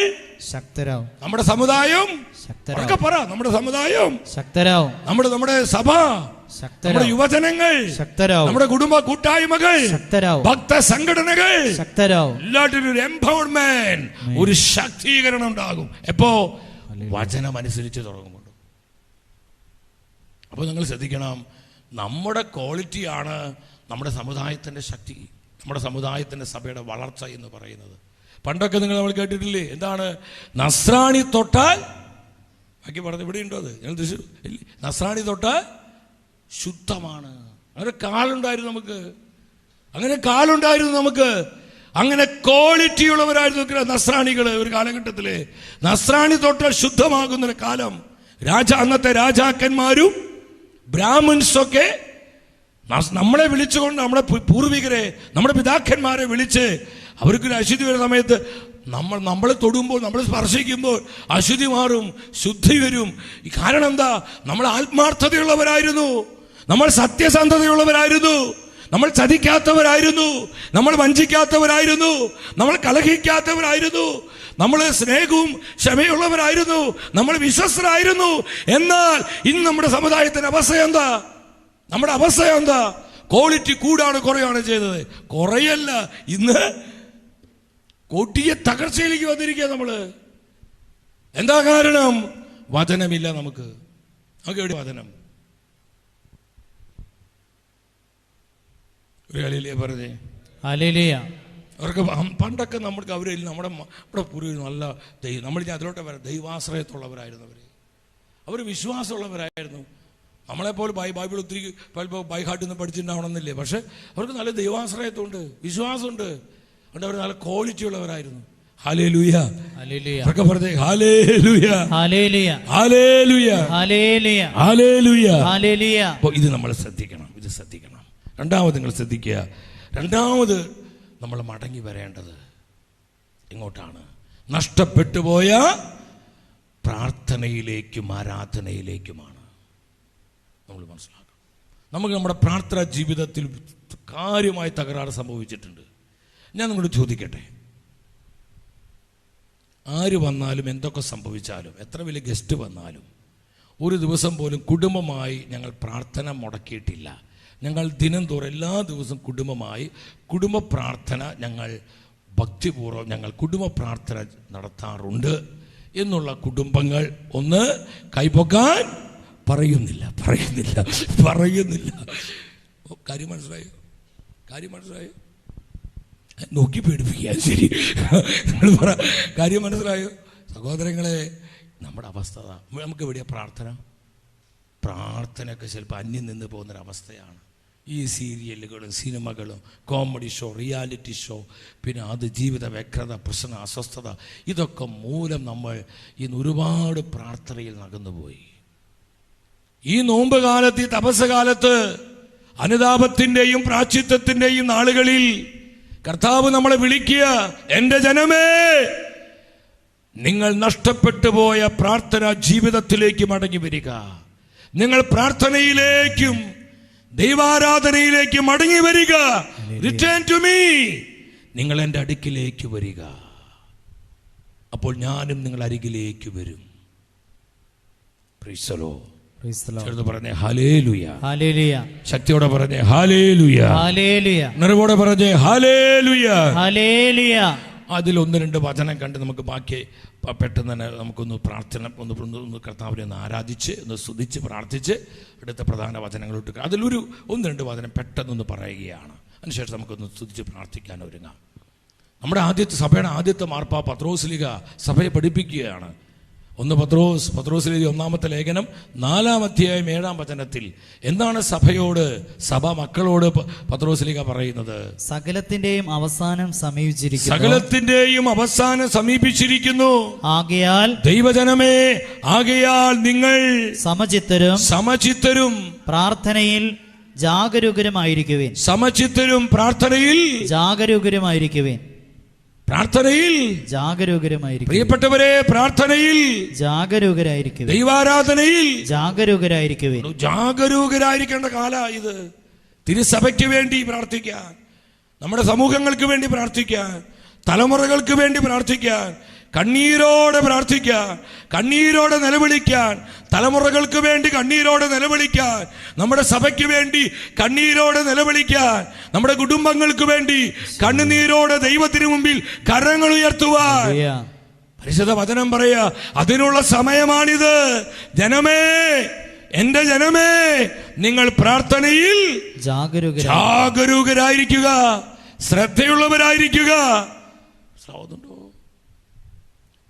ശക്തരാവും, നമ്മുടെ സമുദായം ശക്തരാവും, പറ, നമ്മുടെ സമുദായം ശക്തരാവും, നമ്മുടെ സഭ, നമ്മുടെ യുവജനങ്ങൾ ശക്തരാവും, നമ്മുടെ കുടുംബ കൂട്ടായ്മകൾ ശക്തരാവും, ഭക്ത സംഘടനകൾ ശക്തരാവും. എല്ലാത്തിനും ഒരു എംപവർമെന്റ്, ഒരു ശാക്തീകരണം ഉണ്ടാകും. എപ്പോ? വചനം അനുസരിച്ച് തുടങ്ങുമ്പോൾ. അപ്പോൾ നിങ്ങൾ ശ്രദ്ധിക്കണം, നമ്മുടെ ക്വാളിറ്റിയാണ് നമ്മുടെ സമുദായത്തിന്റെ ശക്തി, നമ്മുടെ സമുദായത്തിന്റെ സഭയുടെ വളർച്ച എന്ന് പറയുന്നത്. പണ്ടൊക്കെ നമ്മൾ കേട്ടിട്ടില്ലേ, എന്താണ്? നസ്രാണി തൊട്ടാൽ, ബാക്കി പറഞ്ഞു ഇവിടെ ഉണ്ടോ അത്? ഞങ്ങൾ തൃശ്ശൂർ, നസ്രാണി തൊട്ടാൽ ശുദ്ധമാണ്. അങ്ങനെ കാലുണ്ടായിരുന്നു നമുക്ക്, അങ്ങനെ ക്വാളിറ്റി ഉള്ളവരായിരുന്നു നസ്രാണികൾ ഒരു കാലഘട്ടത്തില്. നസ്രാണി തൊട്ടാൽ ശുദ്ധമാകുന്ന കാലം. അന്നത്തെ രാജാക്കന്മാരും ബ്രാഹ്മിൻസൊക്കെ നമ്മളെ വിളിച്ചുകൊണ്ട്, നമ്മുടെ പൂർവികരെ, നമ്മുടെ പിതാക്കന്മാരെ വിളിച്ച് അവർക്കൊരു അശുദ്ധി വരുന്ന സമയത്ത് നമ്മൾ തൊടുമ്പോൾ, നമ്മൾ സ്പർശിക്കുമ്പോൾ അശുദ്ധി മാറും, ശുദ്ധി വരും. ഈ കാരണം എന്താ? നമ്മൾ ആത്മാർത്ഥതയുള്ളവരായിരുന്നു, നമ്മൾ സത്യസന്ധതയുള്ളവരായിരുന്നു, നമ്മൾ ചതിക്കാത്തവരായിരുന്നു, നമ്മൾ വഞ്ചിക്കാത്തവരായിരുന്നു, നമ്മൾ കലഹിക്കാത്തവരായിരുന്നു, നമ്മൾ സ്നേഹവും ക്ഷമയുള്ളവരായിരുന്നു, നമ്മൾ വിശ്വസ്തരായിരുന്നു. എന്നാൽ ഇന്ന് നമ്മുടെ സമുദായത്തിന്റെ അവസ്ഥ എന്താ? നമ്മുടെ അവസ്ഥ എന്താ? ക്വാളിറ്റി കൂടാണ് കുറയാണ് ചെയ്തത്? കുറയല്ല, ഇന്ന് കൊടിയ തകർച്ചയിലേക്ക് വന്നിരിക്കുക നമ്മള്. എന്താ കാരണം? വചനമില്ല നമുക്ക്. എവിടെ വചനം? ഒരു ഹല്ലേലൂയ പറഞ്ഞേ. ഹല്ലേലൂയ. അവർക്ക് പണ്ടൊക്കെ അവരിൽ നമ്മുടെ പൂർവ്വികർ നല്ല നമ്മൾ അതിലോട്ട് വരാം, ദൈവാശ്രയത്തുള്ളവരായിരുന്നു അവർ വിശ്വാസമുള്ളവരായിരുന്നു. നമ്മളെപ്പോലെ ബൈബിൾ ഒത്തിരി ബൈഹാർട്ടിൽ നിന്ന് പഠിച്ചിട്ടുണ്ടാവണമെന്നില്ലേ, പക്ഷെ അവർക്ക് നല്ല ദൈവാശ്രയത്വമുണ്ട്, വിശ്വാസമുണ്ട്. അതുകൊണ്ട് അവർ നല്ല ക്വാളിറ്റി ഉള്ളവരായിരുന്നു. ഹല്ലേലൂയ. അവർക്ക് പറഞ്ഞേ hallelujah, hallelujah, hallelujah, hallelujah, hallelujah, hallelujah. അപ്പോൾ ഇത് നമ്മൾ ശ്രദ്ധിക്കണം, ഇത് ശ്രദ്ധിക്കണം. രണ്ടാമത് നിങ്ങൾ ശ്രദ്ധിക്കുക, രണ്ടാമത് നമ്മൾ മടങ്ങി വരേണ്ടത് ഇങ്ങോട്ടാണ്. നഷ്ടപ്പെട്ടു പോയ പ്രാർത്ഥനയിലേക്കും ആരാധനയിലേക്കുമാണ് നമ്മൾ മനസ്സിലാക്കണം. നമുക്ക് നമ്മുടെ പ്രാർത്ഥനാ ജീവിതത്തിൽ കാര്യമായ തകരാറ് സംഭവിച്ചിട്ടുണ്ട്. ഞാൻ നിങ്ങളോട് ചോദിക്കട്ടെ, ആര് വന്നാലും എന്തൊക്കെ സംഭവിച്ചാലും, എത്ര വലിയ ഗസ്റ്റ് വന്നാലും, ഒരു ദിവസം പോലും കുടുംബമായി ഞങ്ങൾ പ്രാർത്ഥന മുടക്കിയിട്ടില്ല. ഞങ്ങൾ ദിനം തോറും എല്ലാ ദിവസവും കുടുംബ പ്രാർത്ഥന ഞങ്ങൾ ഭക്തിപൂർവ്വം ഞങ്ങൾ കുടുംബ പ്രാർത്ഥന നടത്താറുണ്ട് എന്നുള്ള കുടുംബങ്ങൾ ഒന്ന് കൈപൊക്കാൻ പറയുന്നില്ല. കാര്യം മനസ്സിലായോ? നോക്കി പേടിപ്പിക്കുക. ശരി, നിങ്ങൾ പറ, കാര്യം മനസ്സിലായോ? സഹോദരങ്ങളെ, നമ്മുടെ അവസ്ഥ നമുക്ക് എവിടെയാ പ്രാർത്ഥനയൊക്കെ ചിലപ്പോൾ അന്യം നിന്ന് പോകുന്നൊരവസ്ഥയാണ്. ഈ സീരിയലുകളും സിനിമകളും കോമഡി ഷോ, റിയാലിറ്റി ഷോ, പിന്നെ അത് ജീവിത വ്യഗ്രത, പ്രശ്ന, അസ്വസ്ഥത, ഇതൊക്കെ മൂലം നമ്മൾ ഇന്ന് ഒരുപാട് പ്രാർത്ഥനയിൽ നകന്നുപോയി. ഈ നോമ്പ് കാലത്ത്, ഈ തപസ് കാലത്ത്, അനുതാപത്തിന്റെയും പ്രാശ്ചിത്തത്തിന്റെയും നാളുകളിൽ കർത്താവ് നമ്മളെ വിളിക്കുക, എന്റെ ജനമേ, നിങ്ങൾ നഷ്ടപ്പെട്ടു പോയ പ്രാർത്ഥന ജീവിതത്തിലേക്ക് മടങ്ങി വരിക. നിങ്ങൾ പ്രാർത്ഥനയിലേക്കും ദൈവാരാധനയിലേക്കും മടങ്ങി വരിക. Return to me. നിങ്ങൾ എൻ്റെ അടുക്കിലേക്ക് വരിക, അപ്പോൾ ഞാനും നിങ്ങൾ അരികിലേക്ക് വരും. Praise the lord. ചേർന്ന് പറഞ്ഞേ ഹല്ലേലൂയ, ഹല്ലേലൂയ. ശക്തിയോടെ പറഞ്ഞേ ഹല്ലേലൂയ, ഹല്ലേലൂയ. നിറവോടെ പറഞ്ഞേ ഹല്ലേലൂയ, ഹല്ലേലൂയ. അതിൽ ഒന്ന് രണ്ട് വചനം കണ്ട് നമുക്ക് ബാക്കി പെട്ടെന്ന് തന്നെ നമുക്കൊന്ന് പ്രാർത്ഥന ഒന്ന് കർത്താവിനെ ഒന്ന് ആരാധിച്ച് ഒന്ന് സ്തുതിച്ച് പ്രാർത്ഥിച്ച് അടുത്ത പ്രധാന വചനങ്ങളോട്ട് അതിലൊരു ഒന്ന് രണ്ട് വചനം പെട്ടെന്നൊന്ന് പറയുകയാണ്. അതിനുശേഷം നമുക്കൊന്ന് സ്തുതിച്ച് പ്രാർത്ഥിക്കാൻ ഒരുങ്ങാം. നമ്മുടെ സഭയുടെ ആദ്യത്തെ മാർപ്പാപ്പ പത്രോസ്ലീഹ സഭയെ പഠിപ്പിക്കുകയാണ്. പത്രോസ്ലീഹ 1-ാമത്തെ ലേഖനം 4-ാം അധ്യായം 7-ാം വചനത്തിൽ എന്താണ് സഭ മക്കളോട് പത്രോസ്ലീഹ പറയുന്നത്? സകലത്തിന്റെയും അവസാനം സമീപിച്ചിരിക്കുന്നു. ആകയാൽ ദൈവജനമേ, നിങ്ങൾ സമചിത്തരും പ്രാർത്ഥനയിൽ ജാഗരൂകരുമായിരിക്കുവിൻ. പ്രാർത്ഥനയിൽ ജാഗരൂകരായിരിക്കും. പ്രിയപ്പെട്ടവരെ, പ്രാർത്ഥനയിൽ ജാഗരൂകരായിരിക്കും. ദൈവാരാധനയിൽ ജാഗരൂകരായിരിക്കുവിൻ. ജാഗരൂകരായിരിക്കേണ്ട കാല ഇത്. തിരുസഭയ്ക്ക് വേണ്ടി പ്രാർത്ഥിക്കാൻ, നമ്മുടെ സമൂഹങ്ങൾക്ക് വേണ്ടി പ്രാർത്ഥിക്കാൻ, തലമുറകൾക്ക് വേണ്ടി പ്രാർത്ഥിക്കാൻ, കണ്ണീരോടെ പ്രാർത്ഥിക്കാൻ, കണ്ണീരോടെ നിലവിളിക്കാൻ, തലമുറകൾക്ക് വേണ്ടി കണ്ണീരോടെ നിലവിളിക്കാൻ, നമ്മുടെ സഭയ്ക്ക് വേണ്ടി കണ്ണീരോടെ നിലവിളിക്കാൻ, നമ്മുടെ കുടുംബങ്ങൾക്ക് വേണ്ടി കണ്ണുനീരോടെ ദൈവത്തിന് മുമ്പിൽ കരങ്ങൾ ഉയർത്തുവാൻ പരിശുദ്ധ വചനം പറയാ. അതിനുള്ള സമയമാണിത്. ജനമേ, എന്റെ ജനമേ, നിങ്ങൾ പ്രാർത്ഥനയിൽ ജാഗരൂകരായിരിക്കുക, ശ്രദ്ധയുള്ളവരായിരിക്കുക.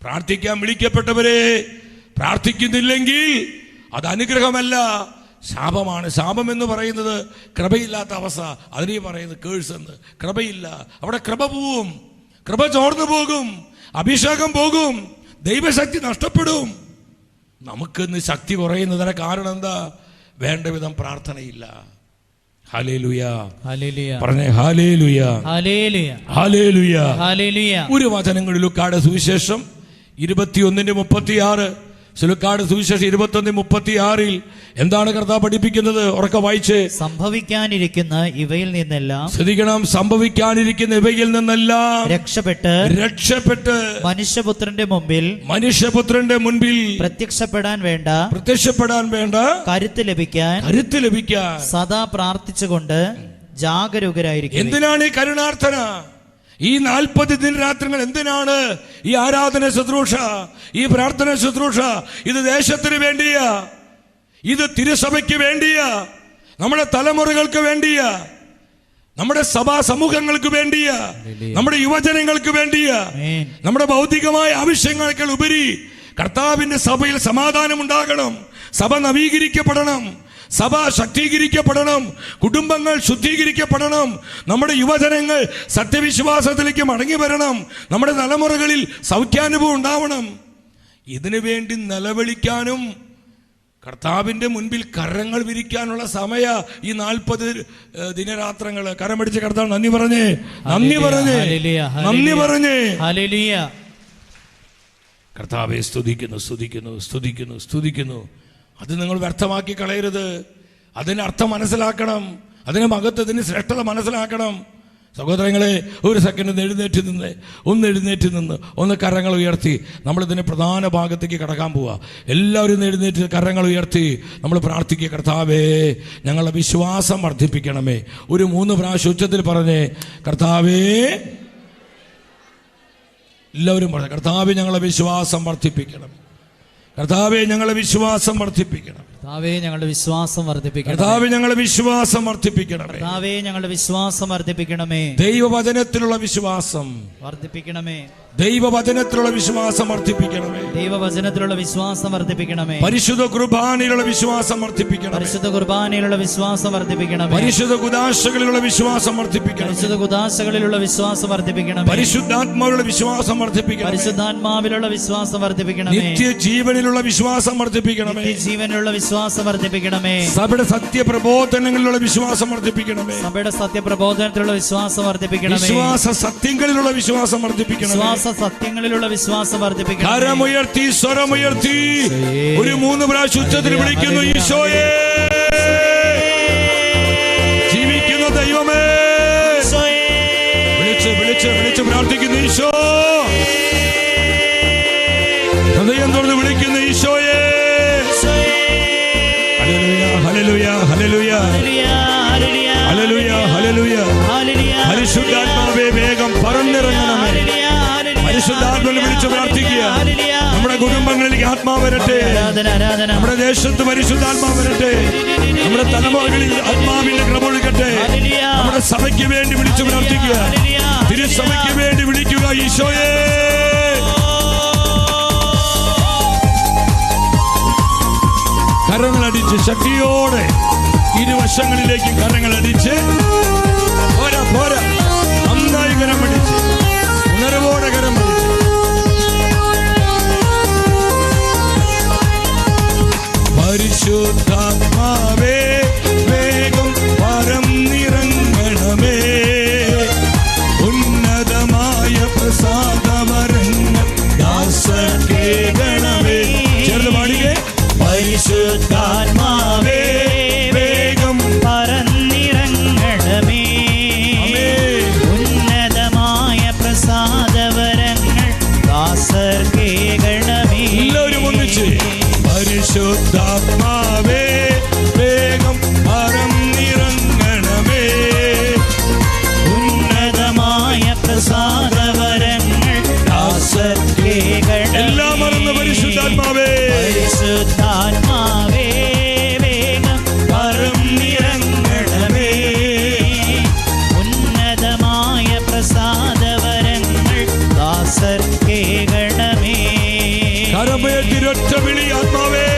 പ്രാർത്ഥിക്കാൻ വിളിക്കപ്പെട്ടവരെ പ്രാർത്ഥിക്കുന്നില്ലെങ്കിൽ അത് അനുഗ്രഹമല്ല, ശാപമാണ്. ശാപം എന്ന് പറയുന്നത് കൃപയില്ലാത്ത അവസ്ഥ. അതിനെ പറയുന്നത് കേഴ്സ് എന്ന്. കൃപയില്ല, അവിടെ കൃപ പോവും, കൃപ ചോർന്നു പോകും, അഭിഷേകം പോകും, ദൈവശക്തി നഷ്ടപ്പെടും. നമുക്കിന്ന് ശക്തി കുറയുന്നതിന് കാരണം എന്താ? വേണ്ട വിധം പ്രാർത്ഥനയില്ല. ഹല്ലേലൂയ, ഹല്ലേലൂയ പറഞ്ഞേ, ഹല്ലേലൂയ, ഹല്ലേലൂയ, ഹല്ലേലൂയ, ഹല്ലേലൂയ. ഒരു വചനങ്ങളിൽ ലൂക്കായുടെ സുവിശേഷം 21:36, ലൂക്കായുടെ സുവിശേഷം 21:36 എന്താണ് കർത്താവ് പഠിപ്പിക്കുന്നത്? ഉറക്കെ വായിച്ച്. സംഭവിക്കാനിരിക്കുന്ന ഇവയിൽ നിന്നെല്ലാം, ശ്രദ്ധിക്കണം, സംഭവിക്കാനിരിക്കുന്ന ഇവയിൽ നിന്നെല്ലാം രക്ഷപ്പെട്ട് മനുഷ്യപുത്രന്റെ മുൻപിൽ പ്രത്യക്ഷപ്പെടാൻ വേണ്ട കരുത്ത് ലഭിക്കാൻ സദാ പ്രാർത്ഥിച്ചുകൊണ്ട് ജാഗരൂകരായിരിക്കും. എന്തിനാണ് ഈ കരുണാർത്ഥന? ഈ 40 ദിനരാത്രങ്ങൾ എന്തിനാണ്? ഈ ആരാധന ശുശ്രൂഷ, ഈ പ്രാർത്ഥന ശുശ്രൂഷ, ഇത് ദേശത്തിന് വേണ്ടിയാ, ഇത് തിരുസഭയ്ക്ക് വേണ്ടിയാ, നമ്മുടെ തലമുറകൾക്ക് വേണ്ടിയാ, നമ്മുടെ സഭാ സമൂഹങ്ങൾക്ക് വേണ്ടിയാ, നമ്മുടെ യുവജനങ്ങൾക്ക് വേണ്ടിയാ, നമ്മുടെ ഭൗതികമായ ആവശ്യങ്ങൾക്ക് ഉപരി കർത്താവിന്റെ സഭയിൽ സമാധാനം ഉണ്ടാകണം, സഭ നവീകരിക്കപ്പെടണം, സഭ ശക്തീകരിക്കപ്പെടണം, കുടുംബങ്ങൾ ശുദ്ധീകരിക്കപ്പെടണം, നമ്മുടെ യുവജനങ്ങൾ സത്യവിശ്വാസത്തിലേക്ക് മടങ്ങി വരണം, നമ്മുടെ തലമുറകളിൽ സൗഖ്യാനുഭവം ഉണ്ടാവണം. ഇതിനു വേണ്ടി നിലവിളിക്കാനും കർത്താവിന്റെ മുൻപിൽ കരങ്ങൾ വിരിക്കാനുള്ള സമയ ഈ 40 ദിനരാത്രങ്ങൾ. കരം പിടിച്ച് കർത്താവ് നന്ദി പറഞ്ഞേ, നന്ദി പറഞ്ഞേ, നന്ദി പറഞ്ഞേ. കർത്താവെ സ്തുതിക്കുന്നു, സ്തുതിക്കുന്നു, സ്തുതിക്കുന്നു, സ്തുതിക്കുന്നു. അത് നിങ്ങൾ വ്യർത്ഥമാക്കി കളയരുത്. അതിന് അർത്ഥം മനസ്സിലാക്കണം, അതിന് മഹത്വത്തിന് ശ്രേഷ്ഠത മനസ്സിലാക്കണം. സഹോദരങ്ങളെ, ഒരു സെക്കൻഡ് എഴുന്നേറ്റ് നിന്ന് ഒന്ന് കരങ്ങൾ ഉയർത്തി നമ്മളിതിന് പ്രധാന ഭാഗത്തേക്ക് കടക്കാൻ പോവാ. എല്ലാവരും എഴുന്നേറ്റ് കരങ്ങൾ ഉയർത്തി നമ്മൾ പ്രാർത്ഥിക്കുക. കർത്താവേ, ഞങ്ങളുടെ വിശ്വാസം വർദ്ധിപ്പിക്കണമേ. ഒരു 3 പ്രാവശ്യം ഉച്ചത്തിൽ പറഞ്ഞേ, കർത്താവേ. എല്ലാവരും പറഞ്ഞു, കർത്താവേ, ഞങ്ങളുടെ വിശ്വാസം വർദ്ധിപ്പിക്കണം. കർത്താവേ, ഞങ്ങളുടെ വിശ്വാസം വർദ്ധിപ്പിക്കണം. കർത്താവേ, ഞങ്ങളുടെ വിശ്വാസം വർദ്ധിപ്പിക്കണം. കർത്താവേ, ഞങ്ങളുടെ വിശ്വാസം വർദ്ധിപ്പിക്കണമേ. കർത്താവേ, ഞങ്ങളുടെ വിശ്വാസം വർദ്ധിപ്പിക്കണമേ. ദൈവവചനത്തിലുള്ള വിശ്വാസം വർദ്ധിപ്പിക്കണമേ. ദൈവവചനത്തിലുള്ള വിശ്വാസം വർദ്ധിപ്പിക്കണമേ. ദൈവവചനത്തിലുള്ള വിശ്വാസം വർദ്ധിപ്പിക്കണമേ. പരിശുദ്ധ കുർബാനയിലുള്ള വിശ്വാസം വർദ്ധിപ്പിക്കണം. പരിശുദ്ധ കുർബാനയിലുള്ള വിശ്വാസം വർദ്ധിപ്പിക്കണമേ. പരിശുദ്ധ കുദാശകളിലുള്ള വിശ്വാസം വർദ്ധിപ്പിക്കണം. പരിശുദ്ധ കുദാശകളിലുള്ള വിശ്വാസം വർദ്ധിപ്പിക്കണമേ. പരിശുദ്ധാത്മാവിലുള്ള വിശ്വാസം വർദ്ധിപ്പിക്കണം. പരിശുദ്ധാത്മാവിലുള്ള വിശ്വാസം വർദ്ധിപ്പിക്കണമേ. നിത്യജീവനിലുള്ള വിശ്വാസം വർദ്ധിപ്പിക്കണമേ. നിത്യജീവനിലുള്ള വിശ്വാസം വർദ്ധിപ്പിക്കണമേ. സഭയുടെ സത്യപ്രബോധനങ്ങളിലുള്ള വിശ്വാസം വർദ്ധിപ്പിക്കണമേ. സഭയുടെ സത്യപ്രബോധനത്തിലുള്ള വിശ്വാസം വർദ്ധിപ്പിക്കണമേ. വിശ്വാസ സത്യങ്ങളിലുള്ള വിശ്വാസം വർദ്ധിപ്പിക്കണമേ. സത്യങ്ങളിലുള്ള വിശ്വാസം വർദ്ധിപ്പിക്കണം. കരമുയർത്തി, സ്വരമുയർത്തി ഒരു 3 പ്രാവശ്യം ഉച്ചത്തിൽ വിളിക്കുന്നു. ഈശോയേ, ജീവിക്കുന്ന ദൈവമേ, വിളിച്ച് പ്രാർത്ഥിക്കുന്നു. ഈശോ, ഹൃദയം തുറന്ന് വിളിക്കുന്നു. ഈശോയേ, hallelujah, hallelujah, hallelujah, hallelujah, hallelujah. പരിശുദ്ധാത്മാവേ, വേഗം പറന്നിറങ്ങണമേ. പരിശുദ്ധാത്മാവിനെ വിളിച്ച് പ്രാർത്ഥിക്കുക. നമ്മുടെ കുടുംബങ്ങളിലേക്ക് ആത്മാവ് വരട്ടെ. നമ്മുടെ ദേശത്ത് പരിശുദ്ധാത്മാവ് വരട്ടെ. നമ്മുടെ തലമുറകളിൽ ആത്മാവിന്റെ കൃപ ഒഴുകട്ടെ. നമ്മുടെ സഭയ്ക്ക് വേണ്ടി വിളിച്ച് പ്രാർത്ഥിക്കുക. തിരുസഭയ്ക്ക് വേണ്ടി വിളിക്കുക. ഈശോയേ, കരങ്ങളടിച്ച് ശക്തിയോടെ ഇരുവശങ്ങളിലേക്ക് കരങ്ങളടിച്ച് പോരാ നന്നായി കരം പിടിച്ച് ഉണർവോടെ കരം പിടിച്ച് പരിശുദ്ധാത്മാവേ, വേഗം പരന്നിറങ്ങണമേ. ഉന്നതമായ പ്രസാദ പരിശുദ്ധാത്മാവേ വേഗം പറന്നിറങ്ങണമേ. ഉന്നതമായ പ്രസാദവരങ്ങൾ ദാസർക്കേകണമേ. എല്ലാം മറന്ന് പരിശുദ്ധാത്മാവേ പരിശുദ്ധാത്മാവേ വേഗം പറന്നിറങ്ങണമേ. ഉന്നതമായ പ്രസാദവരങ്ങൾ ദാസർക്കേകണമേ. കരമേറ്റിരൊറ്റ വിളി ആത്മാവേ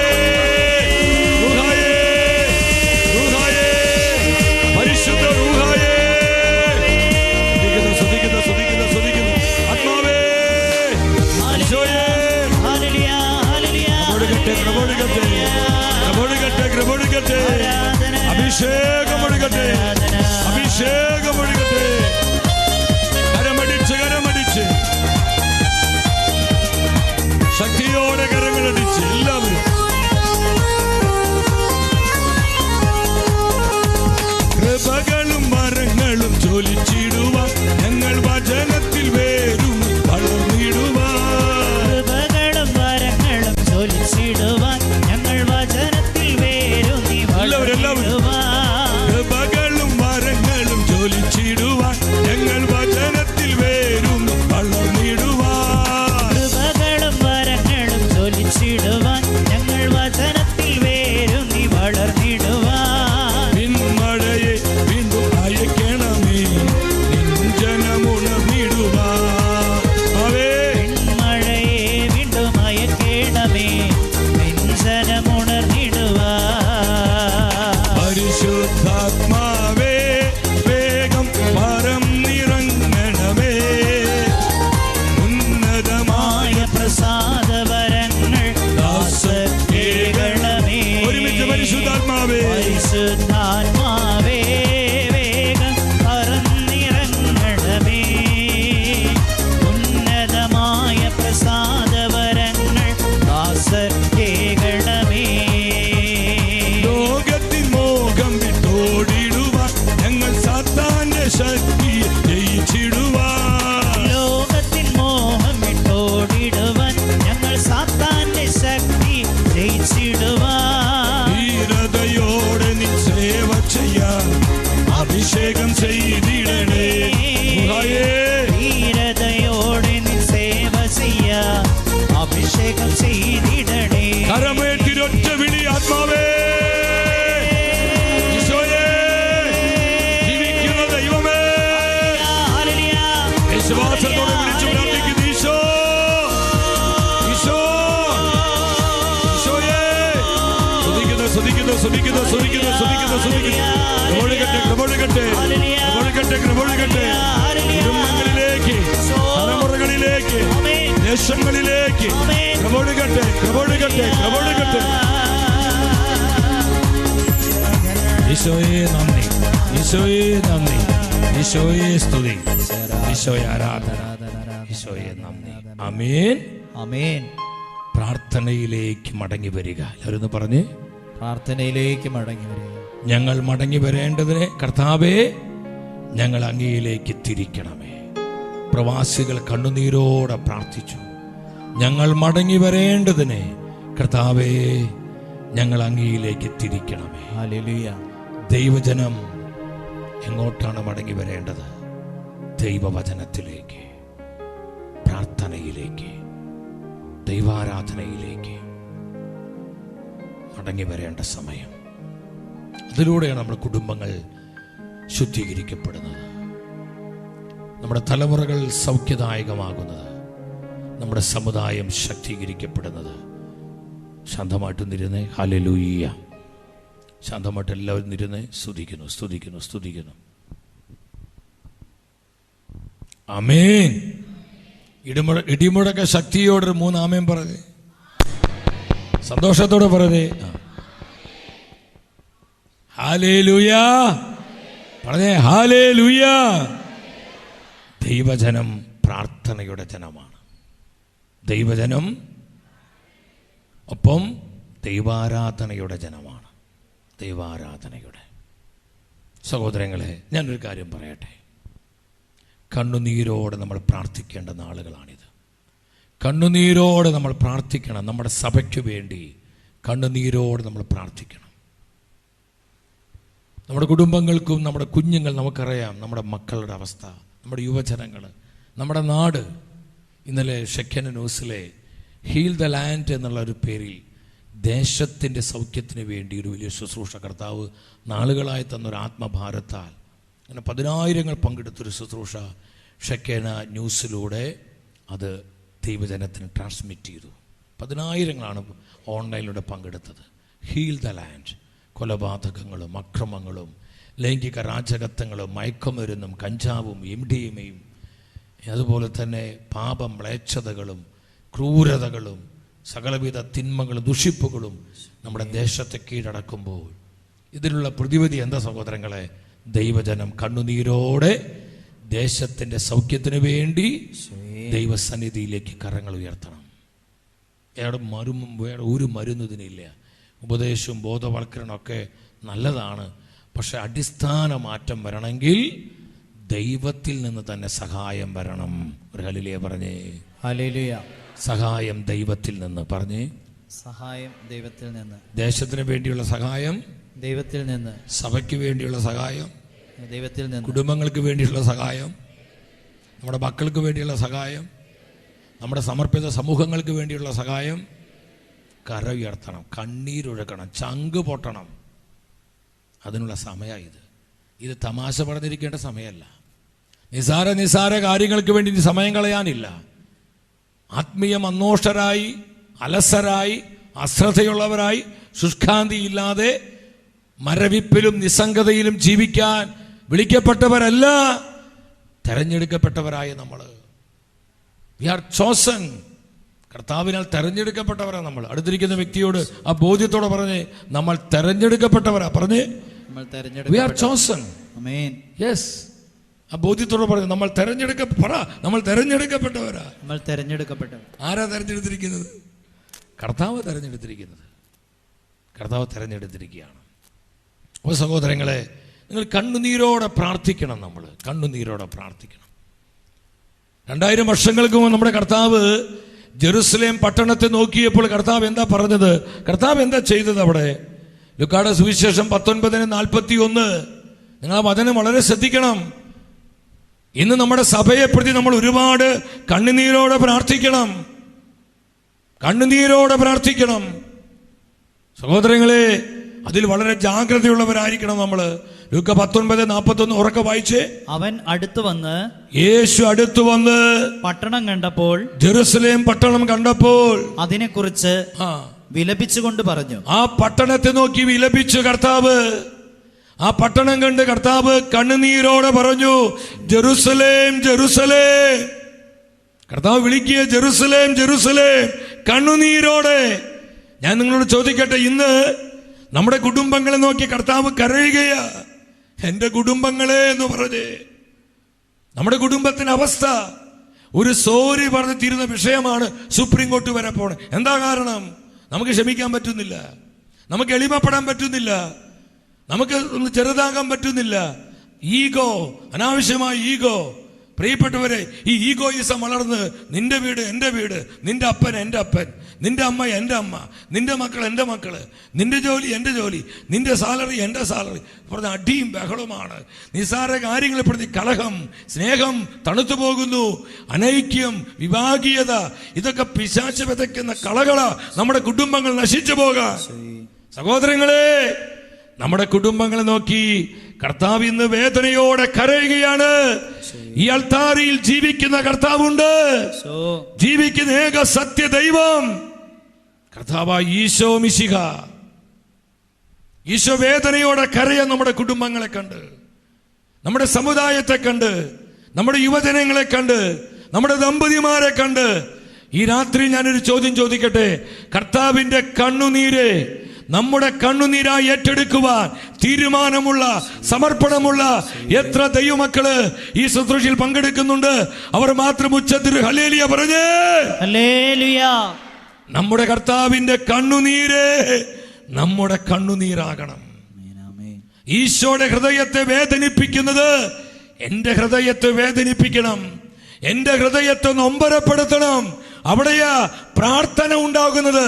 റൂഹായേ, റൂഹായേ, പരിശുദ്ധ റൂഹായേ. സ്തുതിക്കുന്നു, സ്തുതിക്കുന്നു, സ്തുതിക്കുന്നു, സ്തുതിക്കുന്നു. ആത്മാവേ ഈശോയേ ഹല്ലേലൂയ, ഹല്ലേലൂയ. കൃപൊഴുകട്ടെ, കൃപൊഴുകട്ടെ, കൃപൊഴുകട്ടെ, കൃപൊഴുകട്ടെ. അഭിഷേകമൊഴുകട്ടെ, അഭിഷേകമൊഴുകട്ടെ. കരമടിച്ച്, കരമടിച്ച്, ശക്തിയോടെ കരങ്ങളടിച്ച് എല്ലാവരും. കൃപകളും വരങ്ങളും ജ്വലിച്ചിടുവാൻ ഞങ്ങൾ വചനത്തിൽ വേരും വളർന്നിടുവാൻ. കൃപകളും വരങ്ങളും ജ്വലിച്ചിടുവാൻ ഞങ്ങൾ വചനത്തിൽ വേരൂന്നി വളർന്നിടുവാൻ. കൃപകളും വരങ്ങളും ജ്വലിച്ചിടുവാൻ ഞങ്ങൾ വചനത്തിൽ വേരും വളർന്നിടുവാൻ. കൃപകളും വരങ്ങളും ജ്വലിച്ചിടുവാൻ ഞങ്ങൾ വചനത്തിൽ വേരൂന്നി വളർന്നിടുവാൻ. പിന്മഴയെ വീണ്ടും അയക്കണമേ, നിൻ ജനമുണർന്നിടുവാൻ. അവേ മഴയെ വീണ്ടും അയക്കേണമേ, നെഞ്ചനമുണർന്നിടുവാൻ. പരിശുദ്ധാത്മാവേ വേഗം പറന്നിറങ്ങണമേ. ഉന്നതമായ പ്രസാദവരങ്ങൾ ദാസർക്കേകണമേ. ഒരുമിച്ച് പരിശുദ്ധാത്മാവേ പരിശുദ്ധാത്മാവേ വേഗം പറന്നിറങ്ങണമേ. ഉന്നതമായ പ്രസാദവരങ്ങൾ ദാസർക്കേകണമേ. ലോകത്തിൻ മോഹം വിട്ടോടിടുവാൻ ഞങ്ങൾ സാത്താന്റെ ശക്തിയെ ജയിച്ചിടുവാൻ. ലോകത്തിൻ മോഹം വിട്ടോടിടുവാൻ ഞങ്ങൾ സാത്താന്റെ ശക്തി ജയിച്ചിടുവാൻ. ധീരതയോടെ നിൻ സേവ ചെയ്യാൻ അഭിഷേകം ചെയ്തിടണേ. ഗുഹായേ ധീരതയോടെ നിൻ സേവ ചെയ്യാൻ അഭിഷേകം ചെയ്തിടണേ. കരമേറ്റിരൊറ്റ വിളി ആത്മാവേ ഈശോയേ, ജീവിക്കുന്ന ദൈവമേ, ഹല്ലേലൂയ, വിശ്വാസത്തോടെ വിളിച്ചു പ്രാർത്ഥിക്കുന്നു. ഈശോ, ഈശോ, ഈശോയേ. സ്തുതിക്കുന്നു, സ്തുതിക്കുന്നു, സ്തുതിക്കുന്നു, സ്തുതിക്കുന്നു, സ്തുതിക്കുന്നു, സ്തുതിക്കുന്നു. കൃപൊഴുകട്ടെ, കൃപൊഴുകട്ടെ, കൃപൊഴുകട്ടെ, കൃപൊഴുകട്ടെ. കുടുംബങ്ങളിലേക്ക്, തലമുറകളിലേക്ക്, ദേശങ്ങളിലേക്ക് കൃപൊഴുകട്ടെ, കൃപൊഴുകട്ടെ, കൃപൊഴുകട്ടെ. ഈശോയെ നന്ദി, ഈശോയെ നന്ദി, ഈശോയെ സ്തുതി, ഈശോയെ ആരാധന, ഈശോയെ നന്ദി. ആമേൻ, ആമേൻ. പ്രാർത്ഥനയിലേക്ക് മടങ്ങി വരിക. എല്ലാവരും പറഞ്ഞ് പ്രാർത്ഥനയിലേക്ക് മടങ്ങി വരിക. ഞങ്ങൾ മടങ്ങി വരേണ്ടതിന് കർത്താവേ ഞങ്ങൾ അങ്ങയിലേക്ക് തിരിക്കണമേ. പ്രവാസികൾ കണ്ണുനീരോടെ പ്രാർത്ഥിച്ചു. ഞങ്ങൾ മടങ്ങി വരേണ്ടതിന് കർത്താവേ ഞങ്ങൾ അങ്ങയിലേക്ക് തിരിക്കണമേ. ഹല്ലേലൂയ. ദൈവജനം എങ്ങോട്ടാണ് മടങ്ങി വരേണ്ടത്? ദൈവവചനത്തിലേക്ക്, പ്രാർത്ഥനയിലേക്ക്, ദൈവാരാധനയിലേക്ക് മടങ്ങി വരേണ്ട സമയം. അതിലൂടെയാണ് നമ്മുടെ കുടുംബങ്ങൾ ശുദ്ധീകരിക്കപ്പെടുന്നത്, നമ്മുടെ തലമുറകൾ സൗഖ്യദായകമാകുന്നത്, നമ്മുടെ സമുദായം ശക്തീകരിക്കപ്പെടുന്നത്. ശാന്തമായിട്ട് നിരുന്നേ. ഹല്ലേലൂയ. ശാന്തമായിട്ട് എല്ലാവരും നിരുന്നേ. സ്തുതിക്കുന്നു, സ്തുതിക്കുന്നു, സ്തുതിക്കുന്നു. ആമേൻ. ഇടിമുഴക്ക ശക്തിയോടെ 3 ആമേൻ പറഞ്ഞേ. സന്തോഷത്തോടെ പറഞ്ഞേ. ഹല്ലേലൂയ പറഞ്ഞേ. ഹല്ലേലൂയ. ദൈവജനം പ്രാർത്ഥനയുടെ ജനമാണ്. ദൈവജനം ഒപ്പം ദൈവാരാധനയുടെ ജനമാണ്. ദൈവാരാധനയുടെ സഹോദരങ്ങളെ, ഞാനൊരു കാര്യം പറയട്ടെ. കണ്ണുനീരോടെ നമ്മൾ പ്രാർത്ഥിക്കേണ്ട നാളുകളാണിത്. കണ്ണുനീരോടെ നമ്മൾ പ്രാർത്ഥിക്കണം. നമ്മുടെ സഭയ്ക്ക് വേണ്ടി കണ്ണുനീരോടെ നമ്മൾ പ്രാർത്ഥിക്കണം. നമ്മുടെ കുടുംബങ്ങൾക്കും നമ്മുടെ കുഞ്ഞുങ്ങൾ, നമുക്കറിയാം നമ്മുടെ മക്കളുടെ അവസ്ഥ, നമ്മുടെ യുവജനങ്ങൾ, നമ്മുടെ നാട്. ഇന്നലെ ഷെക്കൻ ന്യൂസിലെ ഹീൽ ദ ലാൻഡ് എന്നുള്ള ഒരു പേരിൽ ദേശത്തിൻ്റെ സൗഖ്യത്തിന് വേണ്ടി ഒരു വലിയ ശുശ്രൂഷ കർത്താവ് നാളുകളായി തന്നൊരു ആത്മഭാരത്താൽ അങ്ങനെ 10,000 പങ്കെടുത്തൊരു ശുശ്രൂഷ ഷെക്കേന ന്യൂസിലൂടെ അത് ദൈവജനത്തിന് ട്രാൻസ്മിറ്റ് ചെയ്തു. 10,000 ഓൺലൈനിലൂടെ പങ്കെടുത്തത്. Heal the land. കൊലപാതകങ്ങളും അക്രമങ്ങളും ലൈംഗിക രാജകത്വങ്ങളും മയക്കുമരുന്നും കഞ്ചാവും MDMAയും അതുപോലെ തന്നെ പാപം മ്ലേച്ഛതകളും ക്രൂരതകളും സകലവിധ തിന്മകളും ദുഷിപ്പുകളും നമ്മുടെ ദേശത്തെ കീഴടക്കുമ്പോൾ ഇതിനുള്ള പ്രതിവിധി എന്താ സഹോദരങ്ങളെ? ദൈവജനം കണ്ണുനീരോടെ ദേശത്തിൻ്റെ സൗഖ്യത്തിന് വേണ്ടി ദൈവസന്നിധിയിലേക്ക് കരങ്ങൾ ഉയർത്തണം. വേറെ ഒരു മരുന്നതിനില്ല. ഉപദേശവും ബോധവൽക്കരണമൊക്കെ നല്ലതാണ്. പക്ഷെ അടിസ്ഥാന മാറ്റം വരണമെങ്കിൽ ദൈവത്തിൽ നിന്ന് തന്നെ സഹായം വരണം. ഒരു ഹല്ലേലൂയ പറഞ്ഞേ. ഹല്ലേലൂയ. സഹായം ദൈവത്തിൽ നിന്ന് പറഞ്ഞേ. സഹായം ദൈവത്തിൽ നിന്ന്. ദേശത്തിന് വേണ്ടിയുള്ള സഹായം ദൈവത്തിൽ നിന്ന്. സഭയ്ക്ക് വേണ്ടിയുള്ള സഹായം ദൈവത്തിൽ നിന്ന്. കുടുംബങ്ങൾക്ക് വേണ്ടിയുള്ള സഹായം, നമ്മുടെ മക്കൾക്ക് വേണ്ടിയുള്ള സഹായം, നമ്മുടെ സമർപ്പിത സമൂഹങ്ങൾക്ക് വേണ്ടിയുള്ള സഹായം. കര ഉയർത്തണം, കണ്ണീരൊഴുക്കണം, ചങ്ക് പൊട്ടണം. അതിനുള്ള സമയമാണ് ഇത് തമാശ പറഞ്ഞിരിക്കേണ്ട സമയമല്ല. നിസാര കാര്യങ്ങൾക്ക് വേണ്ടി ഇനി സമയം കളയാനില്ല. ആത്മീയ മന്നോഷരായി, അലസരായി, അശ്രദ്ധയുള്ളവരായി, ശുഷ്കാന്തിയില്ലാതെ മരവിപ്പിലും നിസ്സംഗതയിലും ജീവിക്കാൻ വിളിക്കപ്പെട്ടവരല്ല, തെരഞ്ഞെടുക്കപ്പെട്ടവരായ നമ്മൾ. We are chosen. കർത്താവിനാൽ തെരഞ്ഞെടുക്കപ്പെട്ടവരാ നമ്മൾ. അടുത്തിരിക്കുന്ന വ്യക്തിയോട് ആ ബോധ്യത്തോടെ പറഞ്ഞ് നമ്മൾ തെരഞ്ഞെടുക്കപ്പെട്ടവരാ. പറഞ്ഞ് വി ആർ ചോസൺ. യെസ്. ആ ബോധ്യത്തോടെ പറഞ്ഞു നമ്മൾ തെരഞ്ഞെടുക്കപ്പെട്ടവരാ. ആരാ തെരഞ്ഞെടുത്തിരിക്കുന്നത്? കർത്താവ് തെരഞ്ഞെടുത്തിരിക്കുന്നത്. കർത്താവ് തെരഞ്ഞെടുത്തിരിക്കുകയാണ്. അപ്പോൾ സഹോദരങ്ങളെ, നിങ്ങൾ കണ്ണുനീരോടെ പ്രാർത്ഥിക്കണം. നമ്മൾ കണ്ണുനീരോടെ പ്രാർത്ഥിക്കണം. 2000 വർഷങ്ങൾക്ക് മുമ്പ് നമ്മുടെ കർത്താവ് ജെറുസലേം പട്ടണത്തെ നോക്കിയപ്പോൾ കർത്താവ് എന്താ പറഞ്ഞത്? കർത്താവ് എന്താ ചെയ്തത്? അവിടെ ലൂക്കായുടെ സുവിശേഷം 19:41. നിങ്ങൾ ആ വചനം വളരെ ശ്രദ്ധിക്കണം. ഇന്ന് നമ്മുടെ സഭയെ പ്രതി നമ്മൾ ഒരുപാട് കണ്ണുനീരോടെ പ്രാർത്ഥിക്കണം. കണ്ണുനീരോടെ പ്രാർത്ഥിക്കണം സഹോദരങ്ങളെ. അതിൽ വളരെ ജാഗ്രതയുള്ളവരായിരിക്കണം നമ്മൾ. ലൂക്ക 19:41 ഉറക്കെ വായിച്ചേ. അവൻ അടുത്തു വന്ന്, യേശു അടുത്തു വന്ന് പട്ടണം കണ്ടപ്പോൾ, ജെറുസലേം പട്ടണം കണ്ടപ്പോൾ അതിനെക്കുറിച്ച് വിലപിച്ചുകൊണ്ട് പറഞ്ഞു. ആ പട്ടണത്തെ നോക്കി വിലപിച്ചു കർത്താവ്. ആ പട്ടണം കണ്ട് കർത്താവ് കണ്ണുനീരോടെ പറഞ്ഞു, ജെറുസലേം ജെറുസലേം. കർത്താവ് വിളിക്കുക, ജെറുസലേം ജെറുസലേം, കണ്ണുനീരോടെ. ഞാൻ നിങ്ങളോട് ചോദിക്കട്ടെ, ഇന്ന് നമ്മുടെ കുടുംബങ്ങളെ നോക്കി കർത്താവ് കരയുകയാ. എന്റെ കുടുംബങ്ങളെ എന്ന് പറഞ്ഞ് നമ്മുടെ കുടുംബത്തിന്റെ അവസ്ഥ ഒരു സോറി പറഞ്ഞ് തീരുന്ന വിഷയമാണ് സുപ്രീം കോർട്ട് വരെ പോണേ. എന്താ കാരണം? നമുക്ക് ക്ഷമിക്കാൻ പറ്റുന്നില്ല, നമുക്ക് എളിമപ്പെടാൻ പറ്റുന്നില്ല, നമുക്ക് ഒന്ന് ചെറുതാകാൻ പറ്റുന്നില്ല. ഈഗോ, അനാവശ്യമായ ഈഗോ. പ്രിയപ്പെട്ടവരെ, ഈ ഈഗോയിസം വളർന്ന് നിന്റെ വീട് എൻ്റെ വീട്, നിന്റെ അപ്പൻ എൻ്റെ അപ്പൻ, നിന്റെ അമ്മ എൻ്റെ അമ്മ, നിന്റെ മക്കൾ എൻ്റെ മക്കള്, നിന്റെ ജോലി എൻ്റെ ജോലി, നിന്റെ സാലറി എൻ്റെ സാലറി പറഞ്ഞ അടിയും ബഹളമാണ്. നിസ്സാര കാര്യങ്ങളെ പ്രതി കലഹം, സ്നേഹം തണുത്തു പോകുന്നു. അനൈക്യം, വിഭാഗീയത, ഇതൊക്കെ പിശാച് വിതയ്ക്കുന്ന കളകളാ നമ്മുടെ കുടുംബങ്ങൾ നശിച്ചു പോകാൻ. സഹോദരങ്ങളെ, നമ്മുടെ കുടുംബങ്ങളെ നോക്കി കർത്താവ് ഇന്ന് വേദനയോടെ കരയുകയാണ്. ഈ അൾത്താരിയിൽ ജീവിക്കുന്ന കർത്താവുണ്ട്, ജീവിക്കുന്ന ഏക സത്യ ദൈവം കർത്താവായ ഈശോ മിശിഹ. ഈശോ വേദനയോടെ കരയാൻ നമ്മുടെ കുടുംബങ്ങളെ കണ്ട്, നമ്മുടെ സമുദായത്തെ കണ്ട്, നമ്മുടെ യുവജനങ്ങളെ കണ്ട്, നമ്മുടെ ദമ്പതിമാരെ കണ്ട്. ഈ രാത്രി ഞാനൊരു ചോദ്യം ചോദിക്കട്ടെ. കർത്താവിന്റെ കണ്ണുനീര് നമ്മുടെ കണ്ണുനീരായി ഏറ്റെടുക്കുവാൻ തീരുമാനമുള്ള, സമർപ്പണമുള്ള എത്ര ദൈവമക്കള് ഈ ശുശ്രൂഷയിൽ പങ്കെടുക്കുന്നുണ്ട്? അവർ മാത്രം ഉച്ചത്തിൽ ഹല്ലേലൂയ പറഞ്ഞേ. ഹല്ലേലൂയ. നമ്മുടെ കർത്താവിന്റെ കണ്ണുനീര് നമ്മുടെ കണ്ണുനീരാകണം. ഈശോയുടെ ഹൃദയത്തെ വേദനിപ്പിക്കുന്നത് എന്റെ ഹൃദയത്തെ വേദനിപ്പിക്കണം, എന്റെ ഹൃദയത്തെ നൊമ്പരപ്പെടുത്തണം. അവിടെയാ പ്രാർത്ഥന ഉണ്ടാകുന്നത്,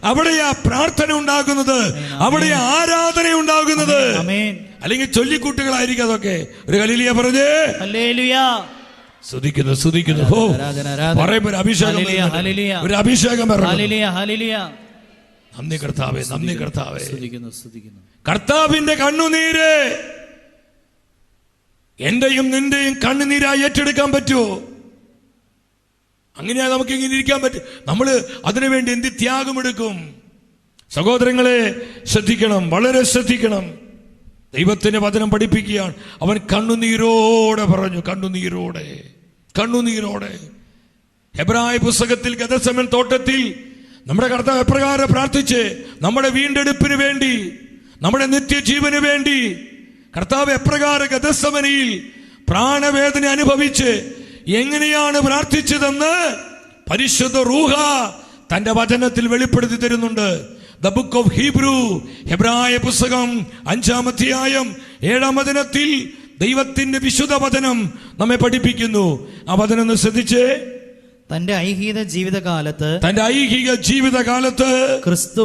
അവിടെയാ പ്രാർത്ഥന ഉണ്ടാകുന്നത്, അവിടെയാ ആരാധന ഉണ്ടാകുന്നത്. അല്ലെങ്കിൽ ചൊല്ലിക്കൂട്ടുകളായിരിക്കും അതൊക്കെ. ഒരു ഹല്ലേലൂയ പറഞ്ഞേ. സ്തുതിക്കുന്നു സ്തുതിക്കുന്നു. പറയുമ്പോ ഒരു അഭിഷേകം, ഒരു അഭിഷേകം. നന്ദി കർത്താവേ, നന്ദി കർത്താവേ. കർത്താവിന്റെ കണ്ണുനീര് എന്റെയും നിന്റെയും കണ്ണുനീരായി ഏറ്റെടുക്കാൻ പറ്റുമോ? അങ്ങനെയാ നമുക്ക് ഇങ്ങനെ ഇരിക്കാൻ പറ്റും. നമ്മൾ അതിനുവേണ്ടി എന്ത് ത്യാഗമെടുക്കും? സഹോദരങ്ങളെ ശ്രദ്ധിക്കണം, വളരെ ശ്രദ്ധിക്കണം. ദൈവത്തിന്റെ വചനം പഠിപ്പിക്കുകയാണ്. അവൻ കണ്ണുനീരോടെ പറഞ്ഞു, കണ്ണുനീരോടെ, കണ്ണുനീരോടെ. ഹെബ്രായ പുസ്തകത്തിൽ ഗെത്സമേൻ തോട്ടത്തിൽ നമ്മുടെ കർത്താവ് എപ്രകാരം പ്രാർത്ഥിച്ച് നമ്മുടെ വീണ്ടെടുപ്പിന് വേണ്ടി, നമ്മുടെ നിത്യജീവന് വേണ്ടി കർത്താവ് എപ്രകാരം ഗെത്സമനിയിൽ പ്രാണവേദന അനുഭവിച്ച് എങ്ങനെയാണ് പ്രാർത്ഥിച്ചതെന്ന് പരിശുദ്ധ റൂഹ തന്റെ വചനത്തിൽ വെളിപ്പെടുത്തി തരുന്നുണ്ട്. ദ ബുക്ക് ഓഫ് ഹീബ്രു, ഹെബ്രായ പുസ്തകം 5-ാം അധ്യായം 7-ാം വചനത്തിൽ ദൈവത്തിന്റെ വിശുദ്ധ വചനം നമ്മെ പഠിപ്പിക്കുന്നു. ആ വചനം ഒന്ന് ശ്രദ്ധിച്ചേ. തന്റെ ഐഹിക ജീവിതകാലത്ത്, തന്റെ ഐഹിക ജീവിതകാലത്ത് ക്രിസ്തു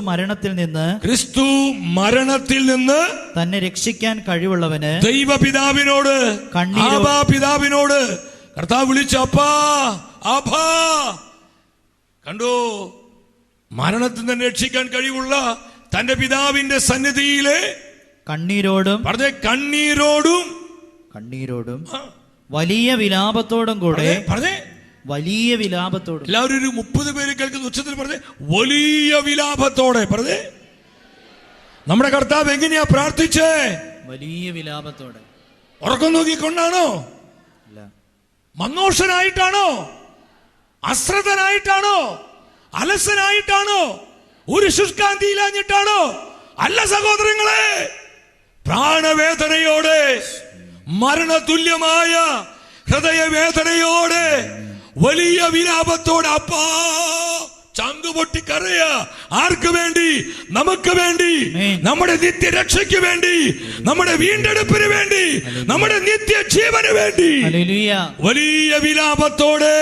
മരണത്തിൽ നിന്ന് തന്നെ രക്ഷിക്കാൻ കഴിവുള്ളവന് ദൈവപിതാവിനോട്, പിതാവിനോട് കർത്താവ് വിളിച്ച അപ്പാ, അപ്പാ. കണ്ടോ, മരണത്തിൽ നിന്ന് രക്ഷിക്കാൻ കഴിവുള്ള തന്റെ പിതാവിന്റെ സന്നിധിയിലെ കണ്ണീരോടും, പറഞ്ഞേ, കണ്ണീരോടും, കണ്ണീരോടും വലിയ വിലാപത്തോടും കൂടെ, പറഞ്ഞേ, വലിയ വിലാപത്തോടും. എല്ലാവരും ഒരു 30 പേര് കേൾക്കുന്ന ഉച്ചത്തിൽ പറഞ്ഞേ, വലിയ വിലാപത്തോടെ. പറഞ്ഞേ, നമ്മുടെ കർത്താവ് എങ്ങനെയാ പ്രാർത്ഥിച്ചേ? വലിയ വിലാപത്തോടെ. ഉറക്കം നോക്കിക്കൊണ്ടാണോ? മന്നോഷനായിട്ടാണോ? അശ്രദ്ധനായിട്ടാണോ? അലസനായിട്ടാണോ? ഒരു ശുഷ്കാന്തിയിലാഞ്ഞിട്ടാണോ? അല്ല സഹോദരങ്ങളെ, പ്രാണവേദനയോടെ, മരണതുല്യമായ ഹൃദയവേദനയോടെ, വലിയ വിലാപത്തോടെ അപ്പാ ചങ്കുപൊട്ടിക്കറിയ. ആർക്ക് വേണ്ടി? നമുക്ക് വേണ്ടി, നമ്മുടെ നിത്യരക്ഷയ്ക്ക് വേണ്ടി, നമ്മുടെ വീണ്ടെടുപ്പിന് വേണ്ടി, നമ്മുടെ നിത്യജീവന് വേണ്ടി വലിയ വിലാപത്തോടെ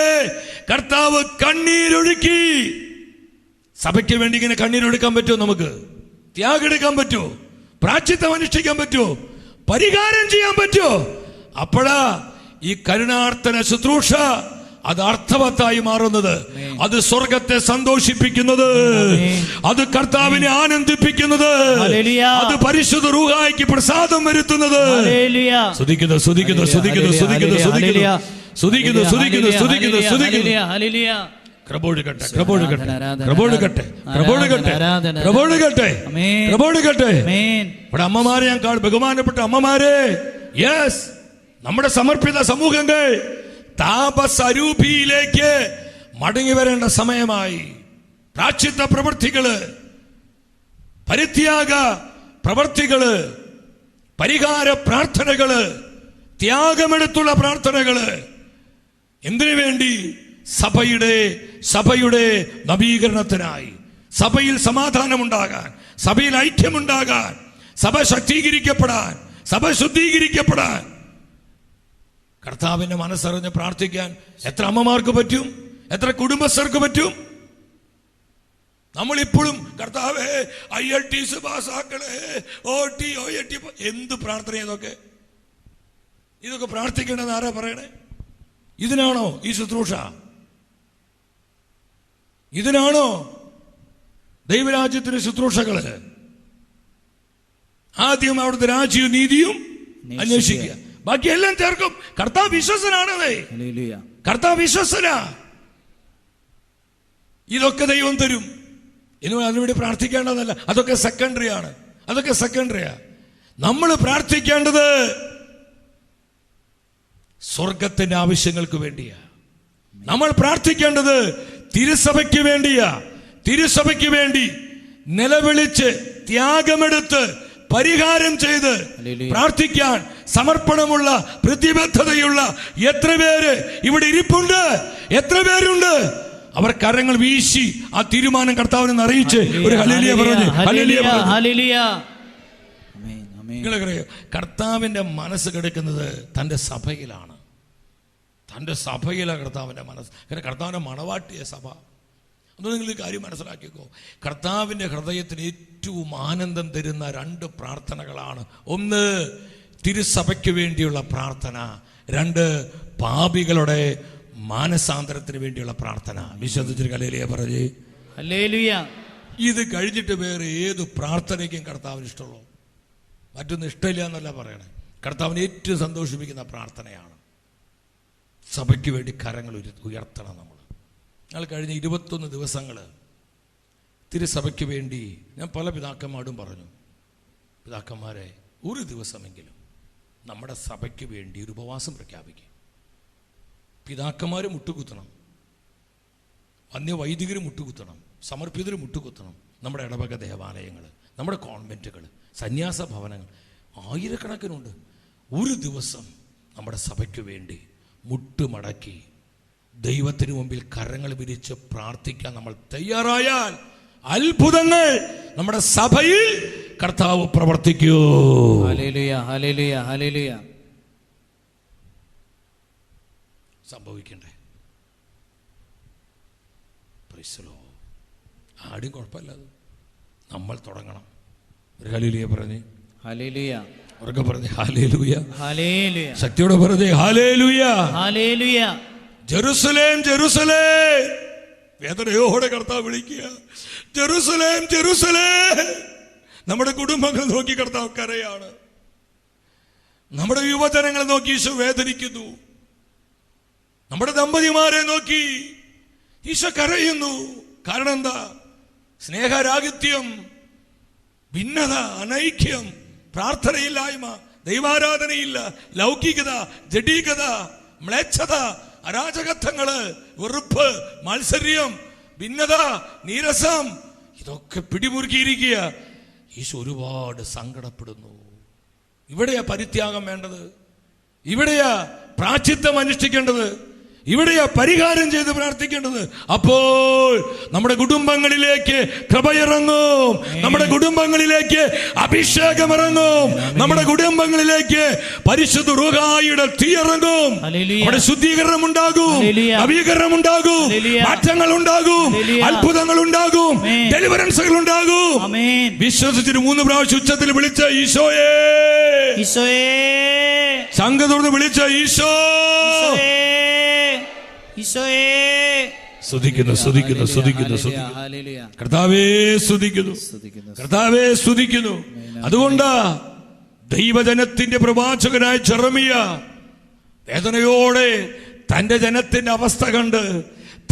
കർത്താവ് കണ്ണീരൊഴുക്കി. സഭയ്ക്ക് വേണ്ടി ഇങ്ങനെ കണ്ണീരൊഴുക്കാൻ പറ്റുമോ? നമുക്ക് ത്യാഗെടുക്കാൻ പറ്റുമോ? പ്രായശ്ചിത്തം അനുഷ്ഠിക്കാൻ പറ്റുമോ? പരിഹാരം ചെയ്യാൻ പറ്റുമോ? അപ്പോഴാ ഈ കരുണാർത്ഥന ശുശ്രൂഷ അത് അർത്ഥവത്തായി മാറുന്നത്, അത് സ്വർഗത്തെ സന്തോഷിപ്പിക്കുന്നത്, അത് കർത്താവിനെ ആനന്ദിപ്പിക്കുന്നത്, അത് പരിശുദ്ധ റൂഹായിക്ക് പ്രസാദം വരുത്തുന്നത്. സ്തുതിക്കുന്നു സ്തുതിക്കുന്നു സ്തുതിക്കുന്നു സ്തുതിക്കുന്നു സ്തുതിക്കുന്നു സ്തുതിക്കുന്നു സ്തുതിക്കുന്നു സ്തുതിക്കുന്നു സ്തുതിക്കുന്നു. കൃപൊഴുകട്ടെ, കൃപൊഴുകട്ടെ, കൃപൊഴുകട്ടെ, കൃപൊഴുകട്ടെ, കൃപൊഴുകട്ടെ, കൃപൊഴുകട്ടെ. ഇവിടെ അമ്മമാരെ ഞാൻ കാണും, ബഹുമാനപ്പെട്ട അമ്മമാരെ. യെസ്, നമ്മുടെ സമർപ്പിത സമൂഹങ്ങൾ താപസ്വരൂപിയിലേക്ക് മടങ്ങി വരേണ്ട സമയമായി. പ്രായശ്ചിത്ത പ്രവൃത്തികള്, പരിത്യാഗ പ്രവൃത്തികള്, പരിഹാര പ്രാർത്ഥനകള്, ത്യാഗമെടുത്തുള്ള പ്രാർത്ഥനകള്. എന്തിനു വേണ്ടി? സഭയുടെ നവീകരണത്തിനായി, സഭയിൽ സമാധാനമുണ്ടാകാൻ, സഭയിൽ ഐക്യമുണ്ടാകാൻ, സഭ ശക്തീകരിക്കപ്പെടാൻ, സഭ ശുദ്ധീകരിക്കപ്പെടാൻ. കർത്താവിന്റെ മനസ്സറിഞ്ഞ് പ്രാർത്ഥിക്കാൻ എത്ര അമ്മമാർക്ക് പറ്റും? എത്ര കുടുംബസ്ഥർക്ക് പറ്റും? നമ്മളിപ്പോഴും കർത്താവേ IELTS പാസ്സാക്കളെ, OT OET, എന്ത് പ്രാർത്ഥന ഇതൊക്കെ? ഇതൊക്കെ പ്രാർത്ഥിക്കേണ്ടത് ആരാ പറയണേ? ഇതിനാണോ ഈ ശുശ്രൂഷ? ഇതിനാണോ ദൈവരാജ്യത്തിന് ശുശ്രൂഷകള്? ആദ്യം അവിടുത്തെ രാജ്യവും നീതിയും അന്വേഷിക്കുക, ബാക്കി എല്ലാം ചേർക്കും. കർത്താവ് വിശ്വസനാണേ, കർത്താവ് വിശ്വസനാ. ഇതൊക്കെ ദൈവം തരും. ഇനി അതിനുവേണ്ടി പ്രാർത്ഥിക്കേണ്ടതല്ല, അതൊക്കെ സെക്കൻഡറി ആണ്, അതൊക്കെ സെക്കൻഡറിയാ. നമ്മൾ പ്രാർത്ഥിക്കേണ്ടത് സ്വർഗത്തിന്റെ ആവശ്യങ്ങൾക്ക് വേണ്ടിയാ. നമ്മൾ പ്രാർത്ഥിക്കേണ്ടത് തിരുസഭയ്ക്ക് വേണ്ടിയാ. തിരുസഭയ്ക്ക് വേണ്ടി നിലവിളിച്ച് ത്യാഗമെടുത്ത് പരിഹാരം ചെയ്ത് പ്രാർത്ഥിക്കാൻ സമർപ്പണമുള്ള പ്രതിബദ്ധതയുള്ള എത്ര പേര് ഇവിടെ ഇരിപ്പുണ്ട്? എത്ര പേരുണ്ട്? അവർ കരങ്ങൾ വീശി ആ തീരുമാനം കർത്താവിനെ അറിയിച്ച് ഒരു ഹല്ലേലൂയ പറഞ്ഞു. നിങ്ങളറിയോ, കർത്താവിന്റെ മനസ്സ് കിടക്കുന്നത് തന്റെ സഭയിലാണ്. തന്റെ സഭയിലാണ് കർത്താവിന്റെ മനസ്സ്. കാരണം കർത്താവിന്റെ മണവാട്ടിയ സഭ. അത് നിങ്ങൾ കാര്യം മനസ്സിലാക്കിക്കോ. കർത്താവിൻ്റെ ഹൃദയത്തിന് ഏറ്റവും ആനന്ദം തരുന്ന 2 പ്രാർത്ഥനകളാണ്. ഒന്ന്, തിരുസഭയ്ക്ക് വേണ്ടിയുള്ള പ്രാർത്ഥന. 2, പാപികളുടെ മാനസാന്തരത്തിന് വേണ്ടിയുള്ള പ്രാർത്ഥന. വിശ്വസിച്ചിട്ട് ഹല്ലേലൂയ പറഞ്ഞേ. ഹല്ലേലൂയ. ഇത് കഴിഞ്ഞിട്ട് വേറെ ഏത് പ്രാർത്ഥനയ്ക്കും കർത്താവിന് ഇഷ്ടമുള്ളൂ. മറ്റൊന്നും ഇഷ്ടമില്ല എന്നല്ല പറയണേ. കർത്താവിനെ ഏറ്റവും സന്തോഷിപ്പിക്കുന്ന പ്രാർത്ഥനയാണ്. സഭയ്ക്ക് വേണ്ടി കരങ്ങൾ ഉയർത്തണം. ഞങ്ങൾ കഴിഞ്ഞ 21 ദിവസങ്ങൾ തിരുസഭയ്ക്ക് വേണ്ടി ഞാൻ പല പിതാക്കന്മാരോടും പറഞ്ഞു, പിതാക്കന്മാരെ, ഒരു ദിവസമെങ്കിലും നമ്മുടെ സഭയ്ക്ക് വേണ്ടി ഒരു ഉപവാസം പ്രഖ്യാപിക്കും. പിതാക്കന്മാർ മുട്ടുകുത്തണം, വന്യവൈദികർ മുട്ടുകുത്തണം, സമർപ്പിതർ മുട്ടുകുത്തണം. നമ്മുടെ ഇടവക ദേവാലയങ്ങൾ, നമ്മുടെ കോൺവെൻറ്റുകൾ, സന്യാസ ഭവനങ്ങൾ ആയിരക്കണക്കിനുണ്ട്. ഒരു ദിവസം നമ്മുടെ സഭയ്ക്ക് വേണ്ടി മുട്ടുമടക്കി ദൈവത്തിന് മുമ്പിൽ കരങ്ങൾ വിരിച്ച് പ്രാർത്ഥിക്കാൻ നമ്മൾ തയ്യാറായാൽ അത്ഭുതങ്ങൾ നമ്മുടെ സഭയിൽ കർത്താവ് പ്രവർത്തിക്കൂ. ഹല്ലേലൂയ, ഹല്ലേലൂയ, ഹല്ലേലൂയ. സംഭവിക്കണ്ടേ? Praise the Lord. ആരും കുഴപ്പമില്ല, അത് നമ്മൾ തുടങ്ങണം. ഒരു ഹല്ലേലൂയ പറഞ്ഞേ. ഹല്ലേലൂയ. ഉറക്കെ പറഞ്ഞേ ഹല്ലേലൂയ. ഹല്ലേലൂയ. ശക്തിയോടെ പറഞ്ഞേ ഹല്ലേലൂയ. ഹല്ലേലൂയ. ജെറുസലേം, ജെറുസലേം, വേദനയോടെ കർത്താവ് വിളിക്കുക. Jerusalem, Jerusalem. നമ്മുടെ കുടുംബങ്ങൾ നോക്കി കർത്താവ് കരയാണ്. നമ്മുടെ യുവജനങ്ങളെ നോക്കി ഈശോ വേദനിക്കുന്നു. നമ്മുടെ ദമ്പതിമാരെ നോക്കി ഈശോ കരയുന്നു. കാരണം എന്താ? സ്നേഹരാഹിത്യം, ഭിന്നത, അനൈക്യം, പ്രാർത്ഥനയില്ലായ്മ, ദൈവാരാധനയില്ല, ലൗകികത, ജഡീകത, മ്ലേച്ഛത, അരാജകത്വങ്ങള്, വെറുപ്പ്, മാത്സര്യം, ഭിന്നത, നീരസം, ഇതൊക്കെ പിടിമുറുക്കിയിരിക്കുക. ഈശോ ഒരുപാട് സങ്കടപ്പെടുന്നു. ഇവിടെയാ പരിത്യാഗം വേണ്ടത്, ഇവിടെയാ പ്രാശ്ചിത്തം അനുഷ്ഠിക്കേണ്ടത്, ഇവിടെയാ പരിഹാരം ചെയ്ത് പ്രാർത്ഥിക്കേണ്ടത്. അപ്പോൾ നമ്മുടെ കുടുംബങ്ങളിലേക്ക് കൃപയിറങ്ങും, നമ്മുടെ കുടുംബങ്ങളിലേക്ക് അഭിഷേകം ഇറങ്ങും, നമ്മുടെ കുടുംബങ്ങളിലേക്ക് പരിശുദ്ധ റൂഹായുടെ തീയിറങ്ങും. നമ്മുടെ ശുദ്ധീകരണം ഉണ്ടാകും, നവീകരണം ഉണ്ടാകും, മാറ്റങ്ങൾ ഉണ്ടാകും, അത്ഭുതങ്ങൾ ഉണ്ടാകും, ഡെലിവറൻസുകൾ ഉണ്ടാകും. വിശ്വസിച്ചിട്ട് 3 പ്രാവശ്യം ഉച്ചത്തിൽ വിളിച്ച ഈശോയെ, ഈശോയെ, സംഘ തുറന്ന് വിളിച്ച ഈശോ, സ്തുതിക്കുന്നു, സ്തുതിക്കുന്നു, സ്തുതിക്കുന്നു, സ്തുതിക്കുന്നു. കർത്താവേ സ്തുതിക്കുന്നു, കർത്താവേ സ്തുതിക്കുന്നു. അതുകൊണ്ടാ ദൈവജനത്തിന്റെ പ്രവാചകനായ ജെറമിയ വേദനയോടെ തന്റെ ജനത്തിന്റെ അവസ്ഥ കണ്ട്,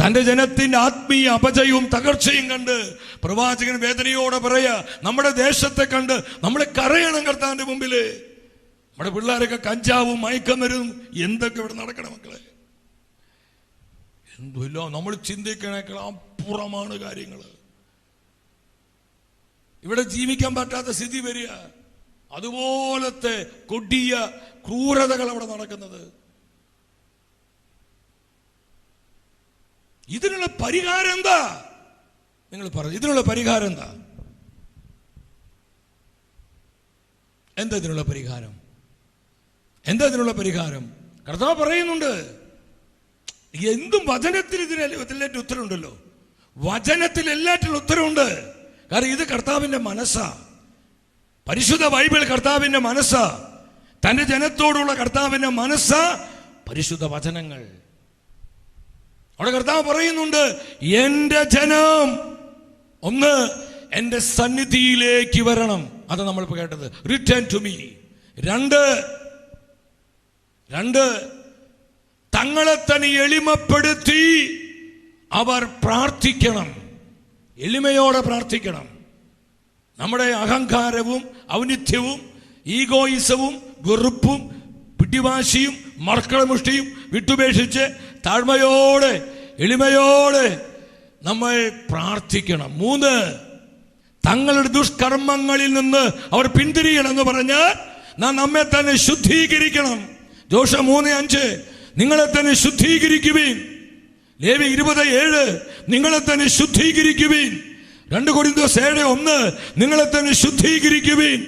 തന്റെ ജനത്തിന്റെ ആത്മീയ അപജയവും തകർച്ചയും കണ്ട് പ്രവാചകൻ വേദനയോടെ പറയാ, നമ്മുടെ ദേശത്തെ കണ്ട് നമ്മൾ കരയണം കർത്താവിന്റെ മുമ്പില്. നമ്മുടെ പിള്ളേരൊക്കെ കഞ്ചാവും മയക്കമരുന്നും എന്തൊക്കെ ഇവിടെ നടക്കണം മക്കളെ. എന്തുമില്ല, നമ്മൾ ചിന്തിക്കണേക്കാൾ അപ്പുറമാണ് കാര്യങ്ങൾ. ഇവിടെ ജീവിക്കാൻ പറ്റാത്ത സ്ഥിതി വരിക. അതുപോലത്തെ കൊടിയ ക്രൂരതകൾ അവിടെ നടക്കുന്നത്. ഇതിനുള്ള പരിഹാരം എന്താ? നിങ്ങൾ പറഞ്ഞു, ഇതിനുള്ള പരിഹാരം എന്താ? എന്താ ഇതിനുള്ള പരിഹാരം? എന്താ ഇതിനുള്ള പരിഹാരം? കർത്താവ് പറയുന്നുണ്ട്, എന്തും വചനത്തിൽ ഇതിനെല്ലാറ്റും ഉത്തരവുണ്ടല്ലോ. വചനത്തിൽ എല്ലാറ്റിലും ഉത്തരവുണ്ട്. കാരണം ഇത് കർത്താവിന്റെ മനസ്സാ. പരിശുദ്ധ ബൈബിൾ കർത്താവിന്റെ മനസ്സാ. തന്റെ ജനത്തോടുള്ള കർത്താവിന്റെ മനസ്സാ പരിശുദ്ധ വചനങ്ങൾ. അവിടെ കർത്താവ് പറയുന്നുണ്ട്, എന്റെ ജനം ഒന്ന് എന്റെ സന്നിധിയിലേക്ക് വരണം. അത് നമ്മളിപ്പോ കേട്ടത്, റിട്ടേൺ ടു മീ. രണ്ട് തങ്ങളെ തന്നെ എളിമപ്പെടുത്തി അവർ പ്രാർത്ഥിക്കണം. എളിമയോടെ പ്രാർത്ഥിക്കണം. നമ്മുടെ അഹങ്കാരവും ഔന്നിത്യവും ഈഗോയിസവും വെറുപ്പും പിടിവാശിയും മർക്കളമുഷ്ടിയും വിട്ടുപേക്ഷിച്ച് താഴ്മയോടെ എളിമയോടെ നമ്മൾ പ്രാർത്ഥിക്കണം. 3 തങ്ങളുടെ ദുഷ്കർമ്മങ്ങളിൽ നിന്ന് അവർ പിന്തിരിയണം എന്ന് പറഞ്ഞാൽ നാം നമ്മെ തന്നെ ശുദ്ധീകരിക്കണം. ജോഷുവ 3:5 നിങ്ങളെ തന്നെ ശുദ്ധീകരിക്കുവീൻ. ലേവ്യ 20:7 നിങ്ങളെ തന്നെ ശുദ്ധീകരിക്കുവീൻ. 2 കൊരിന്ത്യർ 7:1 നിങ്ങളെ തന്നെ ശുദ്ധീകരിക്കുവീൻ.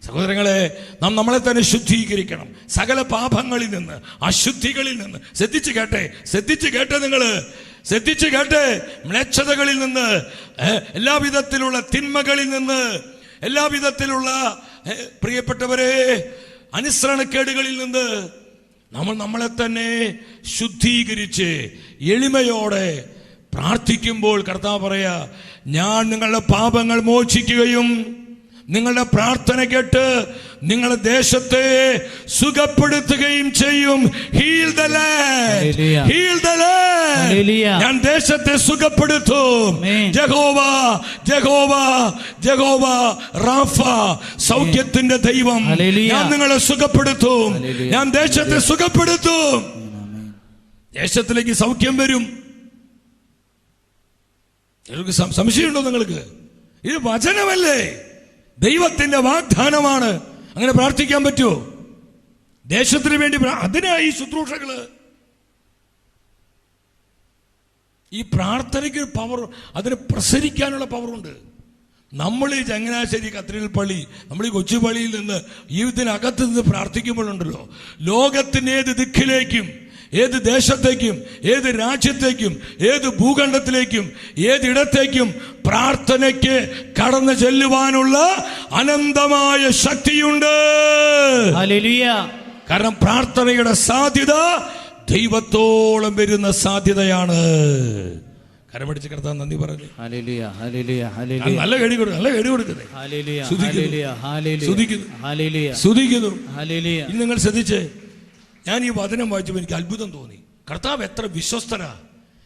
സഹോദരങ്ങളെ, നാം നമ്മളെ തന്നെ ശുദ്ധീകരിക്കണം സകല പാപങ്ങളിൽ നിന്ന്, അശുദ്ധികളിൽ നിന്ന്. ശ്രദ്ധിച്ച് കേട്ടെ നിങ്ങൾ. ശ്രദ്ധിച്ചു കേട്ടെ, മ്ലേച്ഛതകളിൽ നിന്ന്, എല്ലാവിധത്തിലുള്ള തിന്മകളിൽ നിന്ന്, എല്ലാവിധത്തിലുള്ള പ്രിയപ്പെട്ടവരെ അനുസരണക്കേടുകളിൽ നിന്ന് നമ്മളെ തന്നെ ശുദ്ധീകരിച്ച് എളിമയോടെ പ്രാർത്ഥിക്കുമ്പോൾ കർത്താവ് പറയാ, ഞാൻ നിങ്ങളുടെ പാപങ്ങൾ മോചിക്കുകയും നിങ്ങളുടെ പ്രാർത്ഥന കേട്ട് നിങ്ങളുടെ ദേശത്തെ സുഖപ്പെടുത്തുകയും ചെയ്യും. Heal the land, heal the land. ഞാൻ ദേശത്തെ സുഖപ്പെടുത്തും. യഹോവ, യഹോവ, യഹോവ റാഫ, സൗഖ്യത്തിന്റെ ദൈവം. ഞാൻ നിങ്ങളെ സുഖപ്പെടുത്തും. ഞാൻ ദേശത്തെ സുഖപ്പെടുത്തും. ദേശത്തിലേക്ക് സൗഖ്യം വരും. സംശയമുണ്ടോ നിങ്ങൾക്ക്? ഇത് വചനമല്ലേ, ദൈവത്തിന്റെ വാഗ്ദാനമാണ്. അങ്ങനെ പ്രാർത്ഥിക്കാൻ പറ്റുമോ? ദേശത്തിന് വേണ്ടി അതിനായി ശുശ്രൂഷകള്. ഈ പ്രാർത്ഥനയ്ക്ക് പവർ, അതിന് പ്രസരിക്കാനുള്ള പവറുണ്ട്. നമ്മൾ ഈ ചങ്ങനാശ്ശേരി കത്തീഡ്രൽ പള്ളി, നമ്മൾ ഈ കൊച്ചുപള്ളിയിൽ നിന്ന് ഇതിനകത്ത് നിന്ന് പ്രാർത്ഥിക്കുമ്പോഴുണ്ടല്ലോ, ലോകത്തിന് ഏത് ദിക്കിലേക്കും, ഏത് ദേശത്തേക്കും, ഏത് രാജ്യത്തേക്കും, ഏത് ഭൂഖണ്ഡത്തിലേക്കും, ഏതിടത്തേക്കും പ്രാർത്ഥനയ്ക്ക് കടന്നു ചെല്ലുവാനുള്ള അനന്തമായ ശക്തിയുണ്ട്. ഹല്ലേലൂയ. കാരണം പ്രാർത്ഥനയുടെ സാധ്യത ദൈവത്തോളം വരുന്ന സാധ്യതയാണ്. കരമടിച്ച് കർത്താവ് നന്ദി പറഞ്ഞു. Hallelujah, hallelujah, hallelujah. നല്ല കേടി കൊടുക്കുക, നല്ല കേടി കൊടുക്കുന്നത്. ഹല്ലേലൂയ, ഹല്ലേലൂയ, ഹല്ലേലൂയ, ഹല്ലേലൂയ, സ്തുതിക്കുന്നു. ഹല്ലേലൂയ. ഇനി നിങ്ങൾ ശ്രദ്ധിച്ചേ, ഞാൻ ഈ വചനം വായിച്ചപ്പോൾ എനിക്ക് അത്ഭുതം തോന്നി. കർത്താവ് എത്ര വിശ്വസ്തനാ,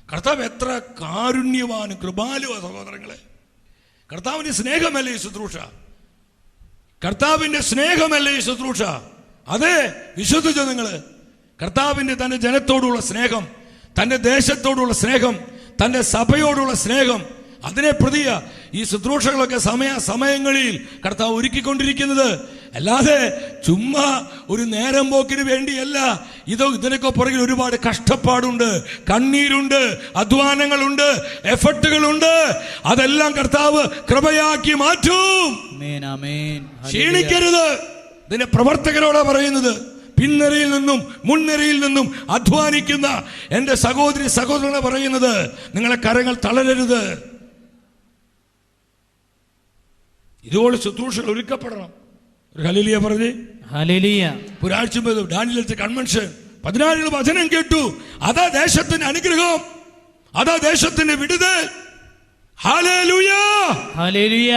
കർത്താവ് എത്ര കാരുണ്യവാനും കൃപാലുവാ സഹോദരങ്ങളെ. കർത്താവിന്റെ സ്നേഹമല്ലേ ഈ ശുശ്രൂഷ? കർത്താവിന്റെ സ്നേഹമല്ലേ ഈ ശുശ്രൂഷ? അതെ, വിശ്വസിച്ചോ നിങ്ങള്? കർത്താവിന്റെ തന്റെ ജനത്തോടുള്ള സ്നേഹം, തന്റെ ദേശത്തോടുള്ള സ്നേഹം, തന്റെ സഭയോടുള്ള സ്നേഹം, അതിനെ പ്രതിയ ഈ ശുശ്രൂഷകളൊക്കെ സമയങ്ങളിൽ കർത്താവ് ഒരുക്കിക്കൊണ്ടിരിക്കുന്നത്. അല്ലാതെ ചുമ്മാ ഒരു നേരം പോക്കിന് വേണ്ടിയല്ല. ഇതിനൊക്കെ പുറകിൽ ഒരുപാട് കഷ്ടപ്പാടുണ്ട്, കണ്ണീരുണ്ട്, അധ്വാനങ്ങളുണ്ട്, എഫർട്ടുകളുണ്ട്. അതെല്ലാം കർത്താവ് കൃപയാക്കി മാറ്റും. ക്ഷീണിക്കരുത്. ഇതിന്റെ പ്രവർത്തകരോടാ പറയുന്നത്. പിൻനിരയിൽ നിന്നും മുൻനിരയിൽ നിന്നും അധ്വാനിക്കുന്ന എന്റെ സഹോദരി സഹോദരനെ പറയുന്നത്, നിങ്ങളെ കരങ്ങൾ തളരരുത്. ഇതുപോലെ ശുശ്രൂഷകൾ ഒരുക്കപ്പെടണം. ഒരു ഹല്ലേലൂയ പറഞ്ഞേ. ഹല്ലേലൂയ. ഒരാഴ്ച മുമ്പ് ഡാനിയേലിന്റെ കൺവെൻഷൻ 14 വചനം കേട്ടു. അതാ ദേശത്തിന്റെ അനുഗ്രഹം, അതാ ദേശത്തിന്റെ വിടുതൽ. Hallelujah, hallelujah.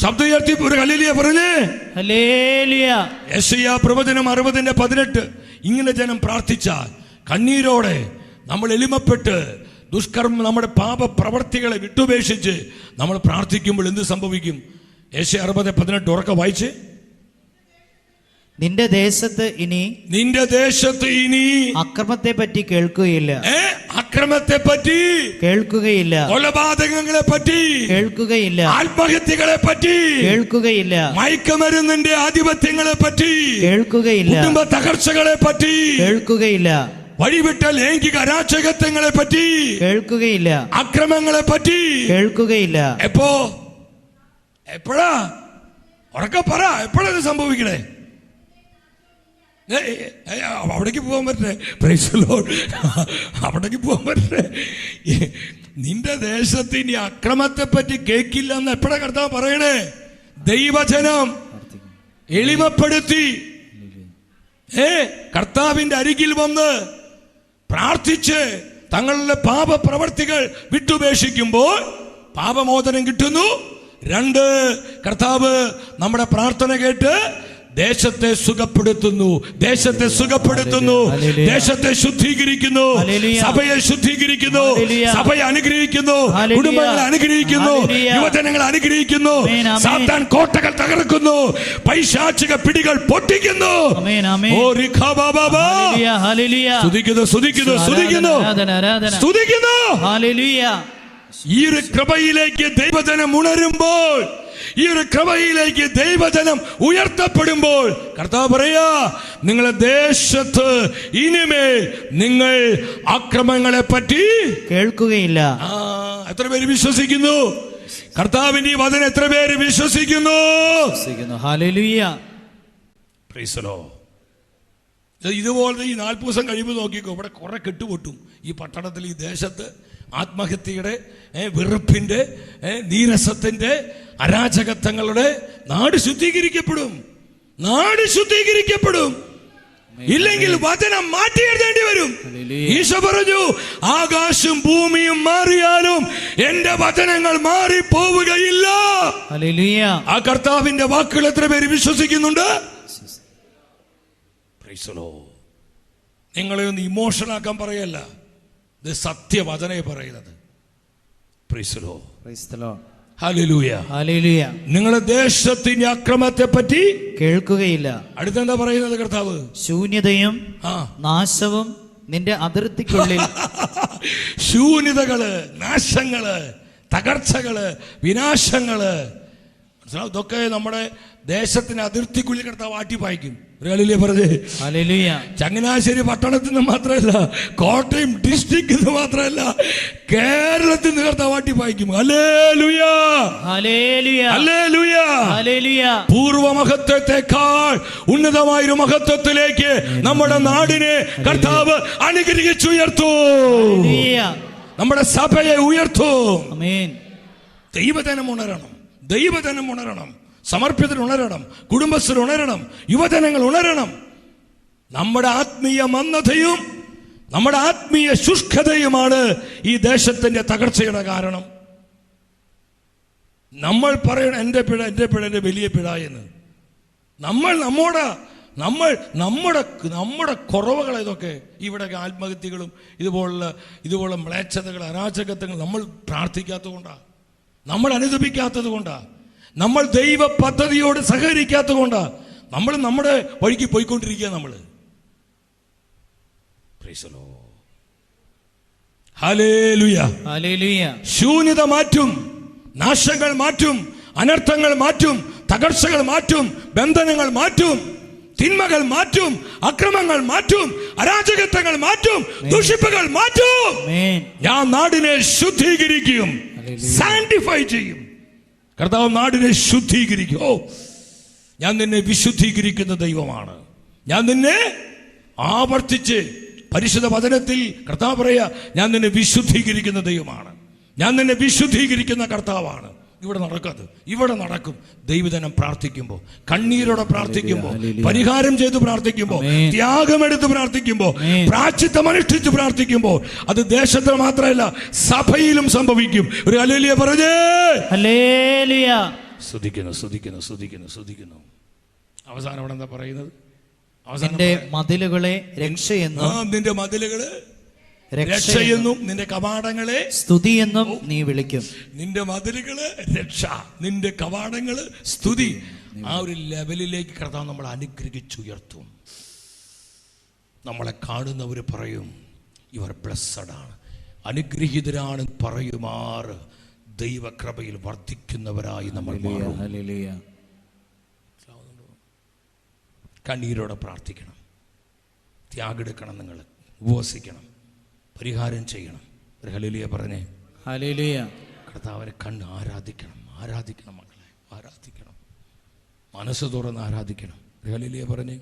ശബ്ദം ഉയർത്തി ഒരു ഹല്ലേലൂയ പറഞ്ഞേ. ഹല്ലേലൂയ. യെശയ്യാ പ്രവചനം 60:18. ഇങ്ങനെ ജനം പ്രാർത്ഥിച്ചാൽ, കണ്ണീരോടെ നമ്മൾ എളിമപ്പെട്ട് ദുഷ്കർമ്മം, നമ്മുടെ പാപ പ്രവർത്തികളെ വിട്ടുപേക്ഷിച്ച് നമ്മൾ പ്രാർത്ഥിക്കുമ്പോൾ എന്ത് സംഭവിക്കും? യെശയ്യാ 60:18 ഉറക്കെ വായിച്ച്. നിന്റെ ദേശത്ത് ഇനി അക്രമത്തെ പറ്റി കേൾക്കുകയില്ല, അക്രമത്തെ പറ്റി കേൾക്കുകയില്ല, കൊലപാതകങ്ങളെ പറ്റി കേൾക്കുകയില്ല, ആത്മഹത്യകളെ പറ്റി കേൾക്കുകയില്ല, മയക്കുമരുന്നിന്റെ ആധിപത്യങ്ങളെ പറ്റി കേൾക്കുകയില്ല, കുടുംബ തകർച്ചകളെ പറ്റി കേൾക്കുകയില്ല, വഴിവിട്ട ലൈംഗിക അരാജകത്വങ്ങളെ പറ്റി കേൾക്കുകയില്ല, അക്രമങ്ങളെ പറ്റി കേൾക്കുകയില്ല. എപ്പോഴാ? ഉറക്കെ പറ, എപ്പോഴത് സംഭവിക്കണേ? അവിടേക്ക് പോകാൻ പറ്റേ? Price the Lord. അവിടേക്ക് പോകാൻ പറ്റേ? നിന്റെ ദേശത്ത് ഇനി അക്രമത്തെ പറ്റി കേൾക്കില്ല എന്ന് എപ്പോഴാ കർത്താവ് പറയണേ? ദൈവജനം എളിമപ്പെടുത്തി കർത്താവിന്റെ അരികിൽ വന്ന് പ്രാർത്ഥിച്ച് തങ്ങളുടെ പാപ പ്രവർത്തികൾ വിട്ടുപേക്ഷിക്കുമ്പോൾ പാപമോചനം കിട്ടുന്നു. 2, കർത്താവ് നമ്മുടെ പ്രാർത്ഥന കേട്ട് ദേശത്തെ സുഖപ്പെടുത്തുന്നു, ദേശത്തെ സുഖപ്പെടുത്തുന്നു, ദേശത്തെ ശുദ്ധീകരിക്കുന്നു, സഭയെ ശുദ്ധീകരിക്കുന്നു, സഭയെ അനുഗ്രഹിക്കുന്നു, കുടുംബങ്ങളെ അനുഗ്രഹിക്കുന്നു, യുവജനങ്ങളെ അനുഗ്രഹിക്കുന്നു, സാത്താൻ കോട്ടകൾ തകർക്കുന്നു, പൈശാചിക പിടികൾ പൊട്ടിക്കുന്നു. ഈ ഒരു കൃപയിലേക്ക് ദൈവജനം ഉണരുമ്പോൾ, ഈ ഒരു കൃപയിലേക്ക് ദൈവജനം ഉയർത്തപ്പെടുമ്പോൾ കർത്താവ് പറയാ, നിങ്ങളെ ദേശത്ത് ഇനിമേൽ നിങ്ങൾ അക്രമങ്ങളെ പറ്റി കേൾക്കുകയില്ല. എത്ര പേര് വിശ്വസിക്കുന്നു? കർത്താവിന്റെ ഈ വചനം എത്ര പേര് വിശ്വസിക്കുന്നു? ഹല്ലേലൂയ. Praise the Lord. ഇതുപോലെ ഈ 40 ദിവസം കഴിയുമ്പോൾ നോക്കിക്കോ, ഇവിടെ കുറെ കെട്ടുപൊട്ടും ഈ പട്ടണത്തിൽ, ഈ ദേശത്ത്. ആത്മഹത്യയുടെ, വെറുപ്പിന്റെ, നീരസത്തിന്റെ, അരാജകത്വങ്ങളുടെ നാട് ശുദ്ധീകരിക്കപ്പെടും. നാട് ശുദ്ധീകരിക്കപ്പെടും. ഇല്ലെങ്കിൽ വചനം മാറ്റി എഴുതേണ്ടി വരും. ഈശോ പറഞ്ഞു, ആകാശം ഭൂമിയും മാറിയാലും എന്റെ വചനങ്ങൾ മാറി പോവുകയില്ല. ആ കർത്താവിന്റെ വാക്കുകൾ എത്ര പേര് വിശ്വസിക്കുന്നുണ്ട്? നിങ്ങളെ ഒന്ന് ഇമോഷണൽ ആക്കാൻ പറയല്ല, ഇത് സത്യവചനയെ പറയുന്നത്. നിങ്ങളുടെ ദേശത്തിന്റെ അക്രമത്തെ പറ്റി കേൾക്കുകയില്ല. അടുത്തെന്താ പറയുന്നത് കർത്താവ്? ശൂന്യതയും നാശവും നിന്റെ അതിർത്തിക്കുള്ളിൽ. ശൂന്യതകള്, നാശങ്ങള്, തകർച്ചകള്, വിനാശങ്ങള്, ഇതൊക്കെ നമ്മുടെ ദേശത്തിന് അതിർത്തിക്കുള്ളിൽ കർത്താവ് ആട്ടിപ്പായിക്കും. ചങ്ങനാശ്ശേരി പട്ടണത്തിൽ നിന്ന് മാത്രമല്ല, കോട്ടയം ഡിസ്ട്രിക്റ്റിൽ നിന്ന് മാത്രമല്ല, കേരളത്തിൽ നിന്ന് കർത്താവ് ആട്ടിപ്പായിക്കും. പൂർവമഹത്വത്തെക്കാൾ ഉന്നതമായൊരു മഹത്വത്തിലേക്ക് നമ്മുടെ നാടിനെ കർത്താവ് അനുഗ്രഹിച്ചുയർത്തും. നമ്മുടെ സഭയെ ഉയർത്തും. ദൈവജനം ഉണരണം, ദൈവജനം ഉണരണം, സമർപ്പിതർ ഉണരണം, കുടുംബസ്ഥർ ഉണരണം, യുവജനങ്ങൾ ഉണരണം. നമ്മുടെ ആത്മീയ മന്ദതയും നമ്മുടെ ആത്മീയ ശുഷ്കതയുമാണ് ഈ ദേശത്തിന്റെ തകർച്ചയുടെ കാരണം. നമ്മൾ പറയണം എന്റെ പിഴ, എന്റെ പിഴ, എന്റെ വലിയ പിഴ എന്ന്. നമ്മുടെ കുറവുകൾ ഇതൊക്കെ. ഇവിടെ ആത്മഹത്യകളും ഇതുപോലുള്ള മ്ലേച്ഛതകൾ, അരാജകത്വങ്ങൾ നമ്മൾ പ്രാർത്ഥിക്കാത്തത് കൊണ്ടാണ്, നമ്മൾ അനുദപിക്കാത്തത് കൊണ്ടാണ്, നമ്മൾ ദൈവ പദ്ധതിയോട് സഹകരിക്കാത്തത് കൊണ്ടാണ്. നമ്മൾ നമ്മുടെ വഴിക്ക് പോയിക്കൊണ്ടിരിക്കുക. നമ്മള് ശൂന്യത മാറ്റും, നാശങ്ങൾ മാറ്റും, അനർത്ഥങ്ങൾ മാറ്റും, തകർച്ചകൾ മാറ്റും, ബന്ധനങ്ങൾ മാറ്റും, തിന്മകൾ മാറ്റും, അക്രമങ്ങൾ മാറ്റും, അരാജകത്വങ്ങൾ മാറ്റും, ദുഷിപ്പുകൾ മാറ്റും. ഞാൻ നാടിനെ ശുദ്ധീകരിക്കും, സാന്റിഫൈ ചെയ്യും. കർത്താവ് നാടിനെ ശുദ്ധീകരിക്കും. ഞാൻ നിന്നെ വിശുദ്ധീകരിക്കുന്ന ദൈവമാണ്. ഞാൻ നിന്നെ ആവർത്തിച്ച് പരിശുദ്ധ വചനത്തിൽ കർത്താവ് പറയാ, ഞാൻ നിന്നെ വിശുദ്ധീകരിക്കുന്ന ദൈവമാണ്, ഞാൻ നിന്നെ വിശുദ്ധീകരിക്കുന്ന കർത്താവാണ്. ഇവിടെ നടക്കും. ദൈവജനം പ്രാർത്ഥിക്കുമ്പോൾ, കണ്ണീരോടെ പ്രാർത്ഥിക്കുമ്പോൾ, പരിഹാരം ചെയ്ത് പ്രാർത്ഥിക്കുമ്പോൾ, ത്യാഗമെടുത്ത് പ്രാർത്ഥിക്കുമ്പോൾ, പ്രായശ്ചിത്തം അനുഷ്ഠിച്ച് പ്രാർത്ഥിക്കുമ്പോൾ, അത് ദേശത്ത് മാത്രമല്ല സഭയിലും സംഭവിക്കും. ഒരു ഹല്ലേലൂയ പറഞ്ഞേ. ഹല്ലേലൂയ. സ്തുതിക്കുന്നു. അവസാനം അവിടെ എന്താ പറയുന്നത്? നിന്റെ മതിലുകളെ രക്ഷയെന്നും, നിന്റെ മതിലുകള് രക്ഷയെന്നും, നിന്റെ കവാടങ്ങളെ സ്തുതിയെന്നും നീ വിളിക്കും. നിന്റെ മതിലുകള് രക്ഷ, നിന്റെ കവാടങ്ങള് സ്തുതി. ആ ഒരു ലെവലിലേക്ക് കർത്താവ് നമ്മളെ അനുഗ്രഹിച്ചുയർത്തും. നമ്മളെ കാണുന്നവർ പറയും, ഇവർ ബ്ലെസ്സഡ് ആണ്, അനുഗ്രഹീതരാണ് പറയുമാറ് ദൈവകൃപയിൽ വർദ്ധിക്കുന്നവരായി നമ്മൾ മാറും. കണ്ണീരോടെ പ്രാർത്ഥിക്കണം, ത്യാഗെടുക്കണം, നിങ്ങൾ ഉപവസിക്കണം, പരിഹാരം ചെയ്യണം. ഒരു ഹല്ലേലൂയ പറഞ്ഞേ. ഹല്ലേലൂയ. കർത്താവിനെ കണ്ട് ആരാധിക്കണം മക്കളെ, ആരാധിക്കണം, മനസ്സ് തുറന്ന് ആരാധിക്കണം. ഒരു ഹല്ലേലൂയ പറഞ്ഞേ.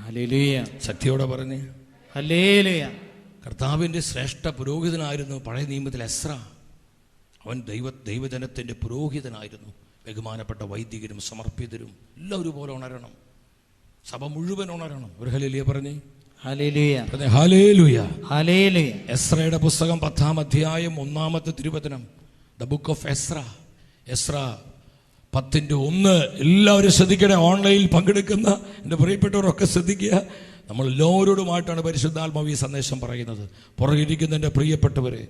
ഹല്ലേലൂയ. ശക്തിയോടെ പറഞ്ഞേ. ഹല്ലേലൂയ. കർത്താവിൻ്റെ ശ്രേഷ്ഠ പുരോഹിതനായിരുന്നു പഴയ നിയമത്തിൽ എസ്ര. അവൻ ദൈവജനത്തിൻ്റെ പുരോഹിതനായിരുന്നു. ബഹുമാനപ്പെട്ട വൈദികരും സമർപ്പിതരും എല്ലാം ഒരുപോലെ ഉണരണം, സഭ മുഴുവൻ ഉണരണം. ഒരു ഹല്ലേലൂയ പറഞ്ഞേ. എസ്രയുടെ പുസ്തകം 10-ാം അധ്യായം 1-ാമത്തെ തിരുവചനം, the book of Ezra. Ezra 10:1. എല്ലാവരും ശ്രദ്ധിക്കണേ. ഓൺലൈനിൽ പങ്കെടുക്കുന്ന എൻ്റെ പ്രിയപ്പെട്ടവരൊക്കെ ശ്രദ്ധിക്കുക. നമ്മൾ എല്ലാവരോടുമായിട്ടാണ് പരിശുദ്ധാത്മാവ് ഈ സന്ദേശം പറയുന്നത്. പുറകിരിക്കുന്ന എൻ്റെ പ്രിയപ്പെട്ടവരെ,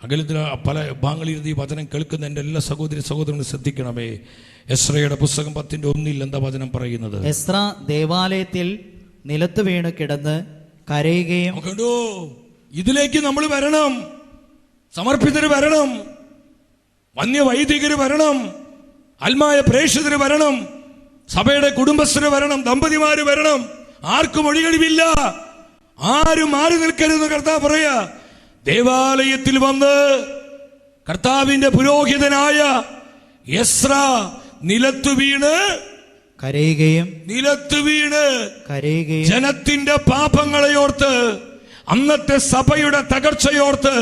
അകലത്തിൽ പല ഭാഗങ്ങളിൽ ഈ വചനം കേൾക്കുന്ന എൻ്റെ എല്ലാ സഹോദരങ്ങളും ശ്രദ്ധിക്കണമേ. എസ്രയുടെ പുസ്തകം 10:1 എന്താ വചനം പറയുന്നത്? എസ്ര ദേവാലയത്തിൽ നിലത്ത് വീണ് കിടന്ന് കരയുകയും. കണ്ടോ, ഇതിലേക്ക് നമ്മൾ വരണം. സമർപ്പിതര് വരണം, വന്യവൈദികര് വരണം, ആത്മായ പ്രേക്ഷിതര് വരണം, സഭയുടെ കുടുംബസ്ഥര് വരണം, ദമ്പതിമാര് വരണം. ആർക്കും ഒഴികഴിവില്ല, ആരും മാറി നിൽക്കരുത്. കർത്താവ് പറയാ, ദേവാലയത്തിൽ വന്ന് കർത്താവിന്റെ പുരോഹിതനായ എസ്ര നിലത്തു വീണ് കരയുകയും നിലത്ത് വീണ് കരയുകയും ജനത്തിന്റെ പാപങ്ങളെ ഓർത്ത്, അന്നത്തെ സഭയുടെ തകർച്ചയോർത്ത്,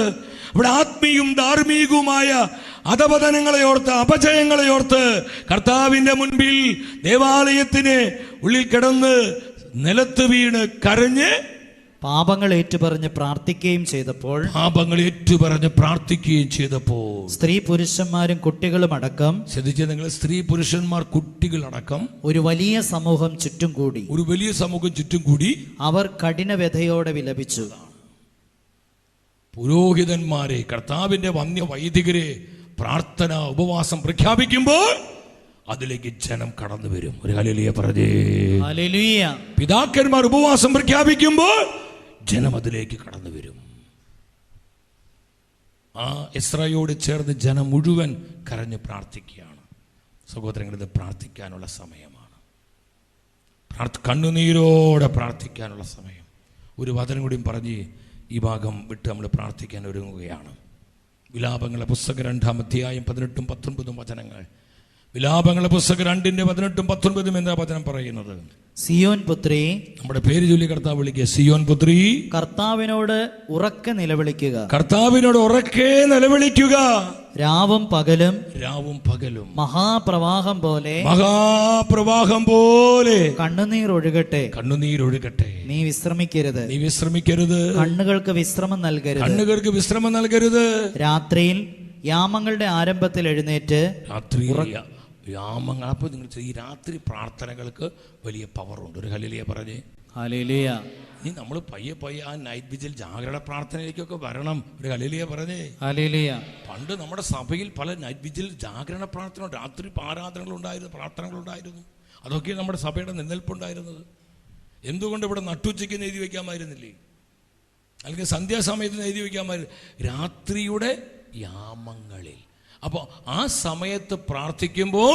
ഇവിടെ ആത്മീയവും ധാർമ്മികവുമായ അധപതനങ്ങളെ ഓർത്ത്, അപജയങ്ങളെ ഓർത്ത് കർത്താവിന്റെ മുൻപിൽ ദേവാലയത്തിന് ഉള്ളിൽ കിടന്ന് നിലത്ത് വീണ് കരഞ്ഞ് പാപങ്ങൾ ഏറ്റുപറഞ്ഞ് പ്രാർത്ഥിക്കുകയും ചെയ്തപ്പോൾ സ്ത്രീ പുരുഷന്മാരും കുട്ടികളും അടക്കം, ശ്രദ്ധിച്ച് നിങ്ങൾ, സ്ത്രീ പുരുഷന്മാർ കുട്ടികളടക്കം ഒരു വലിയ സമൂഹം ചുറ്റും കൂടി അവർ കഠിന വ്യഥയോടെ വിലപിച്ചു. പുരോഹിതന്മാരെ, കർത്താവിന്റെ വന്യ വൈദികരെ പ്രാർത്ഥന ഉപവാസം പ്രഖ്യാപിക്കുമ്പോൾ അതിലേക്ക് ജനം കടന്നു വരും. ഒരു ഹല്ലേലൂയ പറഞ്ഞേ. ഹല്ലേലൂയ. പിതാക്കന്മാർ ഉപവാസം പ്രഖ്യാപിക്കുമ്പോൾ ജനം അതിലേക്ക് കടന്നു വരും. ആ എസ്രയോട് ചേർന്ന് ജനം മുഴുവൻ കരഞ്ഞ് പ്രാർത്ഥിക്കുകയാണ്. സഹോദരങ്ങൾ, ഇത് പ്രാർത്ഥിക്കാനുള്ള സമയമാണ്. കണ്ണുനീരോടെ പ്രാർത്ഥിക്കാനുള്ള സമയം. ഒരു വചനം കൂടിയും പറഞ്ഞ് ഈ ഭാഗം വിട്ട് നമ്മൾ പ്രാർത്ഥിക്കാൻ ഒരുങ്ങുകയാണ്. വിലാപങ്ങളുടെ പുസ്തകം 2-ാം അധ്യായം 18-19 വചനങ്ങൾ. വിലാപങ്ങളുടെ പുസ്തകം 2:18-19 എന്താ വചനം പറയുന്നത്? സിയോൻ പുത്രി, നമ്മുടെ പേര് ചൊല്ലി കർത്താവ് വിളിക്കുക. സിയോൻ പുത്രി, കർത്താവിനോട് ഉറക്കെ നിലവിളിക്കുക. കർത്താവിനോട് ഉറക്കെ നിലവിളിക്കുക. രാവും പകലും മഹാപ്രവാഹം പോലെ കണ്ണുനീർ ഒഴുകട്ടെ. നീ വിശ്രമിക്കരുത്. കണ്ണുകൾക്ക് വിശ്രമം നൽകരുത്. രാത്രിയിൽ യാമങ്ങളുടെ ആരംഭത്തിൽ എഴുന്നേറ്റ് യാമങ്ങൾ. അപ്പോൾ നിങ്ങൾ ഈ രാത്രി പ്രാർത്ഥനകൾക്ക് വലിയ പവറുണ്ട്. ഒരു ഹല്ലേലൂയ പറഞ്ഞേ. ഹല്ലേലൂയ. ഇനി നമ്മൾ പയ്യെ ആ നൈറ്റ് വിജിൽ ജാഗ്രത പ്രാർത്ഥനയിലേക്കൊക്കെ വരണം. ഒരു ഹല്ലേലൂയ പറഞ്ഞേ. ഹല്ലേലൂയ. പണ്ട് നമ്മുടെ സഭയിൽ പല നൈറ്റ് വിജിൽ ജാഗ്രത പ്രാർത്ഥന, രാത്രി ആരാധനകളുണ്ടായിരുന്നു, പ്രാർത്ഥനകളുണ്ടായിരുന്നു. അതൊക്കെ നമ്മുടെ സഭയുടെ നിലനിൽപ്പുണ്ടായിരുന്നത്. എന്തുകൊണ്ട് ഇവിടെ നട്ടുച്ചയ്ക്ക് എഴുതി വയ്ക്കാമായിരുന്നില്ലേ? അല്ലെങ്കിൽ സന്ധ്യാസമയത്ത് എഴുതി വയ്ക്കാമായിരുന്നു. രാത്രിയുടെ യാമങ്ങളിൽ. അപ്പോൾ ആ സമയത്ത് പ്രാർത്ഥിക്കുമ്പോൾ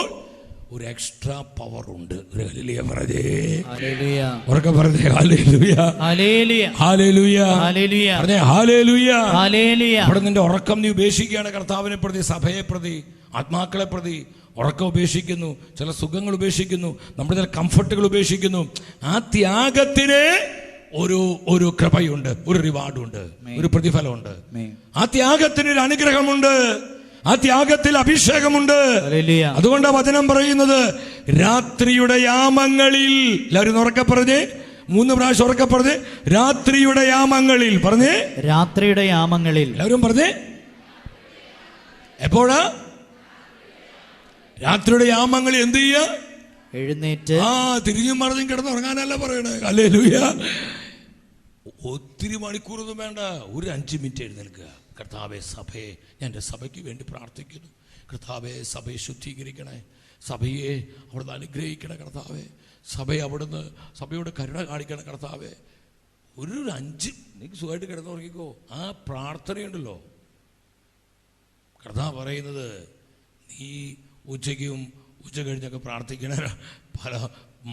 ഒരു എക്സ്ട്രാ പവർ ഉണ്ട്. ഹല്ലേലൂയ പറഞ്ഞേ. ഹല്ലേലൂയ. ഉറക്കെ പറഞ്ഞേ. ഹല്ലേലൂയ. ഹല്ലേലൂയ. ഹല്ലേലൂയ. ഹല്ലേലൂയ. പറഞ്ഞേ ഹല്ലേലൂയ. ഹല്ലേലൂയ. അവിടെ നിന്റെ ഉറക്കം നീ ഉപേക്ഷിക്കുകയാണ്. കർത്താവിനെ പ്രതി, സഭയെ പ്രതി, ആത്മാക്കളെ പ്രതി ഉറക്കം ഉപേക്ഷിക്കുന്നു. ചില സുഖങ്ങൾ ഉപേക്ഷിക്കുന്നു. നമ്മുടെ ചില കംഫർട്ടുകൾ ഉപേക്ഷിക്കുന്നു. ആ ത്യാഗത്തിന് ഒരു കൃപയുണ്ട്, ഒരു റിവാർഡുണ്ട്, ഒരു പ്രതിഫലമുണ്ട്. ആ ത്യാഗത്തിന് ഒരു അനുഗ്രഹമുണ്ട്. ആ ത്യാഗത്തിൽ അഭിഷേകമുണ്ട്. അതുകൊണ്ടാണ് വചനം പറയുന്നത്, രാത്രിയുടെ യാമങ്ങളിൽ. എല്ലാവരും ഉറക്കെ പറഞ്ഞേ, 3 പ്രാവശ്യം ഉറക്കെ പറഞ്ഞേ. രാത്രിയുടെ യാമങ്ങളിൽ പറഞ്ഞേ. രാത്രിയുടെ യാമങ്ങളിൽ. എല്ലാവരും പറഞ്ഞേ. എപ്പോഴാ? രാത്രിയുടെ യാമങ്ങളിൽ എന്ത് ചെയ്യുക? എഴുന്നേറ്റ് തിരിഞ്ഞും മറിഞ്ഞും കിടന്നുറങ്ങാനല്ല പറയണേ. ഹല്ലേലൂയ. ഒത്തിരി മണിക്കൂറൊന്നും വേണ്ട, ഒരു 5 മിനിറ്റ് എഴുന്നേൽക്കുക. കർത്താവെ, സഭയെ, ഞാൻ എൻ്റെ സഭയ്ക്ക് വേണ്ടി പ്രാർത്ഥിക്കുന്നു. കർത്താവെ, സഭയെ ശുദ്ധീകരിക്കണേ. സഭയെ അവിടുന്ന് അനുഗ്രഹിക്കണേ. കർത്താവെ, സഭയോട് കരുണ കാണിക്കണേ. കർത്താവെ, ഒരു 5 നിങ്ങൾക്ക് സുഖമായിട്ട് കിടന്നുറങ്ങിക്കോ. ആ പ്രാർത്ഥനയുണ്ടല്ലോ, കർത്താവ് പറയുന്നത്, നീ ഉച്ച കഴിഞ്ഞൊക്കെ പ്രാർത്ഥിക്കണ പല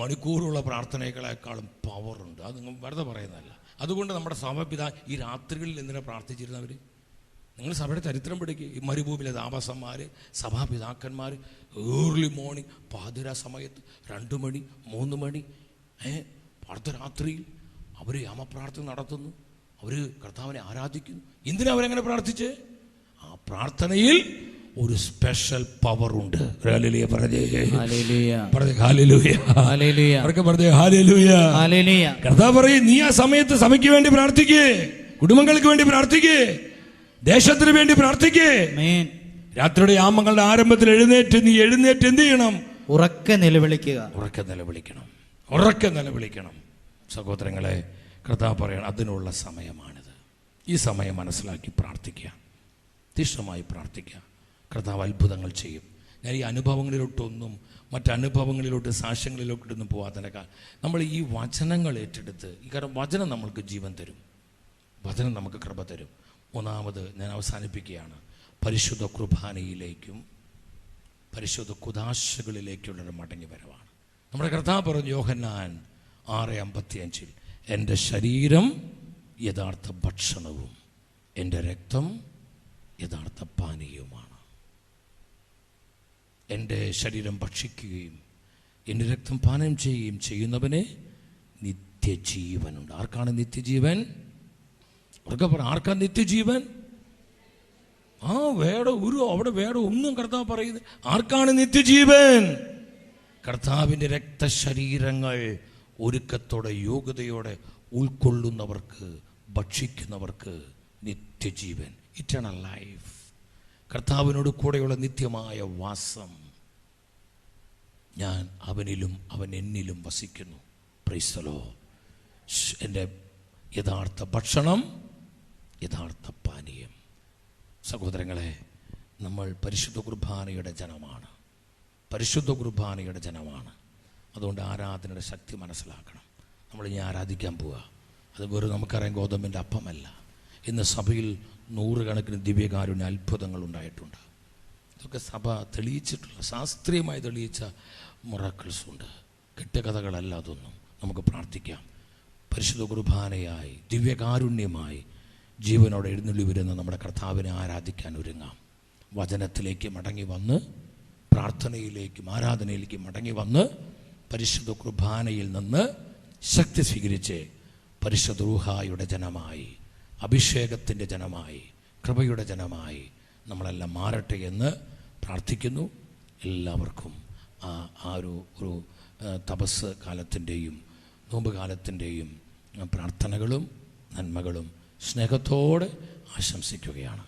മണിക്കൂറുള്ള പ്രാർത്ഥനകളെക്കാളും പവറുണ്ട്. അത് നിങ്ങൾ വെറുതെ പറയുന്നതല്ല. അതുകൊണ്ട് നമ്മുടെ സഭപിതാ ഈ രാത്രികളിൽ എന്തിനാ പ്രാർത്ഥിച്ചിരുന്നവർ? നിങ്ങൾ സഭയുടെ ചരിത്രം പഠിക്കുക. ഈ മരുഭൂമിയിലെ താമസന്മാർ, സഭാപിതാക്കന്മാർ ഏർലി മോർണിംഗ്, പാതിരാ സമയത്ത് 2 മണി 3 മണി അർദ്ധരാത്രിയിൽ അവർ യാമപ്രാർത്ഥന നടത്തുന്നു. അവർ കർത്താവിനെ ആരാധിക്കുന്നു. എന്തിനാ അവരങ്ങനെ പ്രാർത്ഥിച്ച്? ആ പ്രാർത്ഥനയിൽ ഒരു സ്പെഷ്യൽ പവർ ഉണ്ട്. ഹല്ലേലൂയ പറഞ്ഞേ. ഹല്ലേലൂയ. കർത്താവ് പറയും, നീ ആ സമയത്ത് സഭയ്ക്ക് വേണ്ടി പ്രാർത്ഥിക്കേ, കുടുംബങ്ങൾക്ക് വേണ്ടി പ്രാർത്ഥിക്കേ, ദേശത്തിന് വേണ്ടി പ്രാർത്ഥിക്കേ. രാത്രിയുടെ യാമങ്ങളുടെ ആരംഭത്തിൽ എഴുന്നേറ്റ് എന്ത് ചെയ്യണം? ഉറക്കെ നിലവിളിക്കണം. സഹോദരങ്ങളെ, കർത്താവ് പറയണം, അതിനുള്ള സമയമാണിത്. ഈ സമയം മനസ്സിലാക്കി പ്രാർത്ഥിക്കുക, തീക്ഷ്ണമായി പ്രാർത്ഥിക്കുക. കർത്താവ് അത്ഭുതങ്ങൾ ചെയ്യും. ഞാൻ ഈ അനുഭവങ്ങളിലോട്ടൊന്നും മറ്റനുഭവങ്ങളിലോട്ട് സാക്ഷ്യങ്ങളിലോട്ടൊന്നും പോകാത്തതിനേക്കാൾ നമ്മൾ ഈ വചനങ്ങൾ ഏറ്റെടുത്ത്, ഈ കാരണം വചനം നമ്മൾക്ക് ജീവൻ തരും, വചനം നമുക്ക് കൃപ തരും. 3-ാമത് ഞാൻ അവസാനിപ്പിക്കുകയാണ്. പരിശുദ്ധ കുർബാനയിലേക്കും പരിശുദ്ധ കുദാശകളിലേക്കുള്ളൊരു മടങ്ങി വരവാണ്. നമ്മുടെ കർത്താവ് പറഞ്ഞു യോഹന്നാൻ 6:55, എൻ്റെ ശരീരം യഥാർത്ഥ ഭക്ഷണവും എൻ്റെ രക്തം യഥാർത്ഥ പാനീയവുമാണ്. എൻ്റെ ശരീരം ഭക്ഷിക്കുകയും എൻ്റെ രക്തം പാനം ചെയ്യുകയും ചെയ്യുന്നവന് നിത്യജീവനുണ്ട്. ആർക്കാണ് നിത്യജീവൻ? അവർക്ക് പറ, ആർക്കാ നിത്യജീവൻ? അവിടെ വേറെ ഒന്നും കർത്താവ് പറയുന്നത്. ആർക്കാണ് നിത്യജീവൻ? കർത്താവിൻ്റെ രക്തശരീരങ്ങൾ ഒരുക്കത്തോടെ യോഗ്യതയോടെ ഉൾക്കൊള്ളുന്നവർക്ക്, ഭക്ഷിക്കുന്നവർക്ക് നിത്യജീവൻ, ഇറ്റേണൽ ലൈഫ്, കർത്താവിനോട് കൂടെയുള്ള നിത്യമായ വാസം. ഞാൻ അവനിലും അവൻ എന്നിലും വസിക്കുന്നു. Price the Lord. എൻ്റെ യഥാർത്ഥ ഭക്ഷണം, യഥാർത്ഥ പാനീയം. സഹോദരങ്ങളെ, നമ്മൾ പരിശുദ്ധ കുർബാനയുടെ ജനമാണ്. പരിശുദ്ധ കുർബാനയുടെ ജനമാണ്. അതുകൊണ്ട് ആരാധനയുടെ ശക്തി മനസ്സിലാക്കണം. നമ്മളിനി ആരാധിക്കാൻ പോവുക. അത് വെറും നമുക്കറിയാം ഗോതമ്പിൻ്റെ അപ്പമല്ല. ഇന്ന് സഭയിൽ നൂറുകണക്കിന് ദിവ്യകാരുണ്യ അത്ഭുതങ്ങൾ ഉണ്ടായിട്ടുണ്ട്. ഇതൊക്കെ സഭ തെളിയിച്ചിട്ടുള്ള, ശാസ്ത്രീയമായി തെളിയിച്ച മിറക്കിൾസ് ഉണ്ട്. കെട്ടുകഥകളല്ല അതൊന്നും. നമുക്ക് പ്രാർത്ഥിക്കാം. പരിശുദ്ധ കുർബാനയായി ദിവ്യകാരുണ്യമായി ജീവനോടെ എഴുന്നള്ളി വരുന്ന നമ്മുടെ കർത്താവിനെ ആരാധിക്കാൻ ഒരുങ്ങാം. വചനത്തിലേക്ക് മടങ്ങി വന്ന്, പ്രാർത്ഥനയിലേക്കും ആരാധനയിലേക്കും മടങ്ങി വന്ന്, പരിശുദ്ധ കുർബാനയിൽ നിന്ന് ശക്തി സ്വീകരിച്ച് പരിശുദ്ധ റൂഹായുടെ ജനമായി, അഭിഷേകത്തിൻ്റെ ജനമായി, കൃപയുടെ ജനമായി നമ്മളെല്ലാം മാറട്ടെ എന്ന് പ്രാർത്ഥിക്കുന്നു. എല്ലാവർക്കും ആ ഒരു തപസ് കാലത്തിൻ്റെയും നോമ്പ് കാലത്തിൻ്റെയും പ്രാർത്ഥനകളും നന്മകളും സ്നേഹത്തോടെ ആശംസിക്കുകയാണ്.